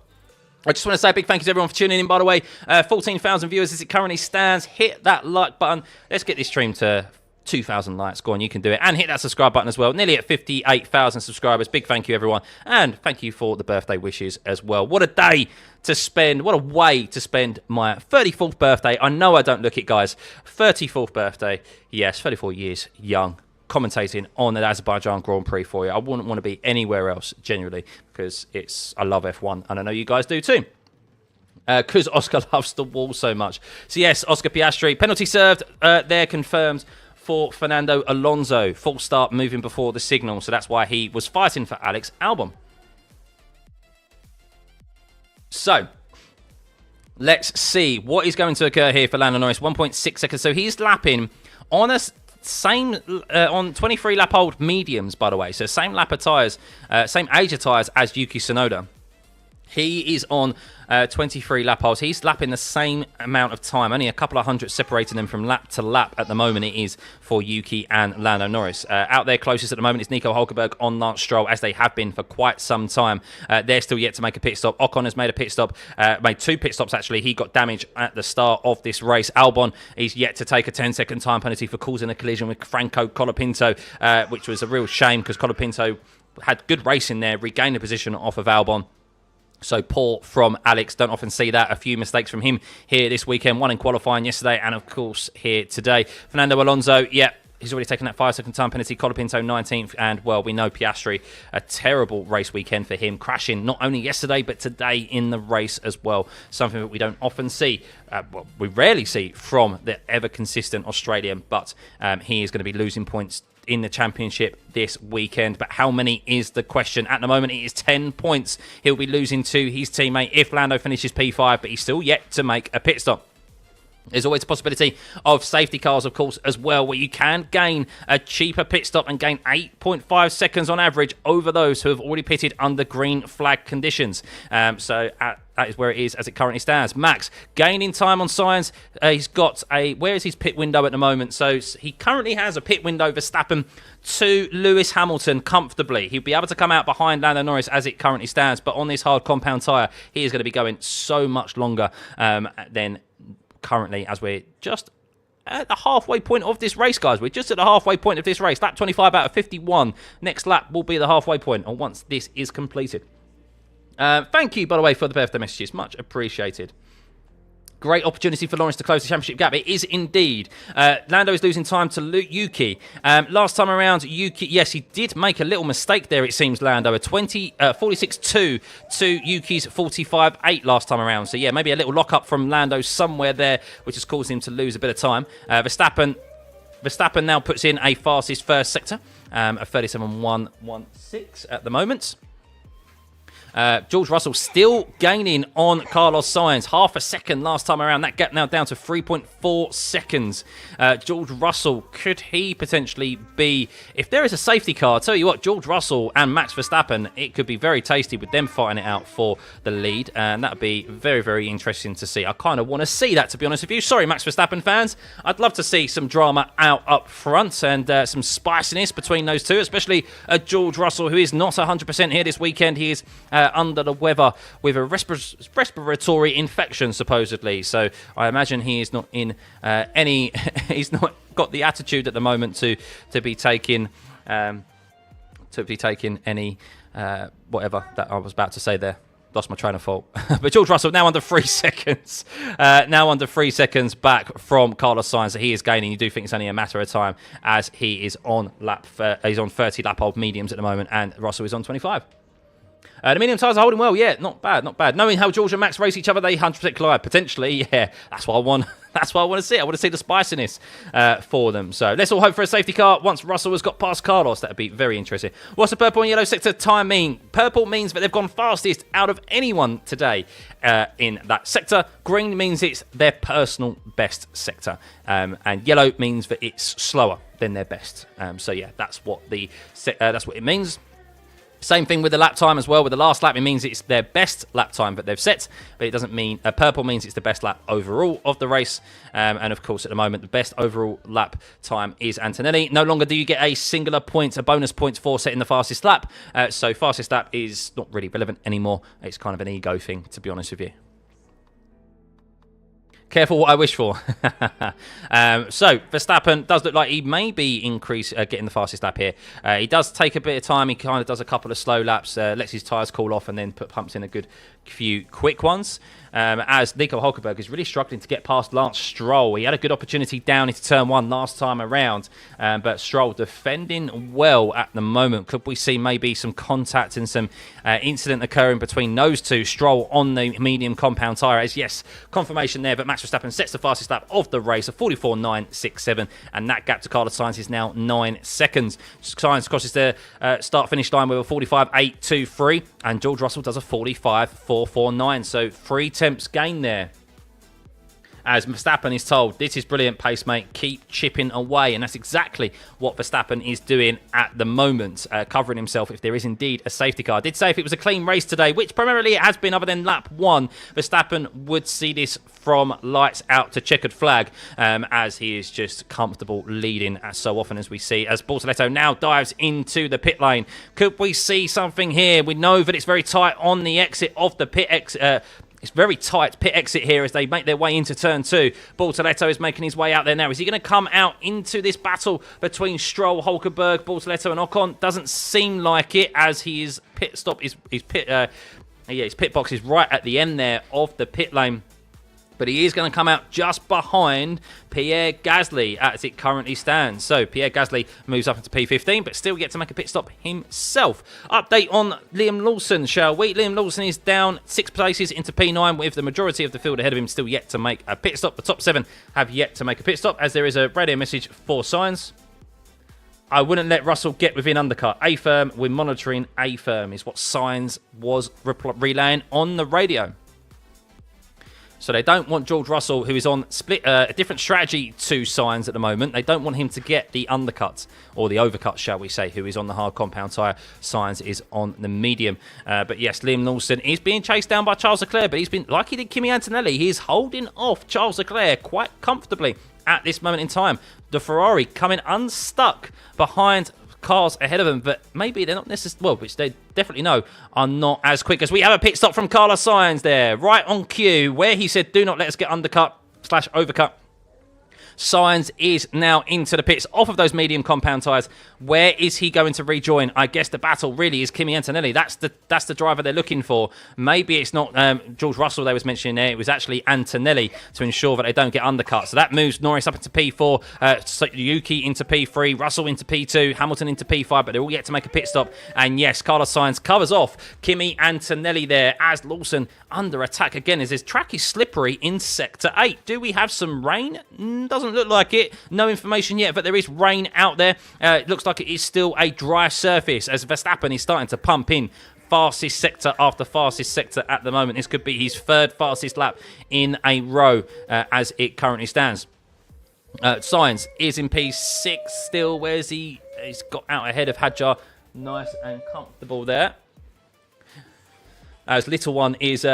I just want to say a big thank you to everyone for tuning in, by the way. 14,000 viewers as it currently stands. Hit that like button. Let's get this stream to 2,000 likes. Go on, you can do it. And hit that subscribe button as well. Nearly at 58,000 subscribers. Big thank you, everyone. And thank you for the birthday wishes as well. What a day to spend. What a way to spend my 34th birthday. I know I don't look it, guys. 34th birthday. Yes, 34 years young. Commentating on the Azerbaijan Grand Prix for you. I wouldn't want to be anywhere else, genuinely, because I love F1, and I know you guys do too. Because Oscar loves the wall so much. So yes, Oscar Piastri, penalty served, there confirmed for Fernando Alonso. Full start moving before the signal, so that's why he was fighting for Alex Albon. So, let's see what is going to occur here for Lando Norris. 1.6 seconds, so he's lapping on on 23 lap old mediums, by the way. So same lap of tyres, same age of tyres as Yuki Tsunoda. He is on 23 lap olds. He's lapping the same amount of time, only a couple of hundred separating them from lap to lap at the moment it is for Yuki and Lando Norris. Out there closest at the moment is Nico Hulkenberg on Lance Stroll, as they have been for quite some time. They're still yet to make a pit stop. Ocon has made a pit stop, made 2 pit stops actually. He got damage at the start of this race. Albon is yet to take a 10-second time penalty for causing a collision with Franco Colapinto, which was a real shame because Colapinto had good racing there, regained the position off of Albon. So poor from Alex. Don't often see that. A few mistakes from him here this weekend. One in qualifying yesterday and, of course, here today. Fernando Alonso, yeah, he's already taken that 5-second time penalty. Colapinto 19th. And, well, we know Piastri, a terrible race weekend for him. Crashing not only yesterday but today in the race as well. Something that we don't often see. We rarely see from the ever-consistent Australian. But he is going to be losing points in the championship this weekend. But how many is the question? At the moment, it is 10 points. He'll be losing to his teammate if Lando finishes P5, but he's still yet to make a pit stop. There's always a possibility of safety cars, of course, as well, where you can gain a cheaper pit stop and gain 8.5 seconds on average over those who have already pitted under green flag conditions. That is where it is as it currently stands. Max gaining time on Sainz. He's got where is his pit window at the moment? So he currently has a pit window, Verstappen to Lewis Hamilton comfortably. He'll be able to come out behind Lando Norris as it currently stands, but on this hard compound tyre, he is going to be going so much longer than currently, as we're just at the halfway point of this race, guys. We're just at the halfway point of this race. Lap 25 out of 51. Next lap will be the halfway point, or once this is completed. Thank you, by the way, for the birthday messages. Much appreciated. Great opportunity for Lawrence to close the championship gap. It is indeed. Lando is losing time to Yuki. Last time around, Yuki, yes, he did make a little mistake there, it seems, Lando. A 46.2 to Yuki's 45.8 last time around. So, yeah, maybe a little lock-up from Lando somewhere there, which has caused him to lose a bit of time. Verstappen now puts in a fastest first sector a 37.116 at the moment. George Russell still gaining on Carlos Sainz. Half a second last time around. That gap now down to 3.4 seconds. George Russell, could he potentially be... If there is a safety car, I'll tell you what, George Russell and Max Verstappen, it could be very tasty with them fighting it out for the lead. And that would be very, very interesting to see. I kind of want to see that, to be honest with you. Sorry, Max Verstappen fans. I'd love to see some drama out up front and some spiciness between those two, especially George Russell, who is not 100% here this weekend. He is... under the weather with a respiratory infection, supposedly. So I imagine he is not in any... he's not got the attitude at the moment to be taking any... whatever that I was about to say there. Lost my train of thought. But George Russell now under 3 seconds. Now under 3 seconds back from Carlos Sainz. So he is gaining. You do think it's only a matter of time as he is on he's on 30 lap old mediums at the moment, and Russell is on 25. The medium tyres are holding well, yeah, not bad, not bad. Knowing how George and Max race each other, they 100% collide. Potentially, yeah, that's what I want. That's what I want to see. I want to see the spiciness for them. So let's all hope for a safety car once Russell has got past Carlos. That would be very interesting. What's the purple and yellow sector time mean? Purple means that they've gone fastest out of anyone today in that sector. Green means it's their personal best sector. And yellow means that it's slower than their best. So yeah, that's what it means. Same thing with the lap time as well. With the last lap, it means it's their best lap time that they've set, but it doesn't mean purple means it's the best lap overall of the race. And of course, at the moment, the best overall lap time is Antonelli. No longer do you get a singular point, a bonus point for setting the fastest lap. So fastest lap is not really relevant anymore. It's kind of an ego thing, to be honest with you. Careful what I wish for. So, Verstappen does look like he may be getting the fastest lap here. He does take a bit of time. He kind of does a couple of slow laps, lets his tyres cool off, and then pumps in a good few quick ones. As Nico Hulkenberg is really struggling to get past Lance Stroll. He had a good opportunity down into turn one last time around, but Stroll defending well at the moment. Could we see maybe some contact and some incident occurring between those two? Stroll on the medium compound tyre, as yes, confirmation there, but Max Verstappen sets the fastest lap of the race, a 44.967, and that gap to Carlos Sainz is now 9 seconds. Sainz crosses the start-finish line with a 45.823, and George Russell does a 45.449, so 3 attempts gain there. As Verstappen is told, this is brilliant pace, mate. Keep chipping away. And that's exactly what Verstappen is doing at the moment, covering himself if there is indeed a safety car. I did say if it was a clean race today, which primarily it has been other than lap 1, Verstappen would see this from lights out to checkered flag, as he is just comfortable leading as so often as we see. As Bortoletto now dives into the pit lane. Could we see something here? We know that it's very tight on the exit of the pit exit. It's very tight pit exit here as they make their way into turn 2. Bortoletto is making his way out there now. Is he going to come out into this battle between Stroll, Hulkenberg, Bortoletto and Ocon? Doesn't seem like it, as his pit stop, his pit box is right at the end there of the pit lane. But he is going to come out just behind Pierre Gasly as it currently stands. So Pierre Gasly moves up into P15, but still gets to make a pit stop himself. Update on Liam Lawson, shall we? Liam Lawson is down 6 places into P9, with the majority of the field ahead of him still yet to make a pit stop. The top 7 have yet to make a pit stop, as there is a radio message for Sainz. I wouldn't let Russell get within undercut. A firm, we're monitoring A firm, is what Sainz was relaying on the radio. So they don't want George Russell, who is on a different strategy to Sainz at the moment. They don't want him to get the undercut, or the overcut, shall we say, who is on the hard compound tyre. Sainz is on the medium. But yes, Liam Lawson is being chased down by Charles Leclerc, but he's been, like he did Kimi Antonelli, he is holding off Charles Leclerc quite comfortably at this moment in time. The Ferrari coming unstuck behind cars ahead of them, but maybe they're not necessarily, well, which they definitely know are not as quick, as we have a pit stop from Carlos Sainz there, right on cue, where he said, do not let us get undercut / overcut. Sainz is now into the pits off of those medium compound tyres. Where is he going to rejoin? I guess the battle really is Kimi Antonelli. That's the driver they're looking for. Maybe it's not George Russell they was mentioning there. It was actually Antonelli to ensure that they don't get undercut. So that moves Norris up into P4, Yuki into P3, Russell into P2, Hamilton into P5, but they're all yet to make a pit stop. And yes, Carlos Sainz covers off Kimi Antonelli there, as Lawson under attack again, as his track is slippery in Sector 8. Do we have some rain? Doesn't doesn't look like it. No information yet, but there is rain out there. It looks like it is still a dry surface as Verstappen is starting to pump in fastest sector after fastest sector at the moment. This could be his third fastest lap in a row as it currently stands. Sainz is in P6 still. Where's he? He's got out ahead of Hadjar. Nice and comfortable there. As little one is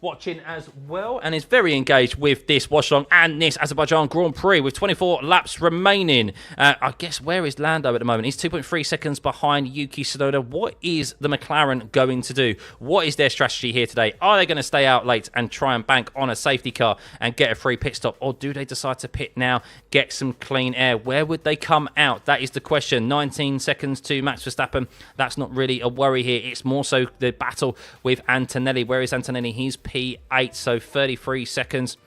watching as well and is very engaged with this Watchalong and this Azerbaijan Grand Prix with 24 laps remaining. I guess, where is Lando at the moment? He's 2.3 seconds behind Yuki Tsunoda. What is the McLaren going to do? What is their strategy here today? Are they going to stay out late and try and bank on a safety car and get a free pit stop? Or do they decide to pit now, get some clean air? Where would they come out? That is the question. 19 seconds to Max Verstappen. That's not really a worry here. It's more so the battle with Antonelli. Where is Antonelli? He's P8, so 33 seconds.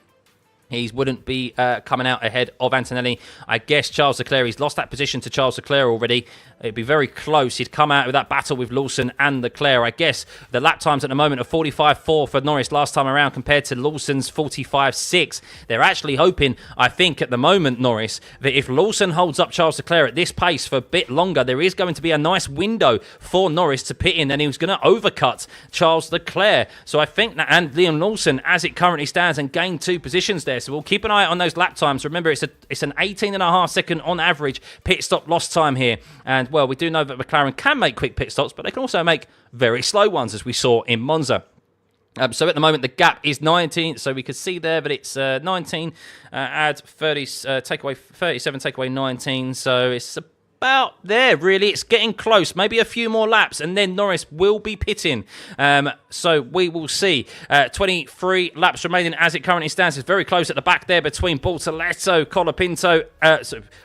He wouldn't be coming out ahead of Antonelli. I guess Charles Leclerc, he's lost that position to Charles Leclerc already. It'd be very close. He'd come out with that battle with Lawson and Leclerc. I guess the lap times at the moment are 45.4 for Norris last time around compared to Lawson's 45.6. They're actually hoping, I think, at the moment, Norris, that if Lawson holds up Charles Leclerc at this pace for a bit longer, there is going to be a nice window for Norris to pit in, and he was going to overcut Charles Leclerc. So I think that, and Liam Lawson, as it currently stands, and gain 2 positions there. So we'll keep an eye on those lap times. Remember, it's an 18.5 second on average pit stop lost time here. And, well, we do know that McLaren can make quick pit stops, but they can also make very slow ones, as we saw in Monza. So at the moment, the gap is 19. So we could see there that it's 19, add 30, take away 37, take away 19. So it's about there, really. It's getting close. Maybe a few more laps, and then Norris will be pitting. So we will see. 23 laps remaining as it currently stands. It's very close at the back there between Bortoleto,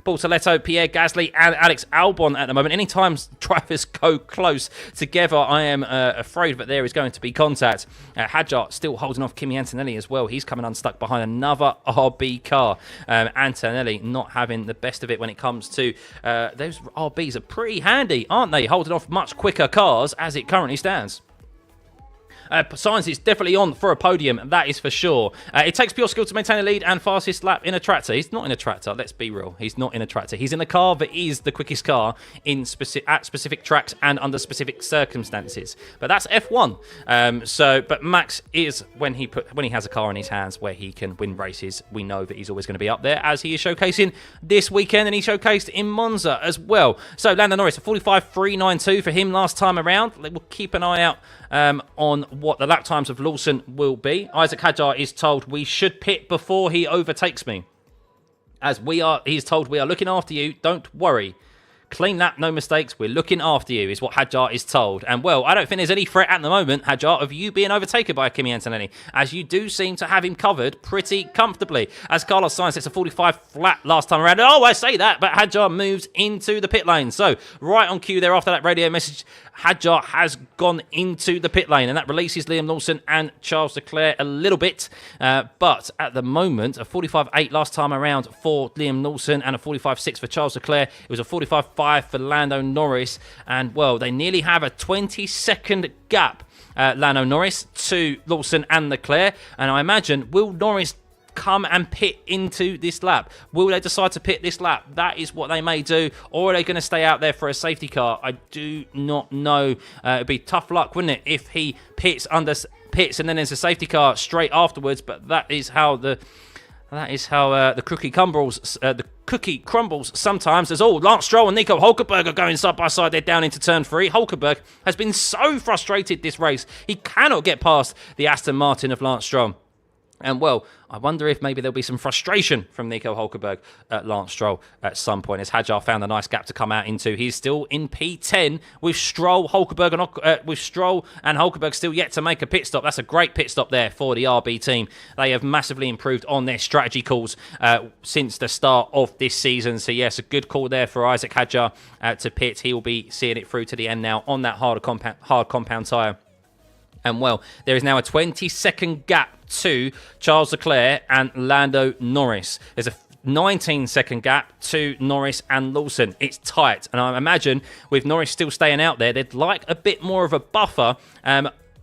Bortoleto, Pierre Gasly, and Alex Albon at the moment. Anytime drivers go close together, I am afraid that there is going to be contact. Hadjar still holding off Kimi Antonelli as well. He's coming unstuck behind another RB car. Antonelli not having the best of it when it comes to those RBs are pretty handy, aren't they? Holding off much quicker cars as it currently stands. Sainz is definitely on for a podium, that is for sure. It takes pure skill to maintain a lead and fastest lap in a tractor. He's not in a tractor, let's be real. He's not in a tractor. He's in a car that is the quickest car in at specific tracks and under specific circumstances. But that's F1. But Max is, when he has a car in his hands where he can win races, we know that he's always going to be up there, as he is showcasing this weekend, and he showcased in Monza as well. So Lando Norris, a 45.392 for him last time around. We'll keep an eye out on what the lap times of Lawson will be. Isaac Hadjar is told we should pit before he overtakes me. He's told we are looking after you, don't worry. Clean lap, no mistakes, we're looking after you, is what Hadjar is told. And, well, I don't think there's any threat at the moment, Hadjar, of you being overtaken by Kimi Antonelli, as you do seem to have him covered pretty comfortably. As Carlos Sainz hits a 45 flat last time around. Oh, I say that, but Hadjar moves into the pit lane. So, right on cue there after that radio message, Hadjar has gone into the pit lane, and that releases Liam Lawson and Charles Leclerc a little bit. But at the moment, a 45.8 last time around for Liam Lawson and a 45.6 for Charles Leclerc. It was a 45.5 for Lando Norris. And, well, they nearly have a 20-second gap, Lando Norris, to Lawson and Leclerc. And I imagine, will Norris come and pit into this lap? Will they decide to pit this lap? That is what they may do. Or are they going to stay out there for a safety car? I do not know. It'd be tough luck, wouldn't it, if he pits and then there's a safety car straight afterwards. But that is how the cookie crumbles sometimes. As Lance Stroll and Nico Hulkenberg are going side by side. They're down into turn 3. Hulkenberg has been so frustrated this race. He cannot get past the Aston Martin of Lance Stroll. And, well, I wonder if maybe there'll be some frustration from Nico Hulkenberg at Lance Stroll at some point, as Hadjar found a nice gap to come out into. He's still in P10 with Stroll, Hulkenberg, and Hulkenberg still yet to make a pit stop. That's a great pit stop there for the RB team. They have massively improved on their strategy calls since the start of this season. So, yes, a good call there for Isaac Hadjar to pit. He will be seeing it through to the end now on that hard compound tyre. And, well, there is now a 20-second gap to Charles Leclerc and Lando Norris. There's a 19-second gap to Norris and Lawson. It's tight. And I imagine with Norris still staying out there, they'd like a bit more of a buffer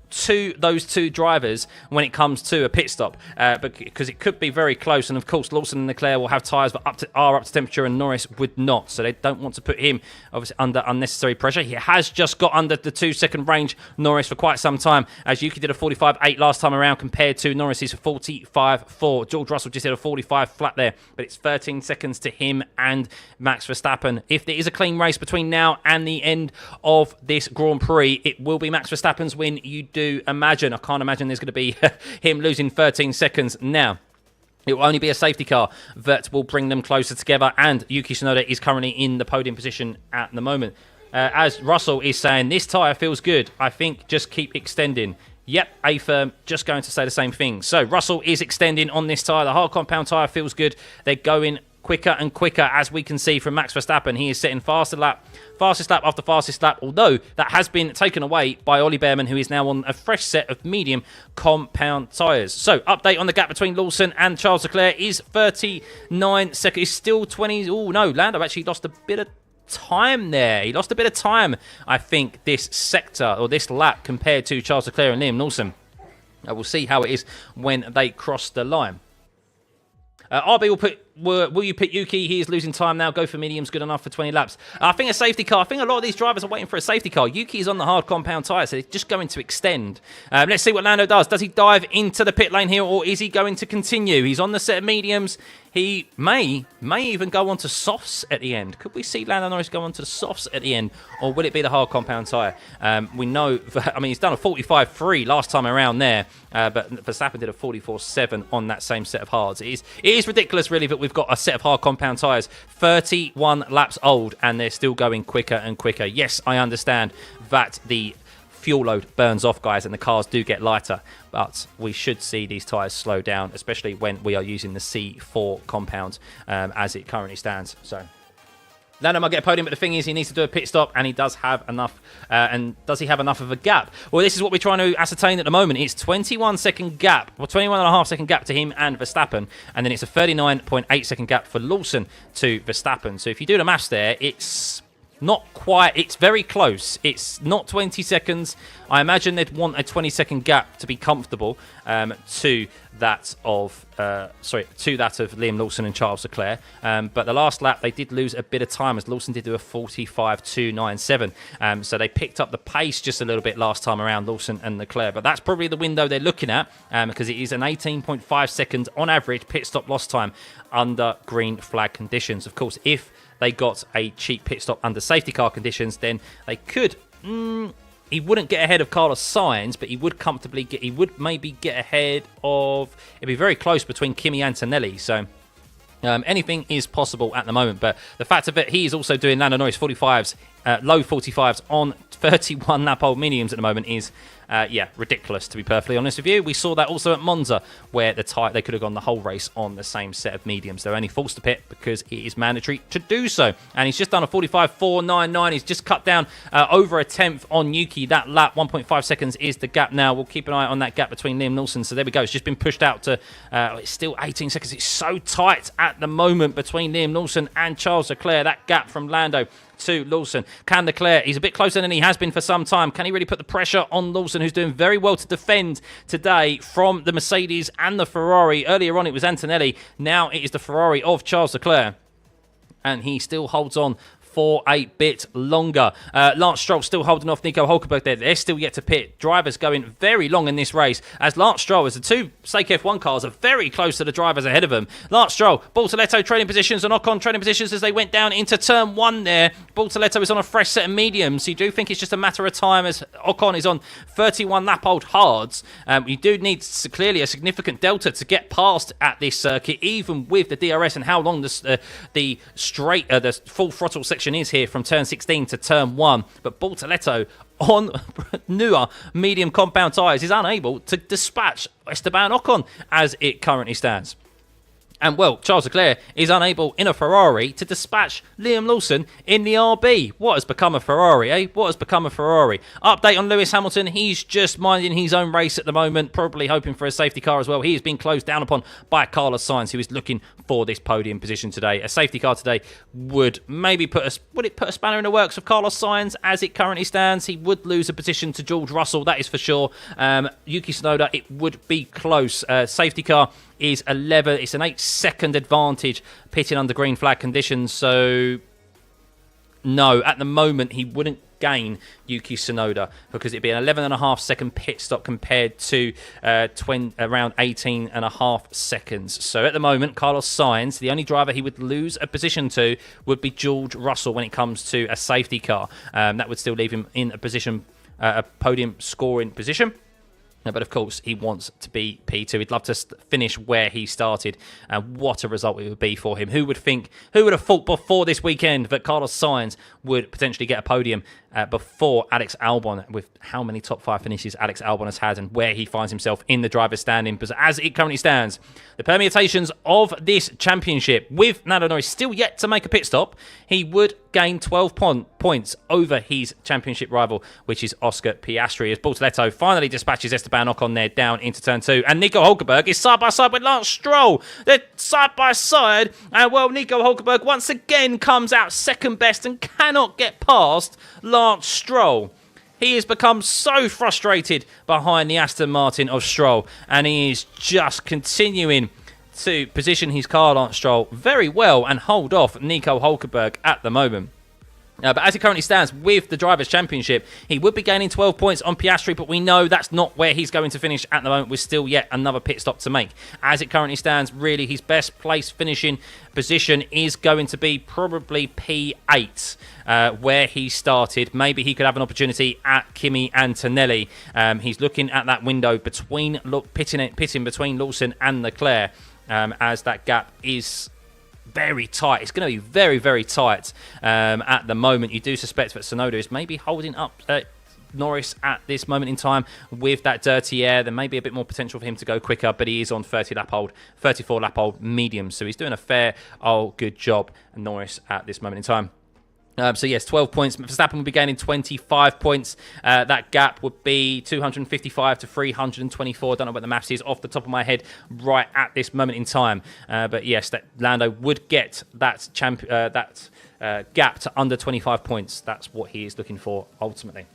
to those two drivers when it comes to a pit stop, because it could be very close. And of course, Lawson and Leclerc will have tyres that are up to temperature, and Norris would not. So they don't want to put him obviously under unnecessary pressure. He has just got under the 2-second range, Norris, for quite some time, as Yuki did a 45.8 last time around compared to Norris's 45.4. George Russell just did a 45 flat there, but it's 13 seconds to him and Max Verstappen. If there is a clean race between now and the end of this Grand Prix, it will be Max Verstappen's win. You do imagine. I can't imagine there's going to be him losing 13 seconds now. It will only be a safety car that will bring them closer together, and Yuki Tsunoda is currently in the podium position at the moment. As Russell is saying, this tyre feels good. I think just keep extending. Yep, A-Firm just going to say the same thing. So Russell is extending on this tyre. The hard compound tyre feels good. They're going quicker and quicker, as we can see from Max Verstappen. He is setting fastest lap after fastest lap, although that has been taken away by Ollie Behrman, who is now on a fresh set of medium compound tyres. So, update on the gap between Lawson and Charles Leclerc is 39 seconds. It's still 20. Oh, no, Lando actually lost a bit of time there. He lost a bit of time, I think, this sector, or this lap, compared to Charles Leclerc and Liam Lawson. We'll see how it is when they cross the line. RB will you pick Yuki? He is losing time now. Go for mediums, good enough for 20 laps. I think a safety car. I think a lot of these drivers are waiting for a safety car. Yuki is on the hard compound tyre, so it's just going to extend. Let's see what Lando does. Does he dive into the pit lane here, or is he going to continue? He's on the set of mediums. He may even go on to softs at the end. Could we see Lando Norris go on to the softs at the end, or will it be the hard compound tyre? We know, I mean, he's done a 45.3 last time around there, but Verstappen did a 44.7 on that same set of hards. It is ridiculous, really, that we've got a set of hard compound tyres 31 laps old, and they're still going quicker and quicker. Yes, I understand that the fuel load burns off, guys, and the cars do get lighter, but we should see these tyres slow down, especially when we are using the C4 compound as it currently stands. So Lando might get a podium, but the thing is, he needs to do a pit stop, and he does have enough. And does he have enough of a gap? Well, this is what we're trying to ascertain at the moment. It's 21-second gap, or 21.5-second gap to him and Verstappen, and then it's a 39.8-second gap for Lawson to Verstappen. So if you do the maths there, it's not quite, it's very close. It's not 20 seconds. I imagine they'd want a 20-second gap to be comfortable to that of Liam Lawson and Charles Leclerc. But the last lap, they did lose a bit of time, as Lawson did do a 45.297. So they picked up the pace just a little bit last time around, Lawson and Leclerc. But that's probably the window they're looking at, because it is an 18.5 seconds on average pit stop loss time under green flag conditions. Of course, if they got a cheap pit stop under safety car conditions, then they could. He wouldn't get ahead of Carlos Sainz, but he would comfortably get. He would maybe get ahead of. It'd be very close between Kimi Antonelli. So anything is possible at the moment. But the fact of it, he is also doing Lando Norris 45s, low 45s on 31 lap old mediums at the moment is. Ridiculous, to be perfectly honest with you. We saw that also at Monza, where they could have gone the whole race on the same set of mediums. They're only forced to pit because it is mandatory to do so. And he's just done a 45.499. He's just cut down over a tenth on Yuki. That lap, 1.5 seconds is the gap now. We'll keep an eye on that gap between Liam Lawson. So there we go. It's just been pushed out to, it's still 18 seconds. It's so tight at the moment between Liam Lawson and Charles Leclerc. That gap from Lando to Lawson. Can Leclerc, he's a bit closer than he has been for some time. Can he really put the pressure on Lawson, who's doing very well to defend today from the Mercedes and the Ferrari? Earlier on it was Antonelli. Now it is the Ferrari of Charles Leclerc. And he still holds on for a bit longer. Lance Stroll still holding off Nico Hulkenberg there. They're still yet to pit. Drivers going very long in this race, as Lance Stroll, as the two Stake F1 cars are very close to the drivers ahead of them. Lance Stroll, Bortoletto trading positions and Ocon trading positions as they went down into turn one there. Bortoletto is on a fresh set of mediums, so you do think it's just a matter of time, as Ocon is on 31 lap old hards. You do need clearly a significant delta to get past at this circuit, even with the DRS and how long the full throttle section is here from turn 16 to turn 1. But Bortoletto on newer medium compound tyres is unable to dispatch Esteban Ocon as it currently stands. And, well, Charles Leclerc is unable in a Ferrari to dispatch Liam Lawson in the RB. What has become of Ferrari, eh? What has become of Ferrari? Update on Lewis Hamilton. He's just minding his own race at the moment, probably hoping for a safety car as well. He has been closed down upon by Carlos Sainz, who is looking for this podium position today. A safety car today would maybe put a spanner in the works of Carlos Sainz as it currently stands. He would lose a position to George Russell, that is for sure. Yuki Tsunoda, it would be close. Safety car is 11. It's an 8-second advantage pitting under green flag conditions. So, no, at the moment, he wouldn't gain Yuki Tsunoda because it'd be an 11.5-second pit stop compared to around 18.5 seconds. So at the moment, Carlos Sainz, the only driver he would lose a position to would be George Russell when it comes to a safety car. That would still leave him in a position, a podium scoring position. But of course, he wants to be P2. He'd love to finish where he started. And what a result it would be for him. Who would have thought before this weekend that Carlos Sainz would potentially get a podium before Alex Albon, with how many top 5 finishes Alex Albon has had and where he finds himself in the driver's standing. But as it currently stands, the permutations of this championship, with Lando Norris still yet to make a pit stop, he would gain 12 points over his championship rival, which is Oscar Piastri, as Bortoleto finally dispatches Esteban Ocon there down into turn 2. And Nico Hulkenberg is side by side with Lance Stroll. They're side by side. And, well, Nico Hulkenberg once again comes out second best and cannot get past Lance Stroll. He has become so frustrated behind the Aston Martin of Stroll, and he is just continuing to position his car, Lance Stroll, very well and hold off Nico Hulkenberg at the moment. But as it currently stands with the Drivers' Championship, he would be gaining 12 points on Piastri, but we know that's not where he's going to finish at the moment, with still yet another pit stop to make. As it currently stands, really, his best place finishing position is going to be probably P8, where he started. Maybe he could have an opportunity at Kimi Antonelli. He's looking at that window between pitting between Lawson and Leclerc, as that gap is very tight. It's going to be very, very tight at the moment. You do suspect that Tsunoda is maybe holding up Norris at this moment in time with that dirty air. There may be a bit more potential for him to go quicker, but he is on 34 lap old medium, so he's doing a fair good job, Norris, at this moment in time. So yes, 12 points. Verstappen will be gaining 25 points. That gap would be 255 to 324. Don't know what the maths is off the top of my head right at this moment in time. But yes, that Lando would get that gap to under 25 points. That's what he is looking for ultimately.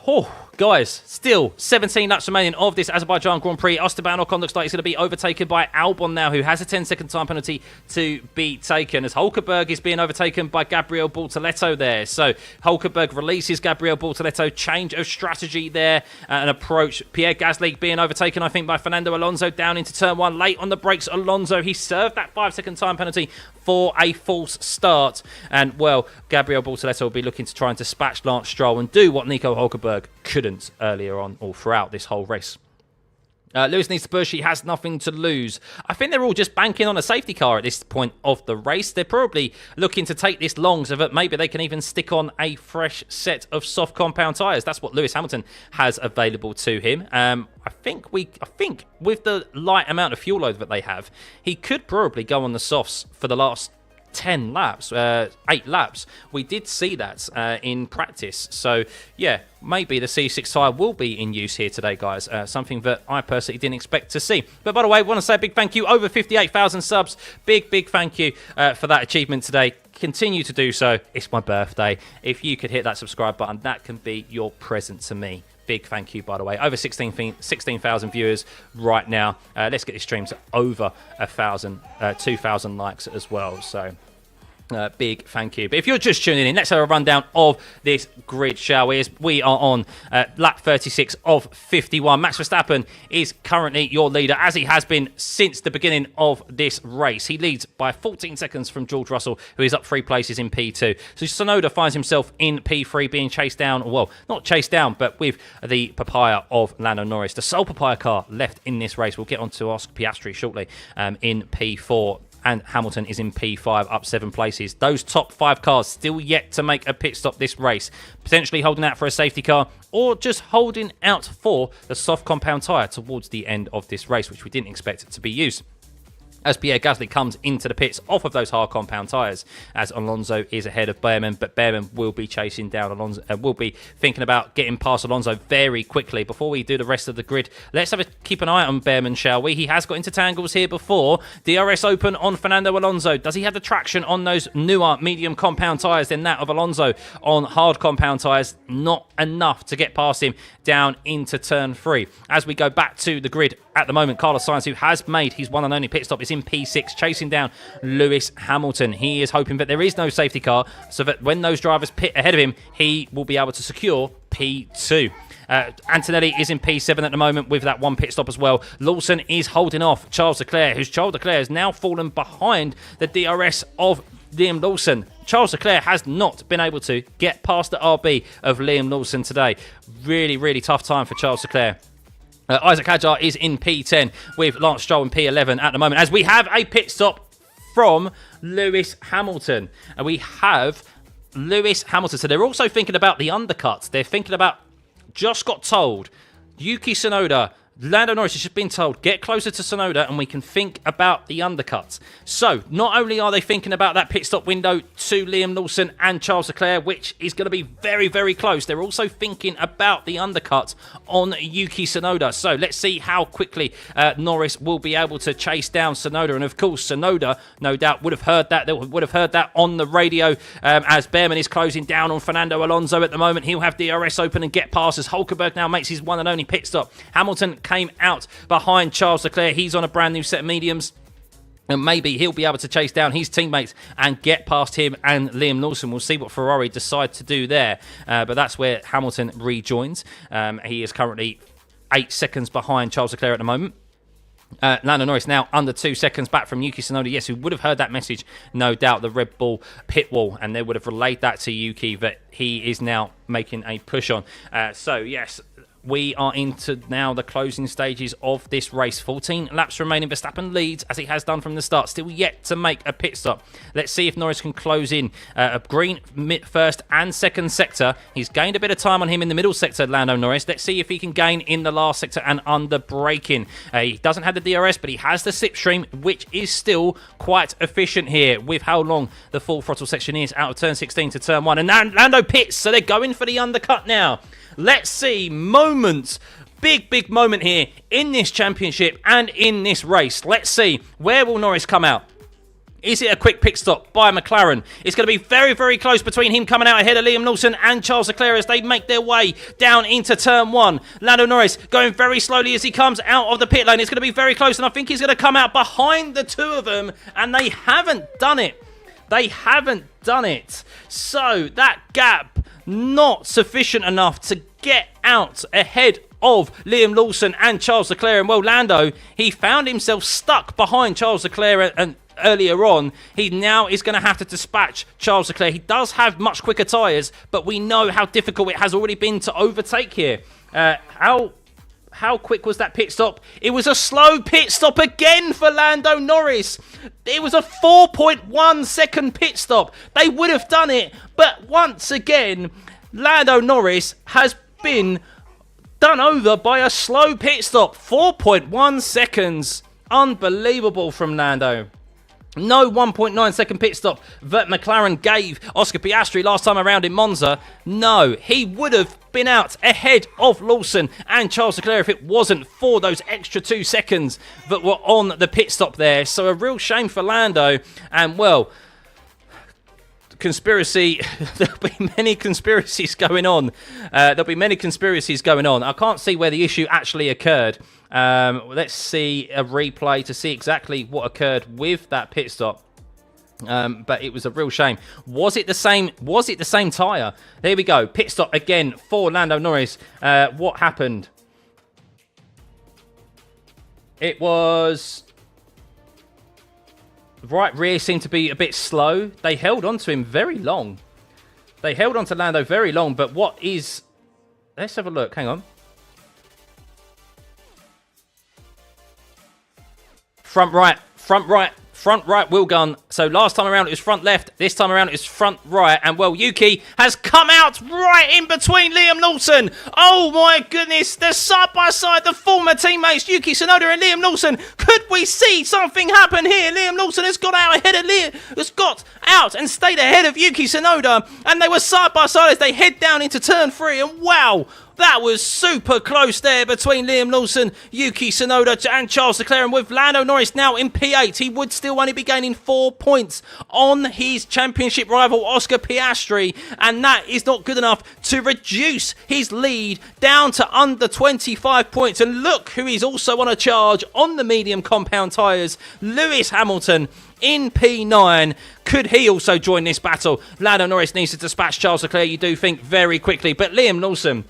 Oh, guys, still 17 laps remaining of this Azerbaijan Grand Prix. Esteban Ocon looks like he's going to be overtaken by Albon now, who has a 10-second time penalty to be taken, as Hulkenberg is being overtaken by Gabriel Bortoleto there. So Hulkenberg releases Gabriel Bortoleto. Change of strategy there, an approach. Pierre Gasly being overtaken, I think, by Fernando Alonso down into turn 1. Late on the brakes, Alonso, he served that 5-second time penalty for a false start. And, well, Gabriel Bortoleto will be looking to try and dispatch Lance Stroll and do what Nico Hulkenberg couldn't earlier on or throughout this whole race. Lewis needs to push. He has nothing to lose. I think they're all just banking on a safety car at this point of the race. They're probably looking to take this long so that maybe they can even stick on a fresh set of soft compound tyres. That's what Lewis Hamilton has available to him. I think with the light amount of fuel load that they have, he could probably go on the softs for the last 10 laps, 8 laps. We did see that in practice. So, yeah, maybe the C6 tyre will be in use here today, guys. Something that I personally didn't expect to see. But by the way, I want to say a big thank you. Over 58,000 subs. Big thank you for that achievement today. Continue to do so. It's my birthday. If you could hit that subscribe button, that can be your present to me. Big thank you, by the way. Over 16,000 viewers right now. Let's get this stream to over 2,000 likes as well. So big thank you. But if you're just tuning in, let's have a rundown of this grid, shall we? As we are on lap 36 of 51. Max Verstappen is currently your leader, as he has been since the beginning of this race. He leads by 14 seconds from George Russell, who is up 3 places in P2. So Tsunoda finds himself in P3, being chased down, well, not chased down, but with the papaya of Lando Norris. The sole papaya car left in this race. We'll get on to Oscar Piastri shortly in P4. and Hamilton is in P5, up 7 places. Those top 5 cars still yet to make a pit stop this race, potentially holding out for a safety car or just holding out for the soft compound tyre towards the end of this race, which we didn't expect it to be used, as Pierre Gasly comes into the pits off of those hard compound tyres, as Alonso is ahead of Behrman, but Behrman will be chasing down Alonso, will be thinking about getting past Alonso very quickly. Before we do the rest of the grid, let's keep an eye on Behrman, shall we? He has got into tangles here before. DRS open on Fernando Alonso. Does he have the traction on those newer medium compound tyres than that of Alonso on hard compound tyres? Not enough to get past him down into turn 3. As we go back to the grid, at the moment, Carlos Sainz, who has made his one and only pit stop, is in P6, chasing down Lewis Hamilton. He is hoping that there is no safety car, so that when those drivers pit ahead of him, he will be able to secure P2. Antonelli is in P7 at the moment with that one pit stop as well. Lawson is holding off Charles Leclerc, Charles Leclerc has now fallen behind the DRS of Liam Lawson. Charles Leclerc has not been able to get past the RB of Liam Lawson today. Really, really tough time for Charles Leclerc. Isaac Hadjar is in P10 with Lance Stroll in P11 at the moment, as we have a pit stop from Lewis Hamilton. And we have Lewis Hamilton. So they're also thinking about the undercuts. They're thinking about, just got told, Yuki Tsunoda, Lando Norris has just been told, get closer to Tsunoda and we can think about the undercuts. So, not only are they thinking about that pit stop window to Liam Lawson and Charles Leclerc, which is going to be very, very close, they're also thinking about the undercuts on Yuki Tsunoda. So, let's see how quickly Norris will be able to chase down Tsunoda. And of course, Tsunoda, no doubt, would have heard that on the radio as Behrman is closing down on Fernando Alonso at the moment. He'll have DRS open and get past as Hulkenberg now makes his one and only pit stop. Hamilton came out behind Charles Leclerc. He's on a brand new set of mediums, and maybe he'll be able to chase down his teammates and get past him and Liam Lawson. We'll see what Ferrari decide to do there, but that's where Hamilton rejoins. He is currently 8 seconds behind Charles Leclerc at the moment. Lando Norris now under 2 seconds back from Yuki Tsunoda. Yes, who would have heard that message, no doubt, the Red Bull pit wall, and they would have relayed that to Yuki that he is now making a push on. So yes, we are into now the closing stages of this race. 14 laps remaining. Verstappen leads as he has done from the start. Still yet to make a pit stop. Let's see if Norris can close in. A green first and second sector. He's gained a bit of time on him in the middle sector, Lando Norris. Let's see if he can gain in the last sector and under braking. He doesn't have the DRS, but he has the slipstream, which is still quite efficient here with how long the full throttle section is out of turn 16 to turn 1. And now Lando pits, so they're going for the undercut now. Let's see moments, big moment here in this championship and in this race. Let's see, where will Norris come out? Is it a quick pit stop by McLaren? It's going to be very, very close between him coming out ahead of Liam Lawson and Charles Leclerc as they make their way down into turn 1. Lando Norris going very slowly as he comes out of the pit lane. It's going to be very close, and I think he's going to come out behind the two of them, and they haven't done it. They haven't done it. So that gap not sufficient enough to get out ahead of Liam Lawson and Charles Leclerc. And well, Lando, he found himself stuck behind Charles Leclerc and earlier on. He now is going to have to dispatch Charles Leclerc. He does have much quicker tyres, but we know how difficult it has already been to overtake here. How quick was that pit stop? It was a slow pit stop again for Lando Norris. It was a 4.1 second pit stop. They would have done it, but once again, Lando Norris has been done over by a slow pit stop. 4.1 seconds. Unbelievable from Lando. No 1.9 second pit stop that McLaren gave Oscar Piastri last time around in Monza. No, he would have been out ahead of Lawson and Charles Leclerc if it wasn't for those extra 2 seconds that were on the pit stop there. So a real shame for Lando. And well, conspiracy, there'll be many conspiracies going on. I can't see where the issue actually occurred. Let's see a replay to see exactly what occurred with that pit stop. But it was a real shame. Was it the same tyre? There we go. Pit stop again for Lando Norris. What happened? It was right rear seemed to be a bit slow. They held on to him very long. They held on to Lando very long, but what is... Let's have a look. Hang on. Front right, front right wheel gun. So last time around it was front left, this time around it was front right. And well, Yuki has come out right in between Liam Lawson. Oh my goodness, they're side by side, the former teammates Yuki Tsunoda and Liam Lawson. Could we see something happen here? Liam Lawson has got out ahead of has got out and stayed ahead of Yuki Tsunoda, and they were side by side as they head down into turn 3. And wow, that was super close there between Liam Lawson, Yuki Tsunoda and Charles Leclerc. And with Lando Norris now in P8, he would still only be gaining 4 points on his championship rival Oscar Piastri, and that is not good enough to reduce his lead down to under 25 points. And look who is also on a charge on the medium compound tyres, Lewis Hamilton in P9. Could he also join this battle? Lando Norris needs to dispatch Charles Leclerc, you do think, very quickly, but Liam Lawson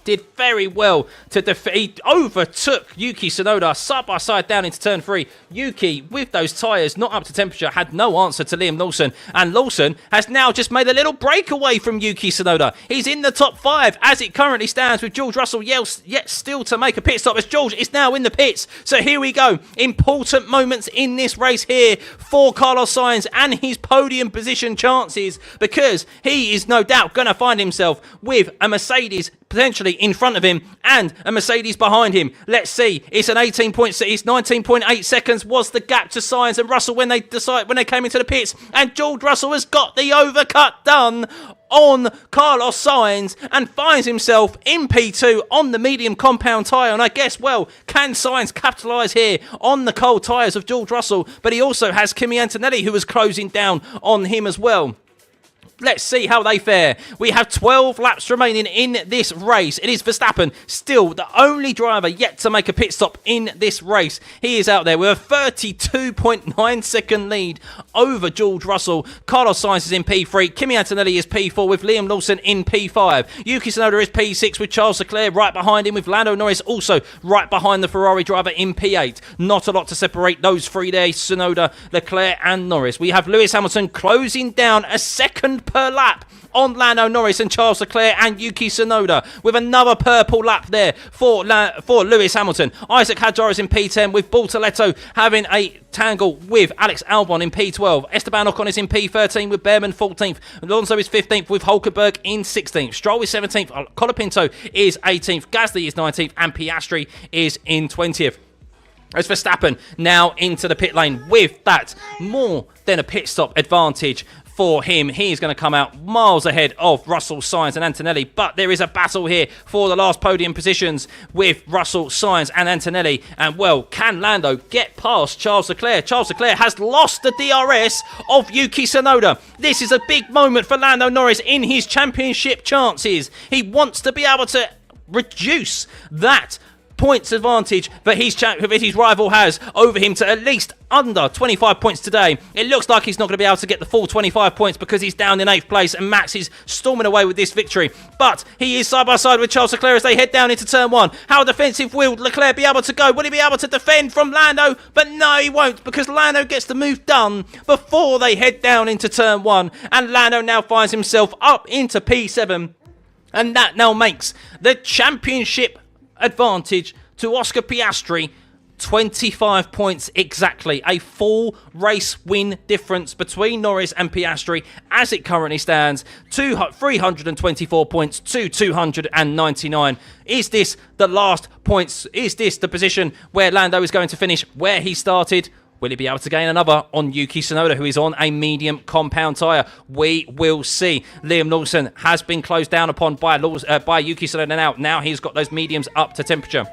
did very well to defeat. He overtook Yuki Tsunoda side by side down into turn 3. Yuki, with those tyres not up to temperature, had no answer to Liam Lawson, and Lawson has now just made a little breakaway from Yuki Tsunoda. He's in the top 5 as it currently stands, with George Russell yet still to make a pit stop, as George is now in the pits. So here we go. Important moments in this race here for Carlos Sainz and his podium position chances, because he is no doubt going to find himself with a Mercedes potentially in front of him and a Mercedes behind him. Let's see. It's an 19.8 seconds was the gap to Sainz and Russell when they came into the pits, and George Russell has got the overcut done on Carlos Sainz and finds himself in P2 on the medium compound tyre. And I guess, well, can Sainz capitalise here on the cold tyres of George Russell? But he also has Kimi Antonelli, who was closing down on him as well. Let's see how they fare. We have 12 laps remaining in this race. It is Verstappen, still the only driver yet to make a pit stop in this race. He is out there with a 32.9 second lead over George Russell. Carlos Sainz is in P3. Kimi Antonelli is P4 with Liam Lawson in P5. Yuki Tsunoda is P6 with Charles Leclerc right behind him, with Lando Norris also right behind the Ferrari driver in P8. Not a lot to separate those three there, Tsunoda, Leclerc and Norris. We have Lewis Hamilton closing down a second per lap on Lando Norris and Charles Leclerc and Yuki Tsunoda, with another purple lap there for Lewis Hamilton. Isaac Hadjar is in P10 with Bortoletto having a tangle with Alex Albon in P12. Esteban Ocon is in P13 with Behrman 14th. Alonso is 15th with Hulkenberg in 16th. Stroll is 17th. Colapinto is 18th. Gasly is 19th. And Piastri is in 20th. As Verstappen now into the pit lane with that more than a pit stop advantage for him. He's going to come out miles ahead of Russell, Sainz and Antonelli, but there is a battle here for the last podium positions with Russell, Sainz and Antonelli. And well, can Lando get past Charles Leclerc? Charles Leclerc has lost the DRS of Yuki Tsunoda. This is a big moment for Lando Norris in his championship chances. He wants to be able to reduce that points advantage that his rival has over him to at least under 25 points today. It looks like he's not going to be able to get the full 25 points because he's down in 8th place and Max is storming away with this victory. But he is side by side with Charles Leclerc as they head down into turn 1. How defensive will Leclerc be able to go? Will he be able to defend from Lando? But no, he won't, because Lando gets the move done before they head down into turn 1. And Lando now finds himself up into P7. And that now makes the championship advantage to Oscar Piastri 25 points exactly. A full race win difference between Norris and Piastri as it currently stands. 324 points to 299. Is this the last points? Is this the position where Lando is going to finish where he started? Will he be able to gain another on Yuki Tsunoda, who is on a medium compound tyre? We will see. Liam Lawson has been closed down upon by Yuki Tsunoda now. He's got those mediums up to temperature.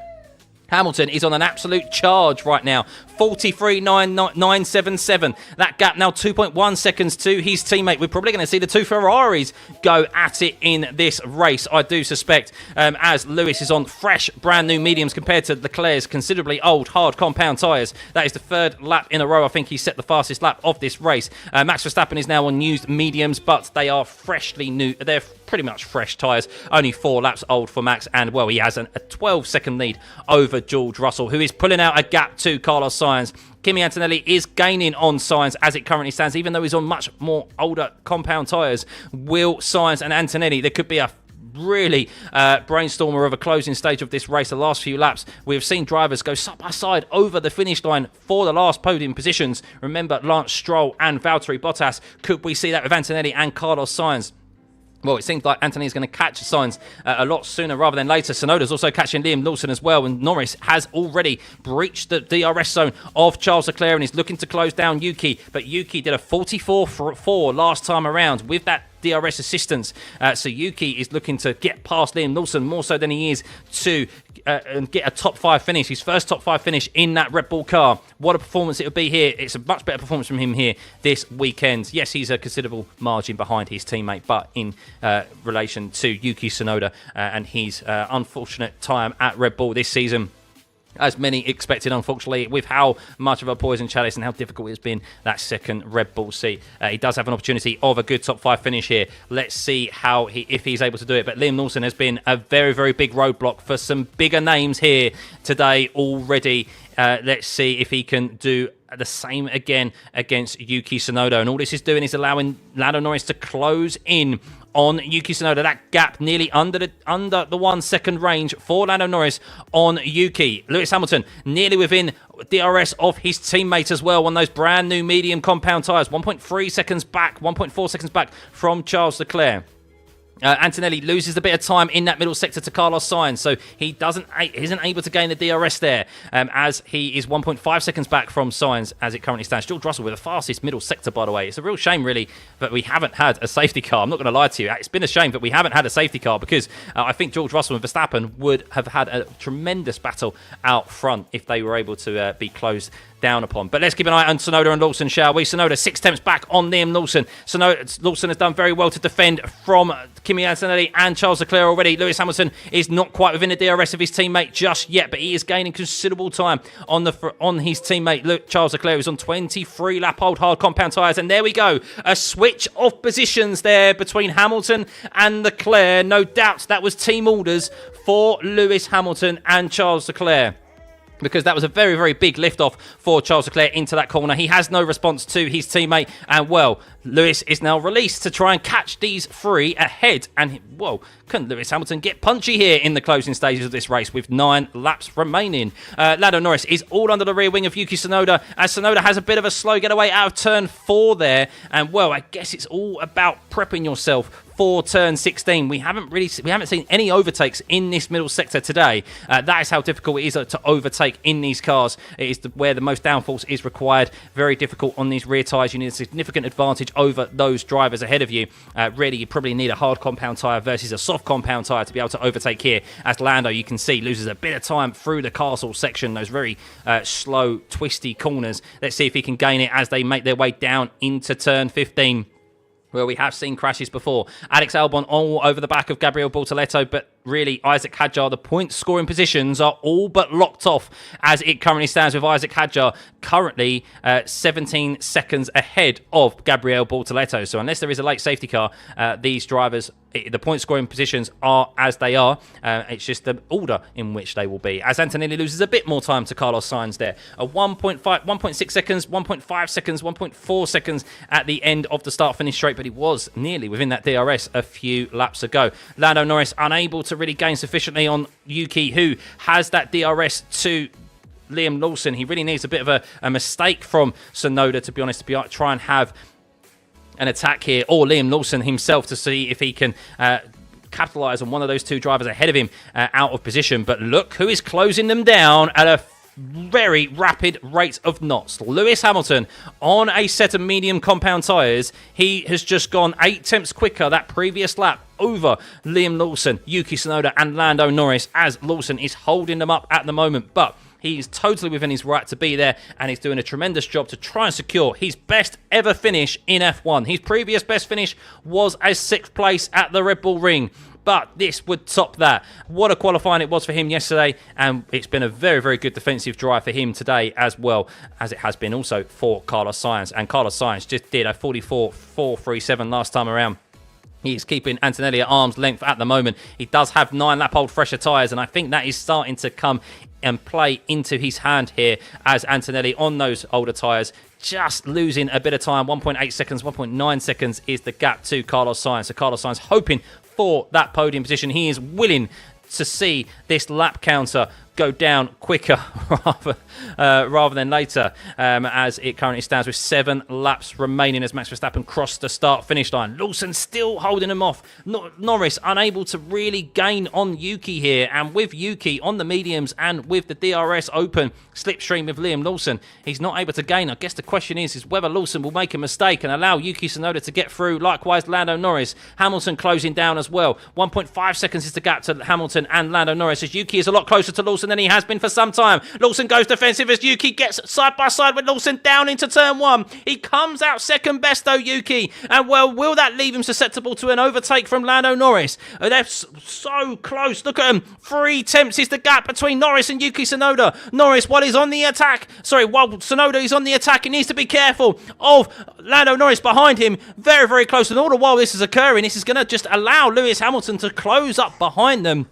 Hamilton is on an absolute charge right now. 43.977. That gap now 2.1 seconds to his teammate. We're probably going to see the two Ferraris go at it in this race, I do suspect, as Lewis is on fresh, brand new mediums compared to Leclerc's considerably old, hard compound tyres. That is the third lap in a row. I think he set the fastest lap of this race. Max Verstappen is now on used mediums, but they are freshly new. They're pretty much fresh tyres. Only 4 laps old for Max, and well, he has a 12-second lead over George Russell, who is pulling out a gap to Carlos Sainz. Kimi Antonelli is gaining on Sainz as it currently stands, even though he's on much more older compound tyres. Will Sainz and Antonelli, there could be a really brainstormer of a closing stage of this race. The last few laps, we've seen drivers go side by side over the finish line for the last podium positions. Remember Lance Stroll and Valtteri Bottas. Could we see that with Antonelli and Carlos Sainz? Well, it seems like Anthony is going to catch Sainz a lot sooner rather than later. Tsunoda's also catching Liam Lawson as well, and Norris has already breached the DRS zone of Charles Leclerc and is looking to close down Yuki. But Yuki did a 44.4 last time around with that DRS assistance. So Yuki is looking to get past Liam Lawson more so than he is to get a top 5 finish. His first top 5 finish in that Red Bull car. What a performance it would be here. It's a much better performance from him here this weekend. Yes, he's a considerable margin behind his teammate, but in relation to Yuki Tsunoda and his unfortunate time at Red Bull this season, as many expected, unfortunately, with how much of a poison chalice and how difficult it's been that second Red Bull seat. He does have an opportunity of a good top 5 finish here. Let's see if he's able to do it. But Liam Lawson has been a very, very big roadblock for some bigger names here today already. Let's see if he can do the same again against Yuki Tsunoda. And all this is doing is allowing Lando Norris to close in on Yuki Tsunoda. That gap nearly under the 1 second range for Lando Norris on Yuki. Lewis Hamilton nearly within DRS of his teammate as well on those brand new medium compound tyres. 1.3 seconds back, 1.4 seconds back from Charles Leclerc. Antonelli loses a bit of time in that middle sector to Carlos Sainz, so he isn't able to gain the DRS there, as he is 1.5 seconds back from Sainz as it currently stands. George Russell with the fastest middle sector, by the way. It's a real shame, really, that we haven't had a safety car. I'm not going to lie to you. It's been a shame that we haven't had a safety car, because I think George Russell and Verstappen would have had a tremendous battle out front if they were able to be closed down upon. But let's keep an eye on Tsunoda and Lawson, shall we? Tsunoda 6 tenths back on Liam Lawson. Lawson has done very well to defend from Kimi Antonelli and Charles Leclerc already. Lewis Hamilton is not quite within the DRS of his teammate just yet, but he is gaining considerable time on his teammate Charles Leclerc, who's on 23 lap old hard compound tyres. And there we go, a switch of positions there between Hamilton and Leclerc. No doubt that was team orders for Lewis Hamilton and Charles Leclerc, because that was a very, very big lift-off for Charles Leclerc into that corner. He has no response to his teammate, and, well, Lewis is now released to try and catch these 3 ahead. And, well, can Lewis Hamilton get punchy here in the closing stages of this race with 9 laps remaining? Lando Norris is all under the rear wing of Yuki Tsunoda, as Tsunoda has a bit of a slow getaway out of turn 4 there. And, well, I guess it's all about prepping yourself for turn 16. We haven't seen any overtakes in this middle sector today. That is how difficult it is to overtake in these cars. It is where the most downforce is required. Very difficult on these rear tyres. You need a significant advantage over those drivers ahead of you. Really, you probably need a hard compound tyre versus a soft compound tyre to be able to overtake here. As Lando, you can see, loses a bit of time through the castle section, those very slow, twisty corners. Let's see if he can gain it as they make their way down into turn 15. Where we have seen crashes before. Alex Albon all over the back of Gabriel Bortoleto, but really Isaac Hadjar, the point scoring positions are all but locked off as it currently stands, with Isaac Hadjar currently 17 seconds ahead of Gabriel Bortoleto. So unless there is a late safety car, these drivers, the point scoring positions are as they are. It's just the order in which they will be. As Antonelli loses a bit more time to Carlos Sainz there. 1.6 seconds, 1.5 seconds, 1.4 seconds at the end of the start-finish straight, but he was nearly within that DRS a few laps ago. Lando Norris unable to really gain sufficiently on Yuki, who has that DRS to Liam Lawson. He really needs a bit of a mistake from Tsunoda, to be honest, to try and have an attack here, or Liam Lawson himself, to see if he can capitalise on one of those 2 drivers ahead of him out of position. But look who is closing them down at a very rapid rate of knots. Lewis Hamilton on a set of medium compound tyres. He has just gone 8 tenths quicker that previous lap over Liam Lawson, Yuki Tsunoda and Lando Norris, as Lawson is holding them up at the moment. But he's totally within his right to be there, and he's doing a tremendous job to try and secure his best ever finish in F1. His previous best finish was a 6th place at the Red Bull Ring, but this would top that. What a qualifying it was for him yesterday, and it's been a very, very good defensive drive for him today, as well as it has been also for Carlos Sainz. And Carlos Sainz just did a 44.437 last time around. He's keeping Antonelli at arm's length at the moment. He does have 9 lap old fresher tyres, and I think that is starting to come and play into his hand here, as Antonelli on those older tyres just losing a bit of time. 1.8 seconds, 1.9 seconds is the gap to Carlos Sainz. So Carlos Sainz hoping for that podium position. He is willing to see this lap counter go down quicker rather than later, as it currently stands with 7 laps remaining as Max Verstappen crossed the start-finish line. Lawson still holding him off. Norris unable to really gain on Yuki here, and with Yuki on the mediums and with the DRS open slipstream with Liam Lawson, he's not able to gain. I guess the question is whether Lawson will make a mistake and allow Yuki Tsunoda to get through. Likewise, Lando Norris. Hamilton closing down as well. 1.5 seconds is the gap to Hamilton and Lando Norris, as Yuki is a lot closer to Lawson than he has been for some time. Lawson goes defensive as Yuki gets side by side with Lawson down into turn 1. He comes out second best though, Yuki, and well, will that leave him susceptible to an overtake from Lando Norris? They're so close. Look at him. 3 tenths is the gap between Norris and Yuki Tsunoda. Norris, while he's on the attack, while Tsunoda is on the attack, he needs to be careful of Lando Norris behind him. Very, very close, and all the while this is occurring, this is going to just allow Lewis Hamilton to close up behind them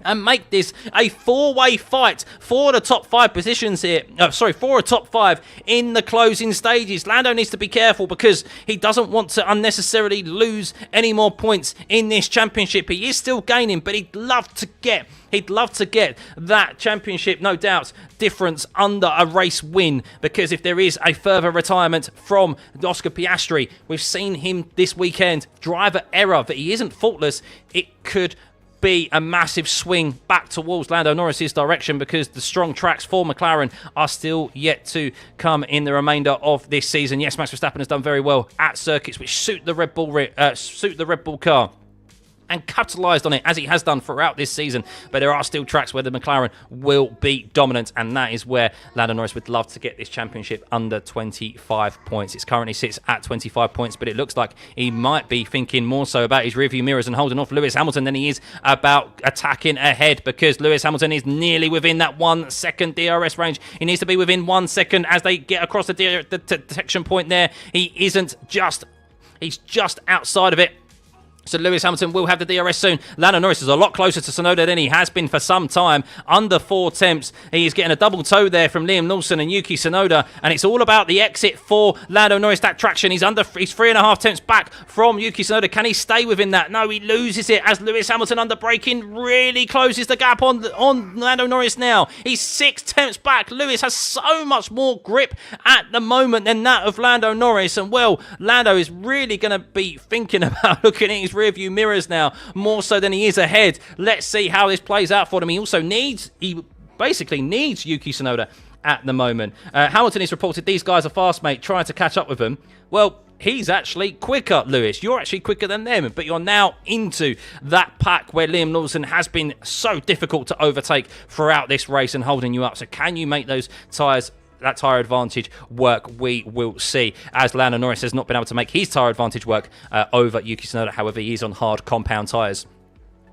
and make this a 4-way fight for the top 5 positions here. For a top 5 in the closing stages. Lando needs to be careful because he doesn't want to unnecessarily lose any more points in this championship. He is still gaining, but he'd love to get that championship, no doubt, difference under a race win, because if there is a further retirement from Oscar Piastri, we've seen him this weekend, driver error, that he isn't faultless, it could be a massive swing back towards Lando Norris's direction, because the strong tracks for McLaren are still yet to come in the remainder of this season. Yes, Max Verstappen has done very well at circuits which suit the Red Bull car, and capitalised on it as he has done throughout this season. But there are still tracks where the McLaren will be dominant, and that is where Lando Norris would love to get this championship under 25 points. It currently sits at 25 points, but it looks like he might be thinking more so about his rearview mirrors and holding off Lewis Hamilton than he is about attacking ahead, because Lewis Hamilton is nearly within that 1 second DRS range. He needs to be within 1 second as they get across the detection point there. He's just outside of it. So Lewis Hamilton will have the DRS soon. Lando Norris is a lot closer to Tsunoda than he has been for some time. Under 4 tenths. He is getting a double toe there from Liam Lawson and Yuki Tsunoda. And it's all about the exit for Lando Norris. That traction, he's 3.5 tenths back from Yuki Tsunoda. Can he stay within that? No, he loses it as Lewis Hamilton, under braking, really closes the gap on Lando Norris now. He's 6 tenths back. Lewis has so much more grip at the moment than that of Lando Norris. And well, Lando is really going to be thinking about looking at his rearview mirrors now, more so than he is ahead. Let's see how this plays out for him. He basically needs Yuki Tsunoda at the moment. Hamilton has reported these guys are fast, mate, trying to catch up with them. Well, he's actually quicker, Lewis. You're actually quicker than them, but you're now into that pack where Liam Lawson has been so difficult to overtake throughout this race and holding you up. So can you make those tyres, that tyre advantage, work? We will see, as Lando Norris has not been able to make his tyre advantage work over Yuki Tsunoda. However, he is on hard compound tyres,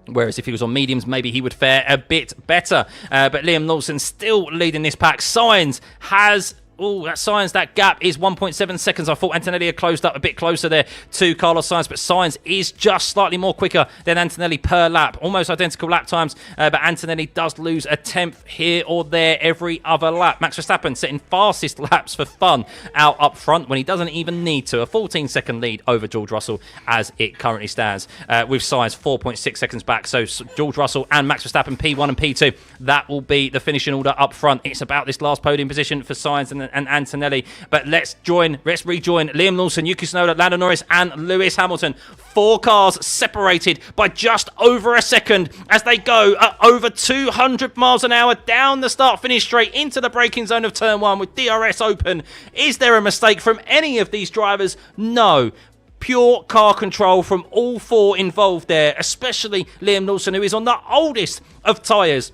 whereas if he was on mediums, maybe he would fare a bit better. But Liam Lawson still leading this pack. Sainz has... that gap is 1.7 seconds. I thought Antonelli had closed up a bit closer there to Carlos Sainz, but Sainz is just slightly more quicker than Antonelli per lap. Almost identical lap times, but Antonelli does lose a tenth here or there every other lap. Max Verstappen setting fastest laps for fun out up front when he doesn't even need to. A 14-second lead over George Russell as it currently stands, with Sainz 4.6 seconds back. So George Russell and Max Verstappen, P1 and P2, that will be the finishing order up front. It's about this last podium position for Sainz and Antonelli. But let's rejoin Liam Lawson, Yuki Tsunoda, Lando Norris and Lewis Hamilton. 4 cars separated by just over a second as they go at over 200 miles an hour down the start-finish straight into the braking zone of turn 1 with DRS open. Is there a mistake from any of these drivers? No. Pure car control from all 4 involved there, especially Liam Lawson, who is on the oldest of tyres,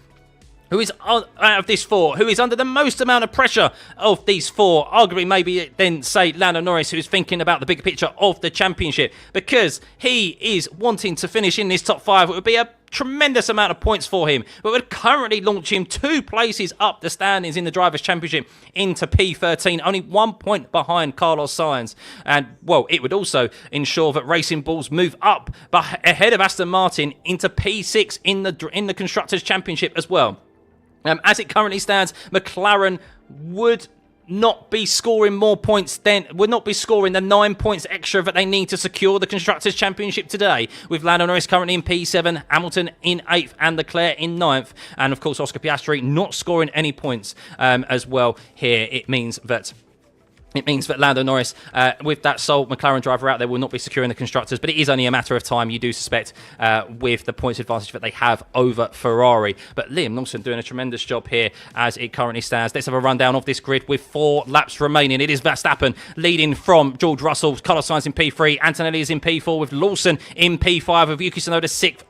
who is out of this 4, who is under the most amount of pressure of these 4. Arguably, maybe then say Lando Norris, who's thinking about the bigger picture of the championship, because he is wanting to finish in this top 5. It would be a tremendous amount of points for him, but would currently launch him 2 places up the standings in the Drivers' Championship into P13, only 1 point behind Carlos Sainz. And, well, it would also ensure that Racing Bulls move up but ahead of Aston Martin into P6 in the Constructors' Championship as well. As it currently stands, McLaren would not be scoring more points than would not be scoring the 9 points extra that they need to secure the Constructors' Championship today, with Lando Norris currently in P7, Hamilton in 8th and Leclerc in 9th, and of course Oscar Piastri not scoring any points as well here. It means that Lando Norris, with that sole McLaren driver out there, will not be securing the Constructors, but it is only a matter of time, you do suspect, with the points advantage that they have over Ferrari. But Liam Lawson doing a tremendous job here as it currently stands. Let's have a rundown of this grid with 4 laps remaining. It is Verstappen leading from George Russell, Carlos Sainz in P3, Antonelli is in P4 with Lawson in P5, with Yuki Tsunoda 6th,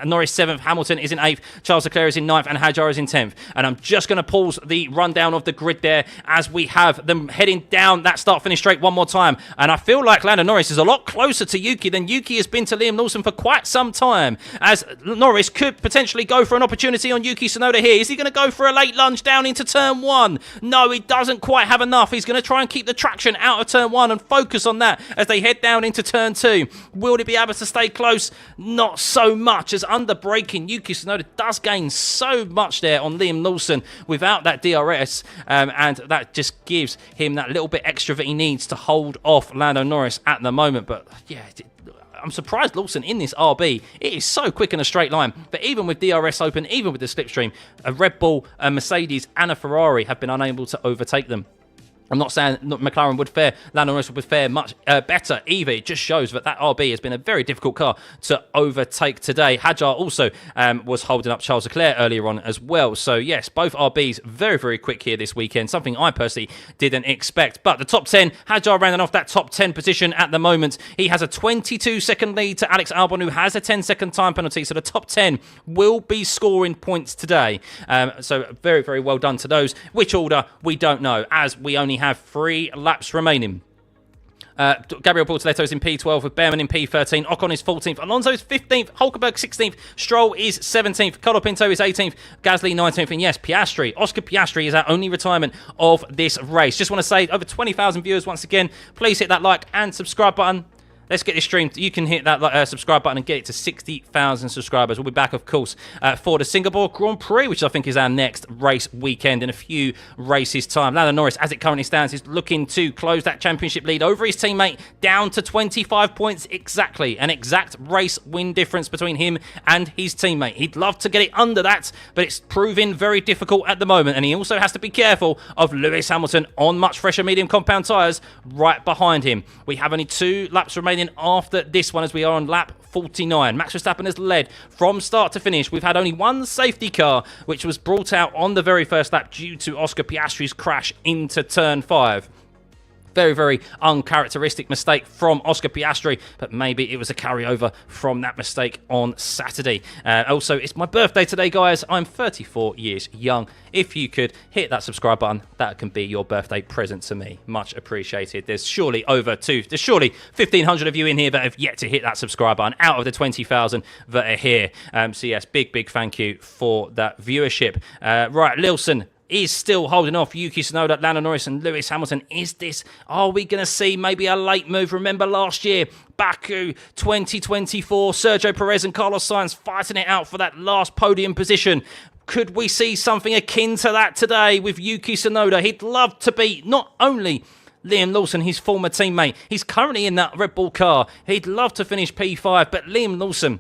Norris 7th, Hamilton is in 8th, Charles Leclerc is in 9th, and Hadjar is in 10th. And I'm just going to pause the rundown of the grid there as we have them heading down that start-finish straight one more time. And I feel like Lando Norris is a lot closer to Yuki than Yuki has been to Liam Lawson for quite some time, as Norris could potentially go for an opportunity on Yuki Tsunoda here. Is he going to go for a late lunge down into turn 1? No, he doesn't quite have enough. He's going to try and keep the traction out of turn 1 and focus on that as they head down into turn 2. Will he be able to stay close? Not so much, as under braking, Yuki Tsunoda does gain so much there on Liam Lawson without that DRS, and that just gives him that little bit extra that he needs to hold off Lando Norris at the moment. But yeah, I'm surprised Lawson in this RB. It is so quick in a straight line. But even with DRS open, even with the slipstream, a Red Bull, a Mercedes and a Ferrari have been unable to overtake them. I'm not saying McLaren would fare, Lando Norris would fare much better either. It just shows that RB has been a very difficult car to overtake today. Hadjar also was holding up Charles Leclerc earlier on as well. So yes, both RBs very, very quick here this weekend. Something I personally didn't expect. But the top 10, Hadjar rounding off that top 10 position at the moment. He has a 22-second lead to Alex Albon, who has a 10-second time penalty. So the top 10 will be scoring points today. So very, very well done to those. Which order, we don't know, as we only have 3 laps remaining. Gabriel Bortoletto is in P12 with Behrman in P13. Ocon is 14th. Alonso is 15th. Hulkenberg 16th. Stroll is 17th. Colapinto is 18th. Gasly 19th. And yes, Piastri, Oscar Piastri is our only retirement of this race. Just want to say, over 20,000 viewers once again. Please hit that like and subscribe button. Let's get this streamed. You can hit that subscribe button and get it to 60,000 subscribers. We'll be back, of course, for the Singapore Grand Prix, which I think is our next race weekend in a few races' time. Lando Norris, as it currently stands, is looking to close that championship lead over his teammate down to 25 points exactly. An exact race win difference between him and his teammate. He'd love to get it under that, but it's proving very difficult at the moment. And he also has to be careful of Lewis Hamilton on much fresher medium compound tyres right behind him. We have only 2 laps remaining after this one, as we are on lap 49. Max Verstappen has led from start to finish. We've had only 1 safety car, which was brought out on the very first lap due to Oscar Piastri's crash into turn 5. Very, very uncharacteristic mistake from Oscar Piastri, but maybe it was a carryover from that mistake on Saturday. Also, it's my birthday today, guys. I'm 34 years young. If you could hit that subscribe button, that can be your birthday present to me. Much appreciated. There's surely 1,500 of you in here that have yet to hit that subscribe button out of the 20,000 that are here. So yes, big thank you for that viewership. Right, Lilson is still holding off Yuki Tsunoda, Lando Norris and Lewis Hamilton. Are we going to see maybe a late move? Remember last year, Baku 2024, Sergio Perez and Carlos Sainz fighting it out for that last podium position. Could we see something akin to that today with Yuki Tsunoda? He'd love to beat not only Liam Lawson, his former teammate. He's currently in that Red Bull car. He'd love to finish P5, but Liam Lawson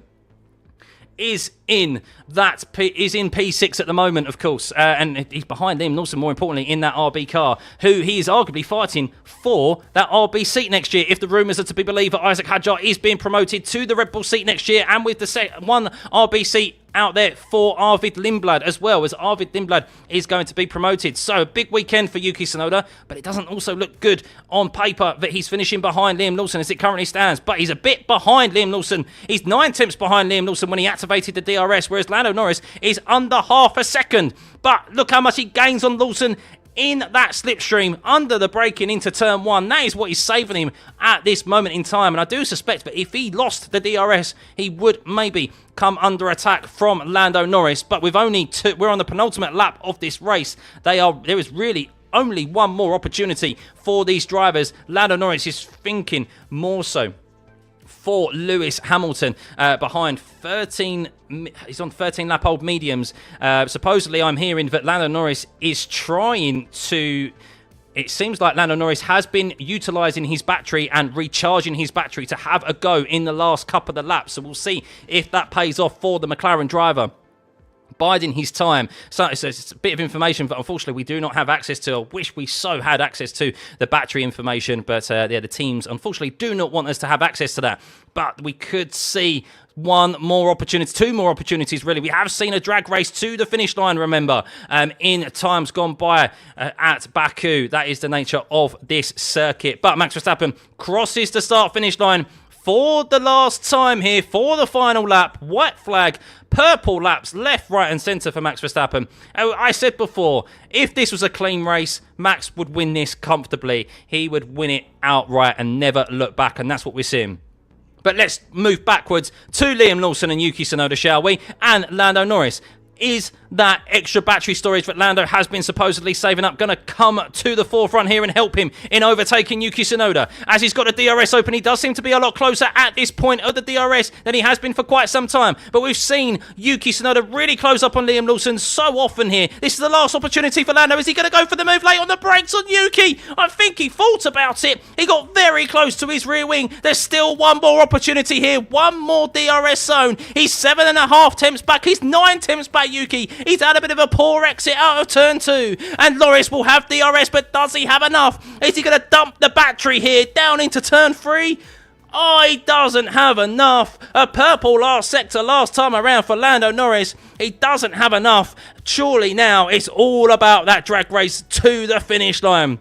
is in P6 at the moment, of course, and he's behind Liam Lawson, more importantly, in that RB car, who he is arguably fighting for that RB seat next year, if the rumours are to be believed that Isaac Hadjar is being promoted to the Red Bull seat next year, and with the one RB seat out there for Arvid Lindblad as well, as Arvid Lindblad is going to be promoted. So, big weekend for Yuki Tsunoda, but it doesn't also look good on paper that he's finishing behind Liam Lawson as it currently stands. But he's a bit behind Liam Lawson. He's 9 tenths behind Liam Lawson when he activated the DRS, whereas Lando Norris is under half a second. But look how much he gains on Lawson in that slipstream under the braking into turn 1. That is what is saving him at this moment in time. And I do suspect that if he lost the DRS, he would maybe come under attack from Lando Norris. But with only 2, we're on the penultimate lap of this race. There is really only one more opportunity for these drivers. Lando Norris is thinking more so for Lewis Hamilton behind 13. He's on 13 lap old mediums. Supposedly, I'm hearing that Lando Norris is trying to it seems like Lando Norris has been utilising his battery and recharging his battery to have a go in the last couple of laps. So we'll see if that pays off for the McLaren driver. Biding his time. So it's a bit of information, but unfortunately we do not have access to. I wish we so had access to the battery information, but yeah, the teams unfortunately do not want us to have access to that. But we could see one more opportunity, two more opportunities really. We have seen a drag race to the finish line, remember, in times gone by at Baku. That is the nature of this circuit. But Max Verstappen crosses the start-finish line for the last time here, for the final lap. White flag, purple laps, left, right and centre for Max Verstappen. I said before, if this was a clean race, Max would win this comfortably. He would win it outright and never look back, and that's what we're seeing. But let's move backwards to Liam Lawson and Yuki Tsunoda, shall we? And Lando Norris. Is that extra battery storage that Lando has been supposedly saving up going to come to the forefront here and help him in overtaking Yuki Tsunoda? As he's got the DRS open, he does seem to be a lot closer at this point of the DRS than he has been for quite some time. But we've seen Yuki Tsunoda really close up on Liam Lawson so often here. This is the last opportunity for Lando. Is he going to go for the move late on the brakes on Yuki? I think he thought about it. He got very close to his rear wing. There's still one more opportunity here. One more DRS zone. He's 7.5 tenths back. He's 9 tenths back. Yuki, he's had a bit of a poor exit out of turn 2, and Norris will have DRS, but does he have enough? Is he going to dump the battery here down into turn 3? Oh, he doesn't have enough. A purple last sector last time around for Lando Norris. He doesn't have enough. Surely now it's all about that drag race to the finish line.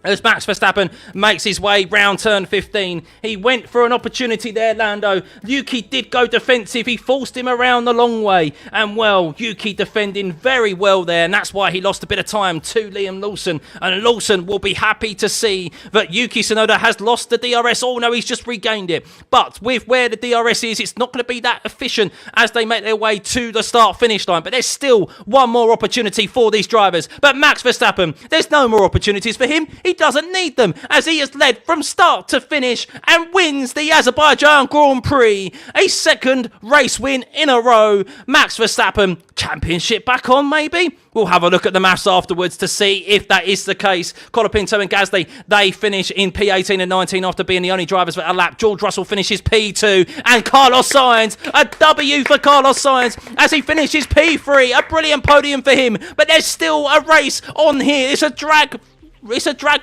As Max Verstappen makes his way round turn 15, he went for an opportunity there, Lando. Yuki did go defensive. He forced him around the long way. And, well, Yuki defending very well there. And that's why he lost a bit of time to Liam Lawson. And Lawson will be happy to see that Yuki Tsunoda has lost the DRS. Oh, no, he's just regained it. But with where the DRS is, it's not going to be that efficient as they make their way to the start-finish line. But there's still one more opportunity for these drivers. But Max Verstappen, there's no more opportunities for him. He doesn't need them, as he has led from start to finish and wins the Azerbaijan Grand Prix. A second race win in a row. Max Verstappen, championship back on maybe? We'll have a look at the maths afterwards to see if that is the case. Colapinto and Gasly, they finish in P18 and 19 after being the only drivers for a lap. George Russell finishes P2, and Carlos Sainz, a W for Carlos Sainz as he finishes P3. A brilliant podium for him, but there's still a race on here. It's a drag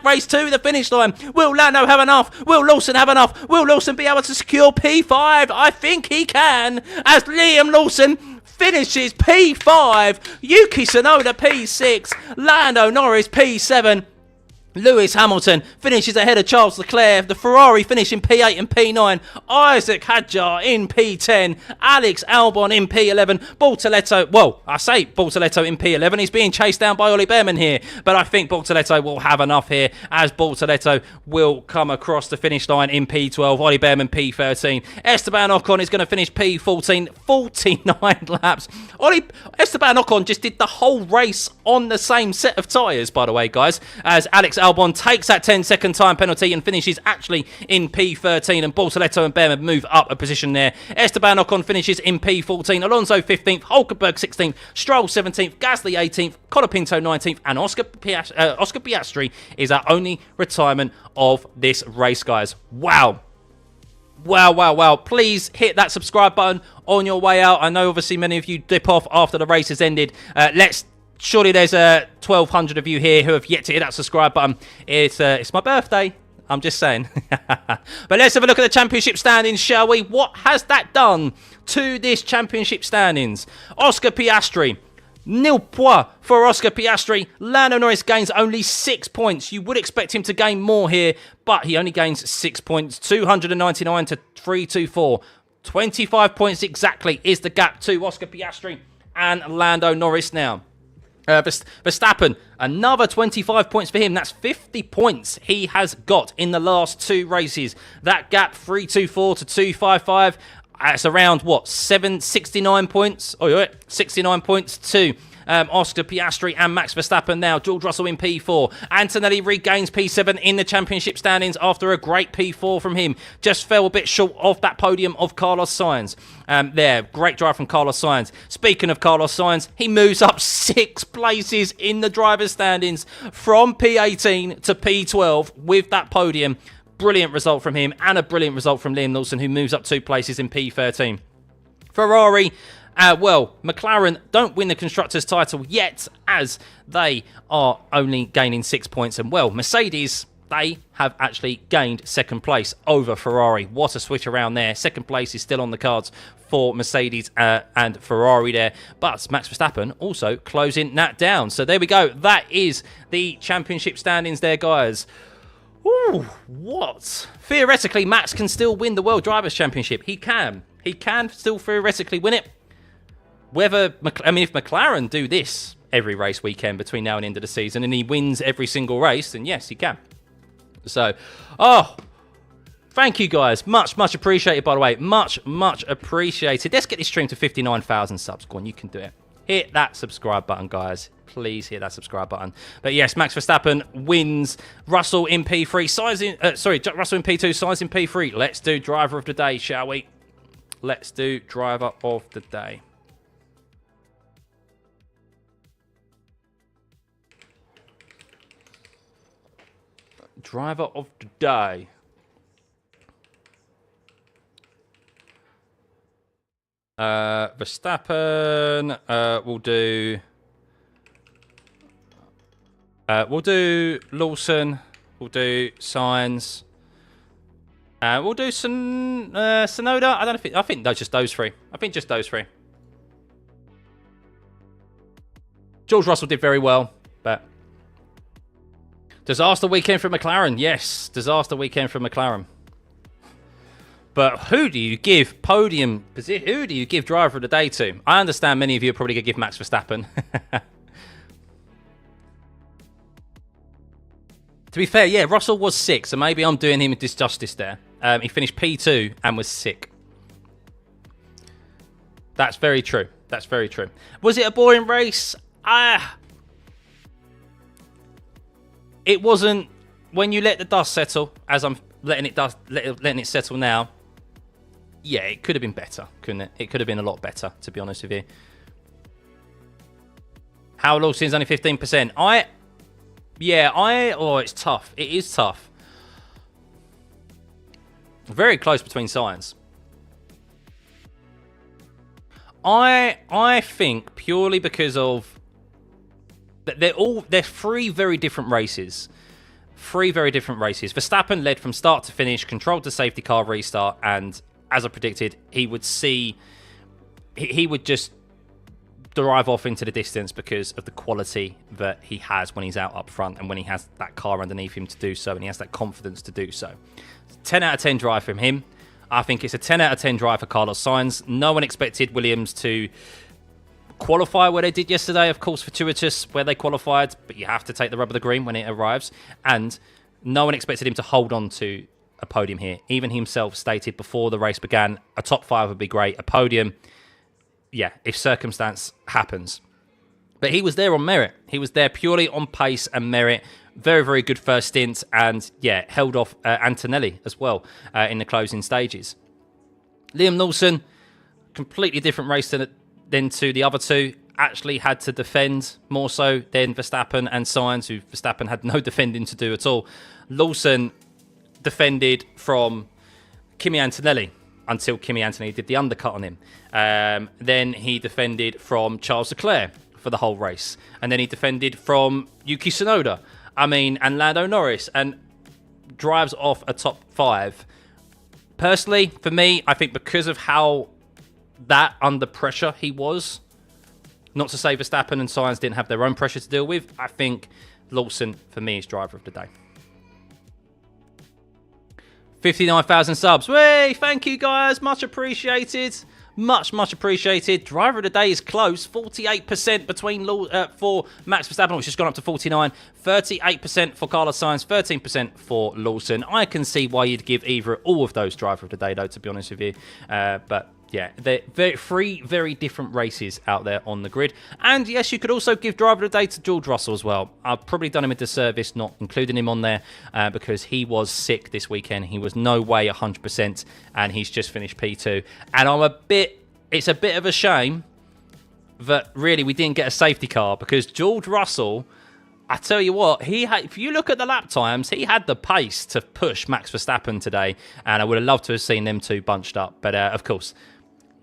race to the finish line. Will Lando have enough? Will Lawson have enough? Will Lawson be able to secure P5? I think he can, as Liam Lawson finishes P5. Yuki Tsunoda P6. Lando Norris P7. Lewis Hamilton finishes ahead of Charles Leclerc. The Ferrari finish in P8 and P9. Isaac Hadjar in P10. Alex Albon in P11. Bortoleto, well, I say Bortoleto in P11. He's being chased down by Ollie Behrman here. But I think Bortoleto will have enough here, as Bortoleto will come across the finish line in P12. Ollie Behrman P13. Esteban Ocon is going to finish P14. 49 laps. Esteban Ocon just did the whole race on the same set of tyres, by the way, guys, as Alex Albon takes that 10-second time penalty and finishes actually in P13, and Bortoleto and Behrman move up a position there. Esteban Ocon finishes in P14, Alonso 15th, Hulkenberg 16th, Stroll 17th, Gasly 18th, Colapinto 19th, and Oscar Piastri is our only retirement of this race, guys. Wow. Wow. Please hit that subscribe button on your way out. I know obviously many of you dip off after the race has ended. Surely there's 1,200 of you here who have yet to hit that subscribe button. It's my birthday. I'm just saying. But let's have a look at the championship standings, shall we? What has that done to this championship standings? Oscar Piastri. Nil points for Oscar Piastri. Lando Norris gains only 6 points. You would expect him to gain more here, but he only gains 6 points. 299 to 324. 25 points exactly is the gap to Oscar Piastri and Lando Norris now. Verstappen, another 25 points for him. That's 50 points he has got in the last 2 races. That gap, 324 to 255. It's around, 69 points? 69 points to Oscar Piastri and Max Verstappen now. George Russell in P4. Antonelli regains P7 in the championship standings after a great P4 from him. Just fell a bit short of that podium of Carlos Sainz. Great drive from Carlos Sainz. Speaking of Carlos Sainz, he moves up 6 places in the driver's standings from P18 to P12 with that podium. Brilliant result from him, and a brilliant result from Liam Lawson, who moves up 2 places in P13. Ferrari, McLaren don't win the Constructors' title yet, as they are only gaining 6 points. And, Mercedes, they have actually gained 2nd place over Ferrari. What a switch around there. 2nd place is still on the cards for Mercedes and Ferrari there. But Max Verstappen also closing that down. So there we go. That is the championship standings there, guys. Ooh, what? Theoretically, Max can still win the World Drivers' Championship. He can. He can still theoretically win it. If McLaren do this every race weekend between now and end of the season, and he wins every single race, then yes, he can. So, thank you guys. Much appreciated, by the way. Much appreciated. Let's get this stream to 59,000 subs. Go on, you can do it. Hit that subscribe button, guys. Please hit that subscribe button. But yes, Max Verstappen wins. Russell in P3. Russell in P2. Sainz in P3. Let's do driver of the day, shall we? Let's do driver of the day. Driver of the day. Verstappen. We'll do Lawson. We'll do Sainz. We'll do Tsunoda. I think just those 3. I think just those 3. George Russell did very well, but disaster weekend for McLaren. Yes, disaster weekend for McLaren. But who do you give podium position? Who do you give driver of the day to? I understand many of you are probably going to give Max Verstappen. To be fair, yeah, Russell was sick, so maybe I'm doing him a disjustice there. He finished P2 and was sick. That's very true. That's very true. Was it a boring race? It wasn't. When you let the dust settle, as I'm letting it settle now, yeah, it could have been better, couldn't it? It could have been a lot better, to be honest with you. How Lawson's only 15%. It's tough. It is tough. Very close between signs. I think purely because of they're 3 very different races. 3 very different races. Verstappen led from start to finish, controlled the safety car restart, and as I predicted, he would just drive off into the distance because of the quality that he has when he's out up front and when he has that car underneath him to do so, and he has that confidence to do so. 10 out of 10 drive from him. I think it's a 10 out of 10 drive for Carlos Sainz. No one expected Williams to qualify where they did yesterday. Of course, fortuitous where they qualified, but you have to take the rub of the green when it arrives. And no one expected him to hold on to a podium here. Even himself stated before the race began, a top 5 would be great. A podium, yeah, if circumstance happens. But he was there on merit. He was there purely on pace and merit. Very, very good first stint. And, yeah, held off Antonelli as well in the closing stages. Liam Lawson, completely different race than to the other 2. Actually had to defend more so than Verstappen and Sainz, who Verstappen had no defending to do at all. Lawson defended from Kimi Antonelli until Kimi Antonelli did the undercut on him. Then he defended from Charles Leclerc for the whole race. And then he defended from Yuki Tsunoda. And Lando Norris. And drives off a top 5. Personally, for me, I think because of how that under pressure he was, not to say Verstappen and Sainz didn't have their own pressure to deal with, I think Lawson, for me, is driver of the day. 59,000 subs. Way, thank you guys. Much appreciated. Much appreciated. Driver of the day is close. 48% for Max Verstappen, which has gone up to 49. 38% for Carlos Sainz. 13% for Lawson. I can see why you'd give either or all of those driver of the day, though, to be honest with you. But Yeah, they're three very different races out there on the grid. And yes, you could also give Driver of the Day to George Russell as well. I've probably done him a disservice not including him on there because he was sick this weekend. He was no way 100% and he's just finished P2. And it's a bit of a shame that really we didn't get a safety car because George Russell, I tell you what, if you look at the lap times, he had the pace to push Max Verstappen today. And I would have loved to have seen them two bunched up. But of course,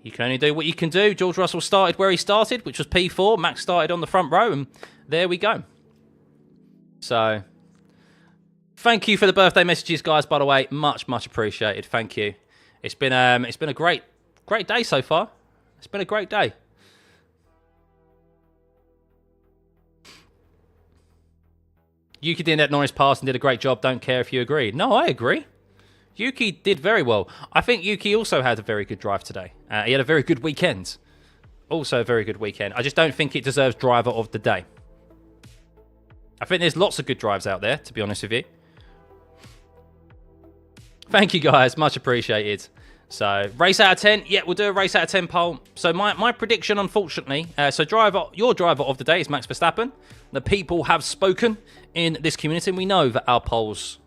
you can only do what you can do. George Russell started where he started, which was P4. Max started on the front row, and there we go. So, thank you for the birthday messages, guys, by the way. Much, much appreciated. Thank you. It's been a great day so far. It's been a great day. Yuki didn't let Norris pass and did a great job. Don't care if you agree. No, I agree. Yuki did very well. I think Yuki also had a very good drive today. He had a very good weekend. Also a very good weekend. I just don't think it deserves driver of the day. I think there's lots of good drives out there, to be honest with you. Thank you, guys. Much appreciated. So, race out of 10. Yeah, we'll do a race out of 10 poll. So, my prediction, unfortunately, your driver of the day is Max Verstappen. The people have spoken in this community, and we know that our polls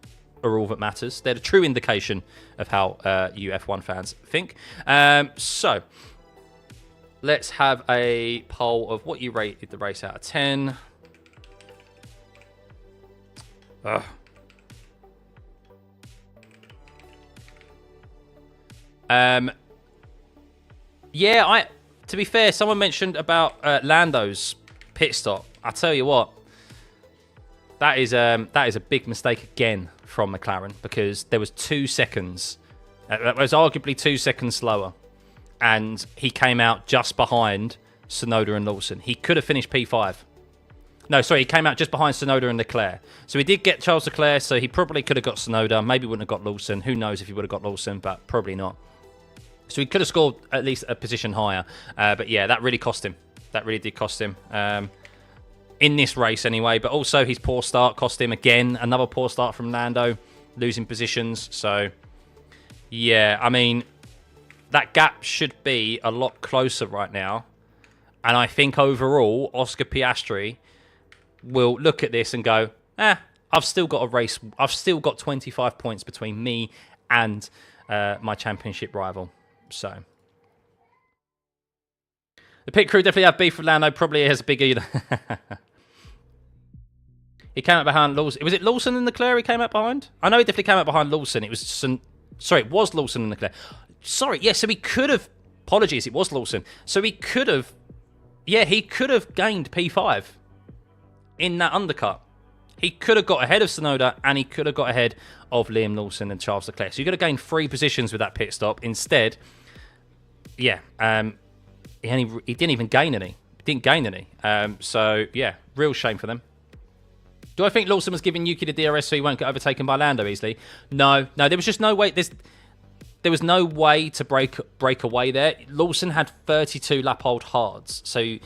are all that matters. They're the true indication of how you F1 fans think. So, let's have a poll of what you rated the race out of 10. Yeah, to be fair, someone mentioned about Lando's pit stop. I tell you what, that is a big mistake again from McLaren because there was 2 seconds. That was arguably 2 seconds slower, and he came out just behind Tsunoda and Lawson. He could have finished P5. No, sorry, he came out just behind Tsunoda and Leclerc. So he did get Charles Leclerc, so he probably could have got Tsunoda. Maybe wouldn't have got Lawson. Who knows if he would have got Lawson, but probably not. So he could have scored at least a position higher. But yeah, that really cost him. That really did cost him. In this race anyway. But also his poor start cost him again. Another poor start from Lando. Losing positions. So yeah, I mean, that gap should be a lot closer right now. And I think overall, Oscar Piastri will look at this and go, I've still got a race. I've still got 25 points between me and my championship rival. So the pit crew definitely have beef with Lando. Probably has a big either. He came out behind Lawson. Was it Lawson and Leclerc he came out behind? I know he definitely came out behind Lawson. It was it was Lawson and Leclerc. Sorry, yeah, so he could have... Apologies, it was Lawson. So he could have... Yeah, he could have gained P5 in that undercut. He could have got ahead of Tsunoda and he could have got ahead of Liam Lawson and Charles Leclerc. So you could have gained 3 positions with that pit stop. Instead, yeah, he didn't even gain any. He didn't gain any. So, yeah, real shame for them. Do I think Lawson was giving Yuki the DRS so he won't get overtaken by Lando easily? No, there was just no way. There was no way to break away there. Lawson had 32 lap hold hards, so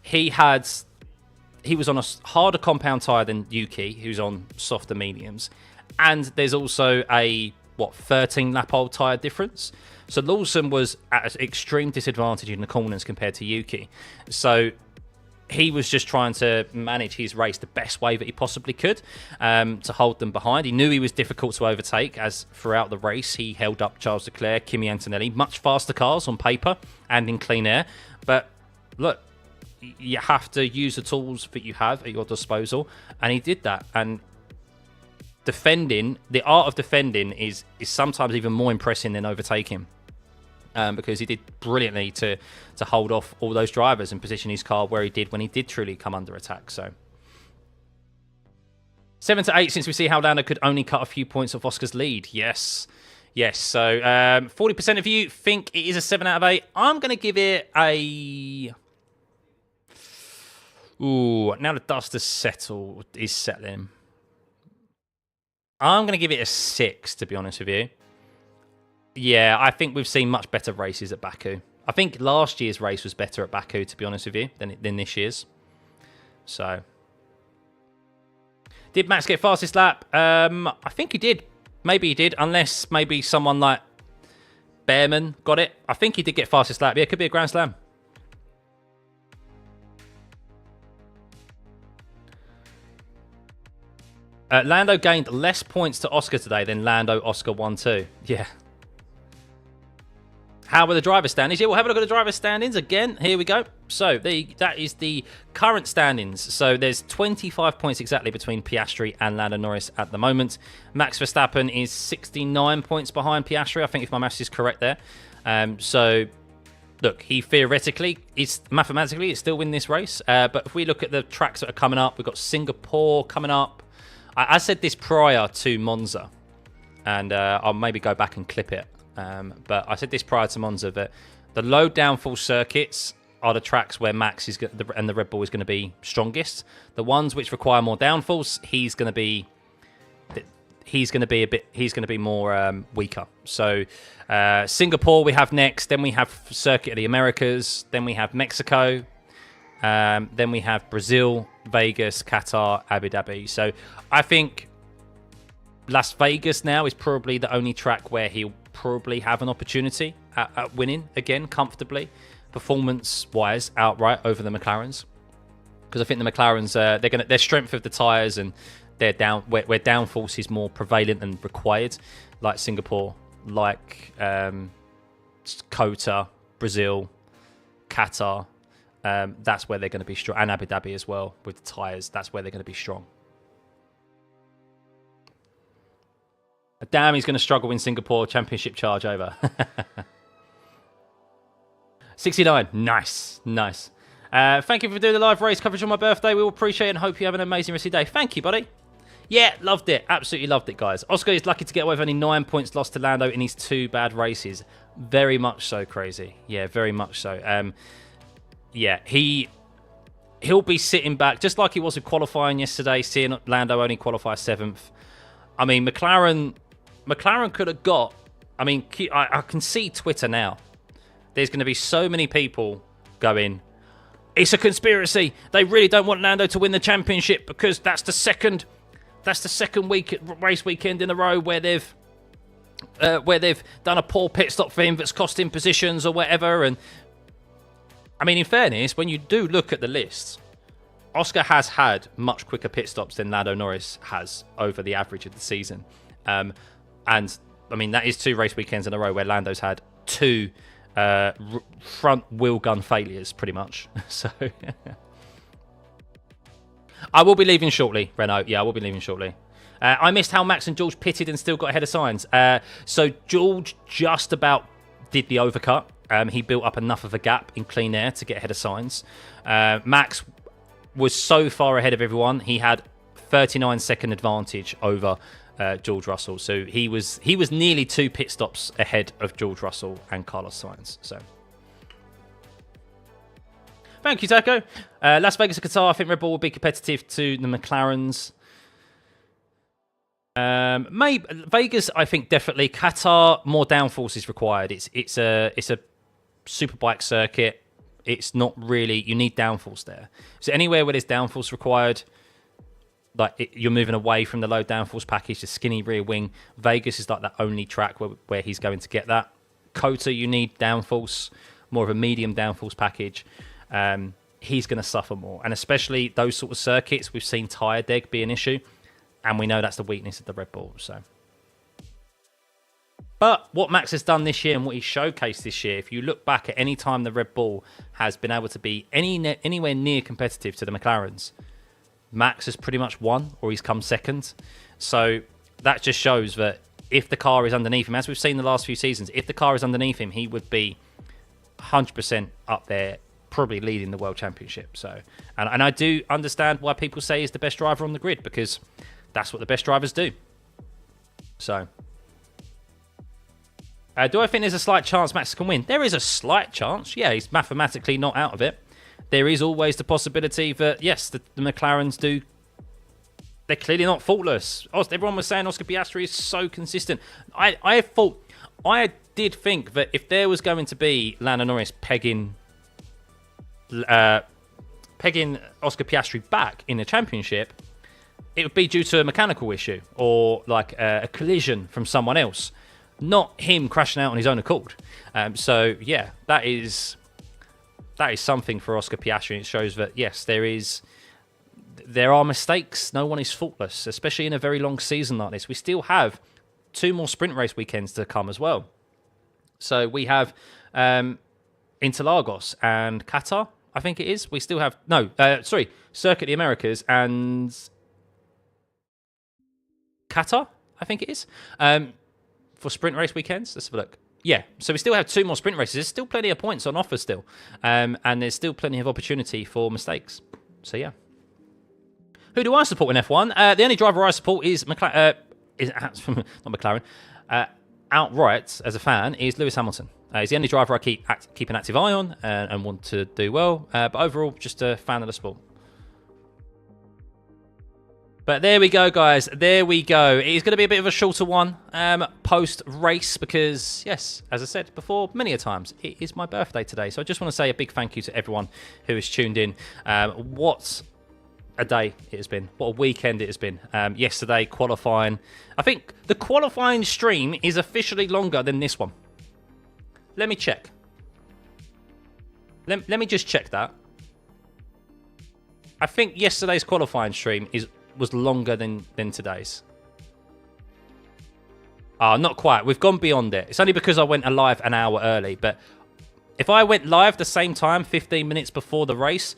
he was on a harder compound tyre than Yuki, who's on softer mediums, and there's also a 13 lap hold tyre difference. So Lawson was at an extreme disadvantage in the corners compared to Yuki. So he was just trying to manage his race the best way that he possibly could to hold them behind. He knew he was difficult to overtake, as throughout the race he held up Charles Leclerc, Kimi Antonelli, much faster cars on paper and in clean air. But look, you have to use the tools that you have at your disposal, and he did that. And defending, the art of defending is sometimes even more impressive than overtaking. Because he did brilliantly to hold off all those drivers and position his car where he did when he did truly come under attack. So 7 to 8 since we see how Lando could only cut a few points off Oscar's lead. Yes. So 40% of you think it is a 7 out of 8. I'm going to give it a... Ooh, now the dust is settling. I'm going to give it a 6, to be honest with you. Yeah, I think we've seen much better races at Baku. I think last year's race was better at Baku, to be honest with you, than this year's. So, did Max get fastest lap? I think he did. Maybe he did, unless maybe someone like Behrman got it. I think he did get fastest lap. Yeah, it could be a Grand Slam. Lando gained less points to Oscar today than Lando Oscar 1-2. Yeah. How were the driver standings? Yeah, we'll have a look at the driver standings again. Here we go. So that is the current standings. So there's 25 points exactly between Piastri and Lando Norris at the moment. Max Verstappen is 69 points behind Piastri, I think, if my maths is correct there. So look, he theoretically, mathematically, is still win this race. But if we look at the tracks that are coming up, we've got Singapore coming up. I said this prior to Monza, and I'll maybe go back and clip it. But I said this prior to Monza, that the low downforce circuits are the tracks where Max is and the Red Bull is going to be strongest. The ones which require more downforce, he's going to be more weaker. So Singapore we have next, then we have Circuit of the Americas, then we have Mexico, then we have Brazil, Vegas, Qatar, Abu Dhabi. So I think Las Vegas now is probably the only track where he'll probably have an opportunity at winning again comfortably, performance-wise, outright over the McLarens. Because I think the McLarens, their strength of the tyres and their where downforce is more prevalent and required, like Singapore, like Kota, Brazil, Qatar. That's where they're going to be strong, and Abu Dhabi as well with the tyres. That's where they're going to be strong. Damn, he's going to struggle in Singapore championship charge over. 69, nice. Thank you for doing the live race coverage on my birthday. We all appreciate it and hope you have an amazing rest of your day. Thank you, buddy. Yeah, loved it. Absolutely loved it, guys. Oscar is lucky to get away with only 9 points lost to Lando in his 2 bad races. Very much so, crazy. Yeah, very much so. Yeah, he'll be sitting back, just like he was with qualifying yesterday, seeing Lando only qualify 7th. I mean, McLaren could have got... I mean, I can see Twitter now. There's going to be so many people going, it's a conspiracy. They really don't want Lando to win the championship because that's the second race weekend in a row where they've done a poor pit stop for him that's cost him positions or whatever. And I mean, in fairness, when you do look at the list, Oscar has had much quicker pit stops than Lando Norris has over the average of the season. And, I mean, that is 2 race weekends in a row where Lando's had 2 front wheel gun failures, pretty much. So, I will be leaving shortly, Renault. Yeah, I will be leaving shortly. I missed how Max and George pitted and still got ahead of Sainz. So, George just about did the overcut. He built up enough of a gap in clean air to get ahead of Sainz. Max was so far ahead of everyone. He had 39-second advantage over George Russell. So he was nearly 2 pit stops ahead of George Russell and Carlos Sainz. So thank you, Taco. Las Vegas and Qatar, I think Red Bull will be competitive to the McLarens. Maybe Vegas, I think definitely. Qatar, more downforce is required. It's a superbike circuit. It's not really, you need downforce there. So anywhere where there's downforce required, like you're moving away from the low downforce package, the skinny rear wing. Vegas is like the only track where he's going to get that. Kota, you need downforce, more of a medium downforce package. He's going to suffer more. And especially those sort of circuits, we've seen tyre deg be an issue. And we know that's the weakness of the Red Bull. So, but what Max has done this year and what he showcased this year, if you look back at any time the Red Bull has been able to be anywhere near competitive to the McLarens, Max has pretty much won or he's come second. So that just shows that if the car is underneath him, as we've seen the last few seasons, if the car is underneath him, he would be 100% up there, probably leading the World Championship. So, and I do understand why people say he's the best driver on the grid, because that's what the best drivers do. So, do I think there's a slight chance Max can win? There is a slight chance. Yeah, he's mathematically not out of it. There is always the possibility that, yes, the McLarens do. They're clearly not faultless. Everyone was saying Oscar Piastri is so consistent. I did think that if there was going to be Lando Norris pegging Oscar Piastri back in the championship, it would be due to a mechanical issue or like a collision from someone else. not him crashing out on his own accord. So yeah, that is something for Oscar Piastri. It shows that yes, there are mistakes. No one is faultless, especially in a very long season like this. We still have 2 more sprint race weekends to come as well. So we have Interlagos and Qatar, I think it is. We still have Circuit of the Americas and Qatar, I think it is, for sprint race weekends. Let's have a look. Yeah, so we still have 2 more sprint races. There's still plenty of points on offer still, and there's still plenty of opportunity for mistakes. So yeah. Who do I support in F1? The only driver I support is not McLaren. Outright, as a fan, is Lewis Hamilton. He's the only driver I keep an active eye on and want to do well. But overall, just a fan of the sport. But there we go, guys. There we go. It is going to be a bit of a shorter one post-race because, yes, as I said before many a times, it is my birthday today. So I just want to say a big thank you to everyone who has tuned in. What a day it has been. What a weekend it has been. Yesterday, qualifying. I think the qualifying stream is officially longer than this one. Let me check. Let me just check that. I think yesterday's qualifying stream was longer than today's. Not quite. We've gone beyond it. It's only because I went live an hour early. But if I went live the same time, 15 minutes before the race,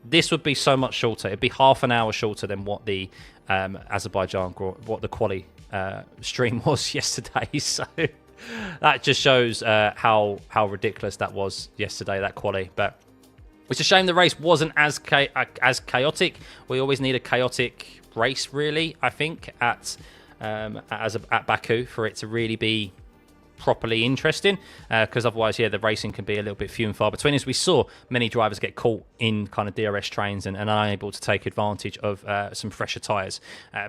this would be so much shorter. It'd be half an hour shorter than what the Azerbaijan, what the quali stream was yesterday. So that just shows how ridiculous that was yesterday, that quali. But it's a shame the race wasn't as chaotic. We always need a chaotic race, really, I think, at Baku for it to really be properly interesting, because otherwise, yeah, the racing can be a little bit few and far between. As we saw, many drivers get caught in kind of DRS trains and unable to take advantage of some fresher tyres.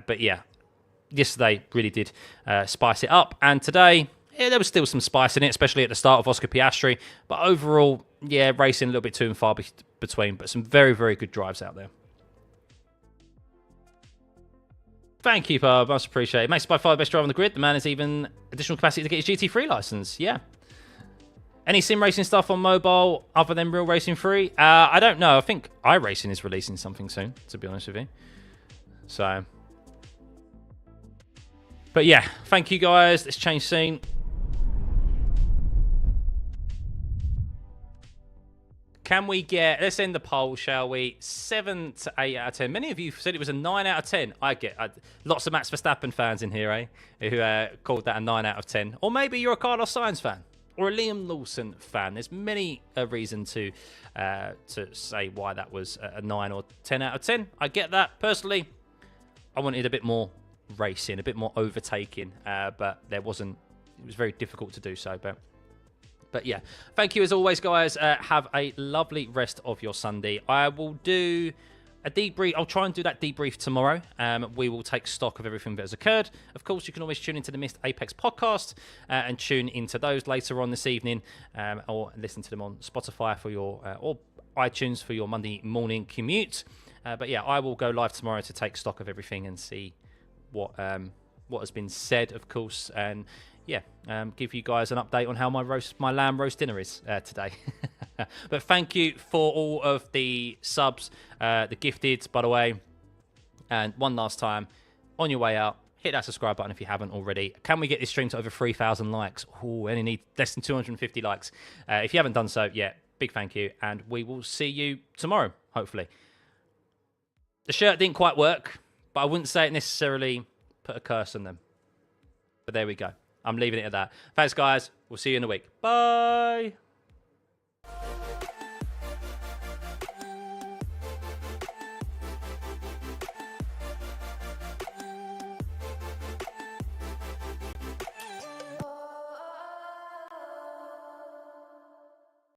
But yeah, yesterday really did spice it up, and today, yeah, there was still some spice in it, especially at the start of Oscar Piastri. But overall, yeah, racing a little bit too and far between, but some very, very good drives out there. Thank you, Pub. Much appreciated. Makes by far the best driver on the grid. The man has even additional capacity to get his GT3 license. Yeah. Any sim racing stuff on mobile other than Real Racing 3? I don't know. I think iRacing is releasing something soon, to be honest with you. So. But yeah, thank you guys. Let's change scene. Can we get, let's end the poll, shall we? 7 to 8 out of 10. Many of you said it was a 9 out of 10. I get lots of Max Verstappen fans in here, eh? Who called that a 9 out of 10. Or maybe you're a Carlos Sainz fan. Or a Liam Lawson fan. There's many a reason to say why that was a 9 or 10 out of 10. I get that. Personally, I wanted a bit more racing, a bit more overtaking. But there wasn't, it was very difficult to do so. But yeah, thank you as always, guys. Have a lovely rest of your Sunday. I will do a debrief. I'll try and do that debrief tomorrow. We will take stock of everything that has occurred. Of course, you can always tune into the Missed Apex podcast and tune into those later on this evening, or listen to them on Spotify for your or iTunes for your Monday morning commute. But yeah, I will go live tomorrow to take stock of everything and see what has been said, of course, and yeah, give you guys an update on how my lamb roast dinner is today. But thank you for all of the subs, the gifted, by the way. And one last time, on your way out, hit that subscribe button if you haven't already. Can we get this stream to over 3,000 likes? Oh, only need less than 250 likes. If you haven't done so yet, big thank you. And we will see you tomorrow, hopefully. The shirt didn't quite work, but I wouldn't say it necessarily put a curse on them. But there we go. I'm leaving it at that. Thanks, guys. We'll see you in a week. Bye.